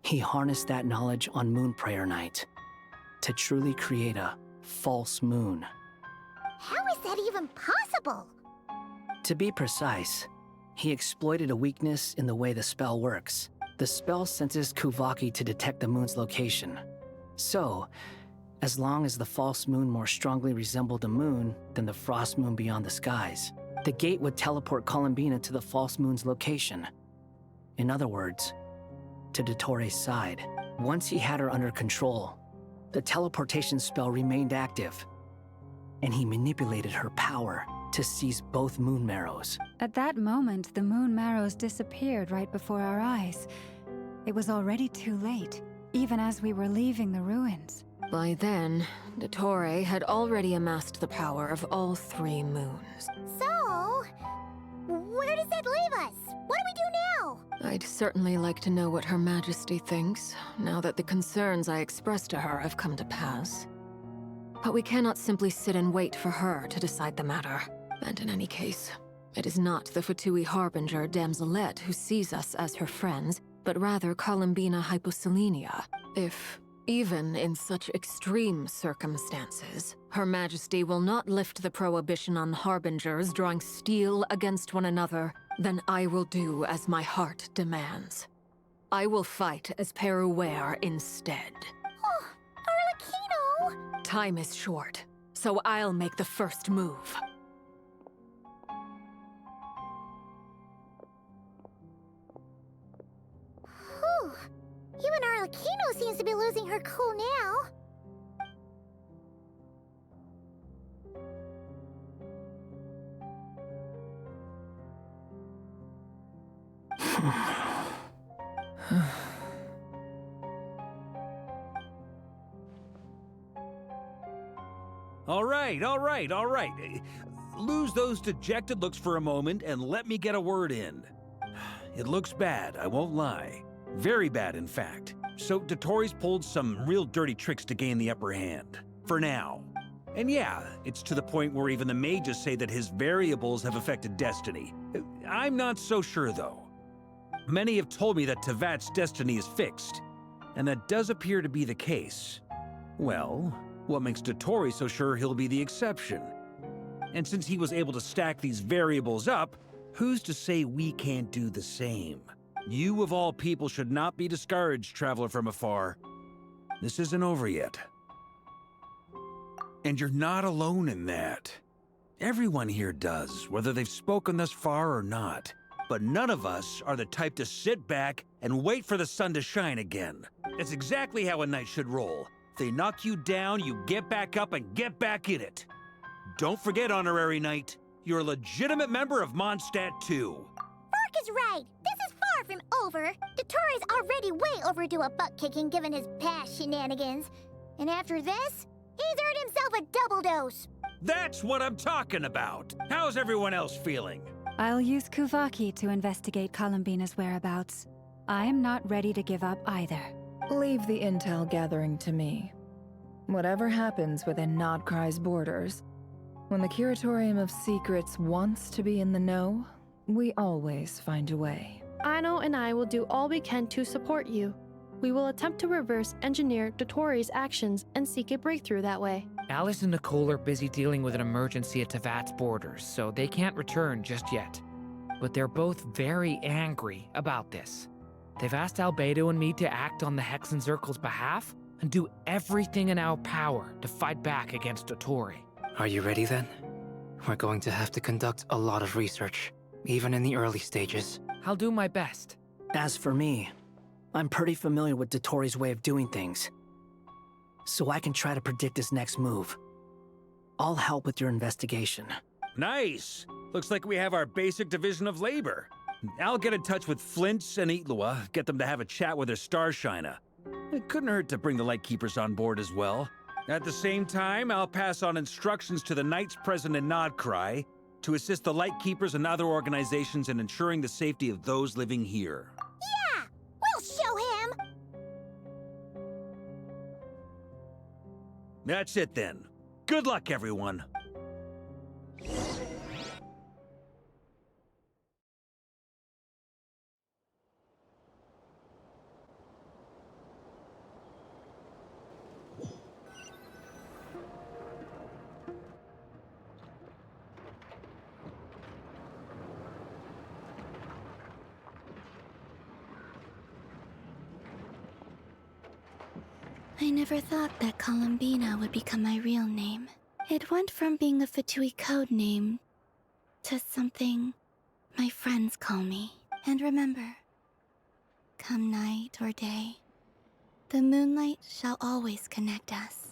he harnessed that knowledge on Moon Prayer Night to truly create a false moon. How is that even possible? To be precise, he exploited a weakness in the way the spell works. The spell senses Kuvaki to detect the moon's location. So, as long as the false moon more strongly resembled a moon than the frost moon beyond the skies, the gate would teleport Columbina to the false moon's location. In other words, to Dottores' side. Once he had her under control, the teleportation spell remained active, and he manipulated her power to seize both moon marrows. At that moment, the moon marrows disappeared right before our eyes. It was already too late, even as we were leaving the ruins. By then, Dottore had already amassed the power of all 3 moons. So, where does that leave us? What do we do now? I'd certainly like to know what Her Majesty thinks, now that the concerns I expressed to her have come to pass. But we cannot simply sit and wait for her to decide the matter. And in any case, it is not the Fatui Harbinger Damselette who sees us as her friends, but rather Columbina Hyposelenia. If, even in such extreme circumstances, Her Majesty will not lift the prohibition on Harbingers drawing steel against one another, then I will do as my heart demands. I will fight as Peruware instead. Oh, Arlecchino! Time is short, so I'll make the first move. Whew. Even Arlecchino seems to be losing her cool now. All right. Lose those dejected looks for a moment and let me get a word in. It looks bad, I won't lie. Very bad, in fact. So Dottores pulled some real dirty tricks to gain the upper hand. For now. And yeah, it's to the point where even the mages say that his variables have affected destiny. I'm not so sure, though. Many have told me that Tevat's destiny is fixed, and that does appear to be the case. Well, what makes Dottore so sure he'll be the exception? And since he was able to stack these variables up, who's to say we can't do the same? You of all people should not be discouraged, traveler from afar. This isn't over yet. And you're not alone in that. Everyone here does, whether they've spoken thus far or not. But none of us are the type to sit back and wait for the sun to shine again. That's exactly how a knight should roll. If they knock you down, you get back up and get back in it. Don't forget, Honorary Knight, you're a legitimate member of Mondstadt too. Mark is right. This is far from over. Dottore's already way overdue a butt-kicking given his past shenanigans. And after this, he's earned himself a double dose. That's what I'm talking about. How's everyone else feeling? I'll use Kuvaki to investigate Columbina's whereabouts. I am not ready to give up either. Leave the intel gathering to me. Whatever happens within Nodkrai's borders, when the Curatorium of Secrets wants to be in the know, we always find a way. Aino and I will do all we can to support you. We will attempt to reverse engineer Dottore's actions and seek a breakthrough that way. Alice and Nicole are busy dealing with an emergency at Tevat's borders, so they can't return just yet. But they're both very angry about this. They've asked Albedo and me to act on the Hexen Circle's behalf and do everything in our power to fight back against Dottore. Are you ready then? We're going to have to conduct a lot of research, even in the early stages. I'll do my best. As for me, I'm pretty familiar with Dottore's way of doing things, so I can try to predict his next move. I'll help with your investigation. Nice! Looks like we have our basic division of labor. I'll get in touch with Flints and Itlua, get them to have a chat with their Starshiner. It couldn't hurt to bring the Lightkeepers on board as well. At the same time, I'll pass on instructions to the Knights present in Nodkrai to assist the Lightkeepers and other organizations in ensuring the safety of those living here. Yeah! We'll show him! That's it then. Good luck, everyone. I never thought that Columbina would become my real name. It went from being a Fatui code name to something my friends call me. And remember, come night or day, the moonlight shall always connect us.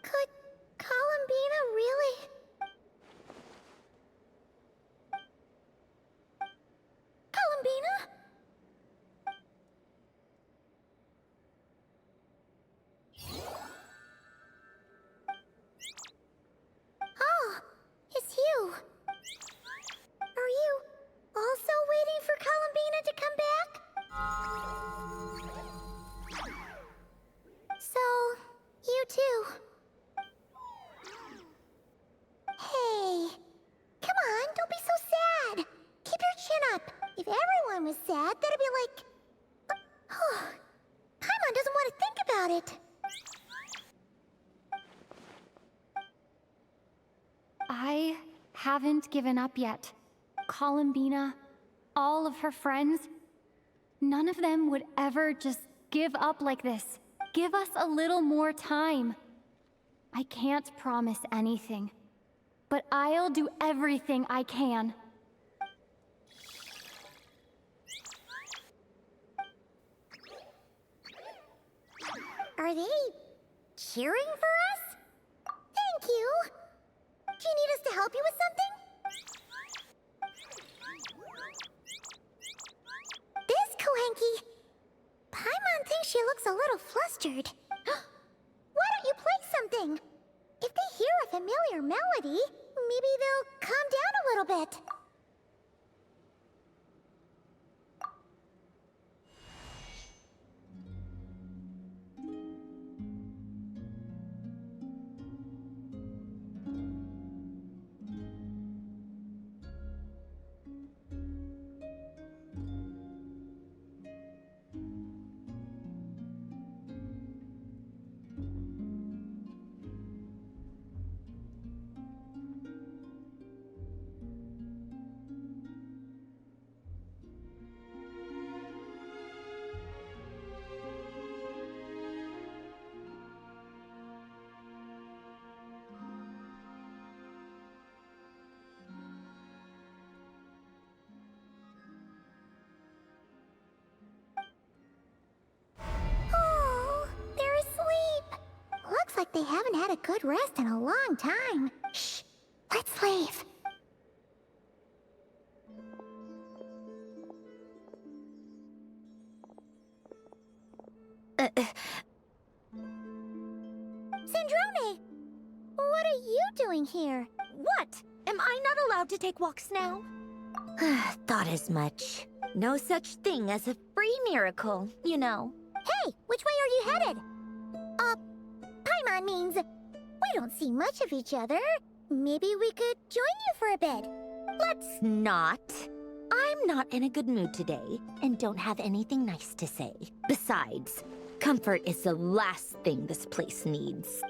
Could Columbina really... Columbina? Oh, it's you. Are you also waiting for Columbina to come back? So, you too. Hey, come on, don't be so sad. Keep your chin up. If everyone was sad, that'd be like... Oh, Paimon doesn't want to think about it. I haven't given up yet. Columbina, all of her friends, none of them would ever just give up like this. Give us a little more time. I can't promise anything, but I'll do everything I can. Are they cheering for us? Thank you. Do you need us to help you with something? This Kohenki. Paimon thinks she looks a little flustered. Why don't you play something? If they hear a familiar melody, maybe they'll calm down a little bit. Oh, they're asleep. Looks like they haven't had a good rest in a long time. Shh, let's leave. Sandrone! What are you doing here? What? Am I not allowed to take walks now? Thought as much. No such thing as a free miracle, you know. Hey, which way are you headed? Paimon means we don't see much of each other. Maybe we could join you for a bit. Let's not. I'm not in a good mood today and don't have anything nice to say. Besides, comfort is the last thing this place needs.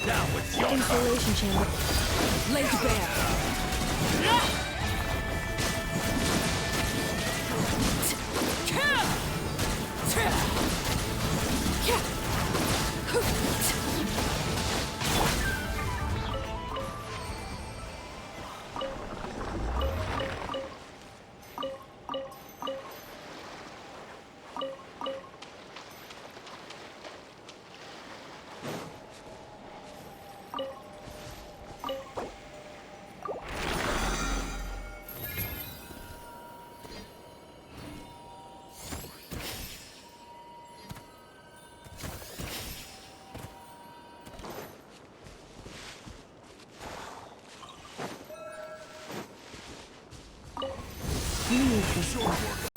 Now it's your Insulation chamber. Laid bare.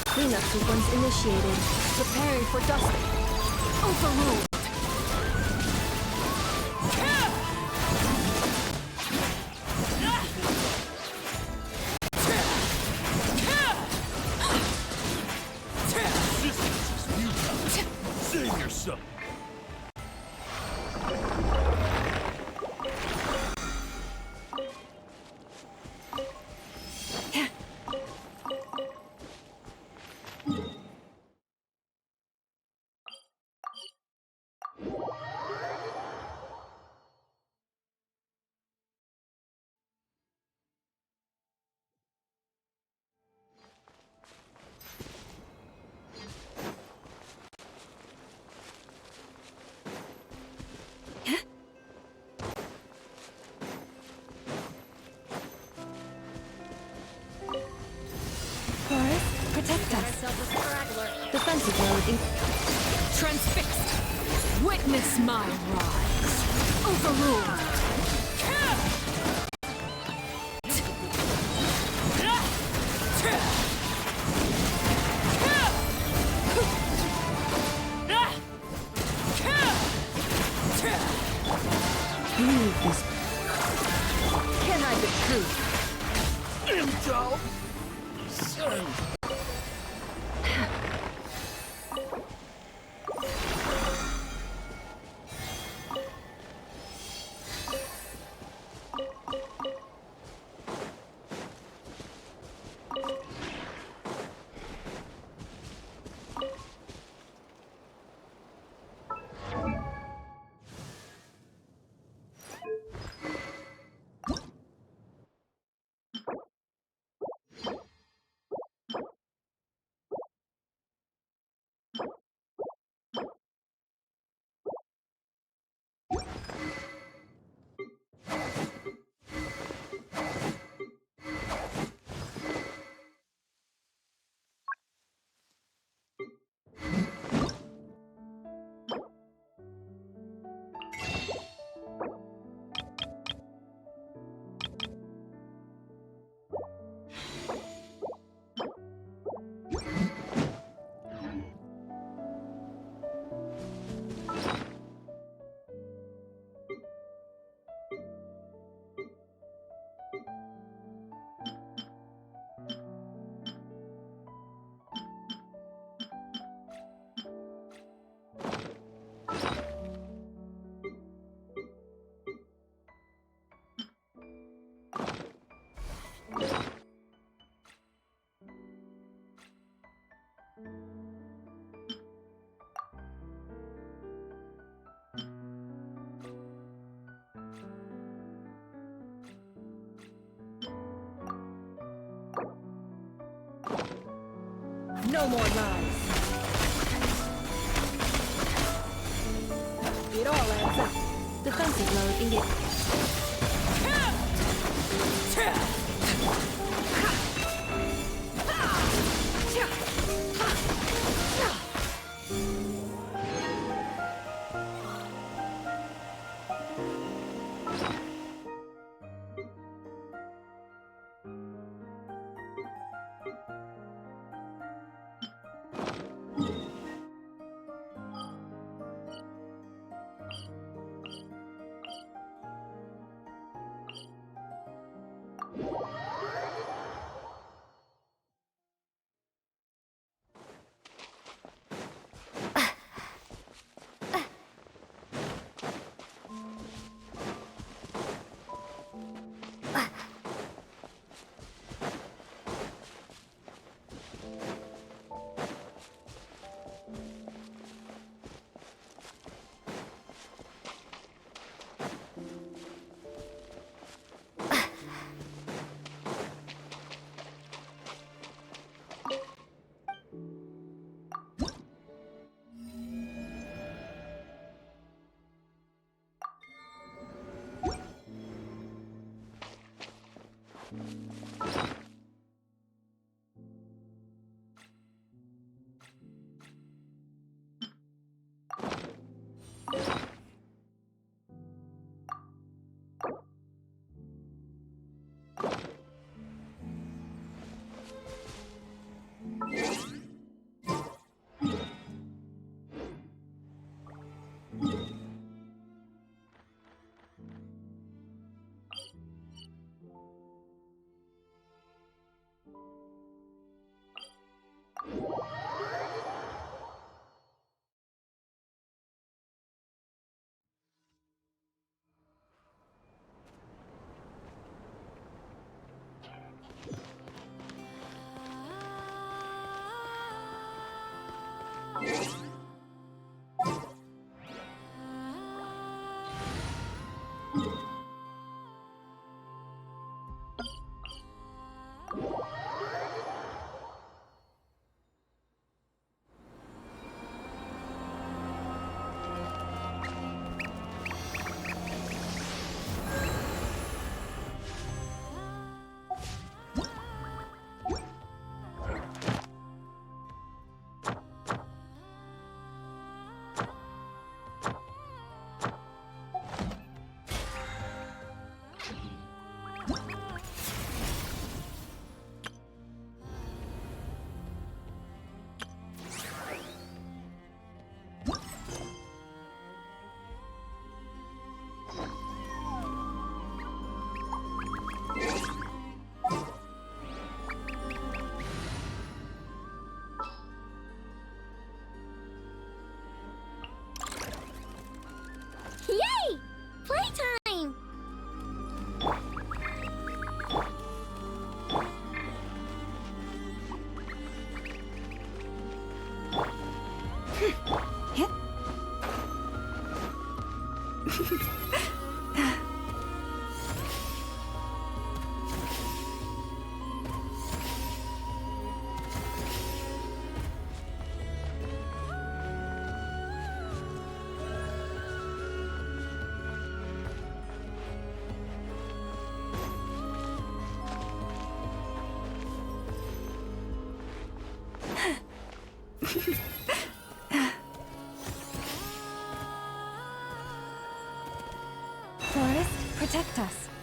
Cleanup sequence initiated. Preparing for dust. Overruled. defensive mode transfixed. Witness my rise. Overruled. Can I be true? Intel! Son. No more lies. It all adds up. Defensive mode engaged. Forest, protect us.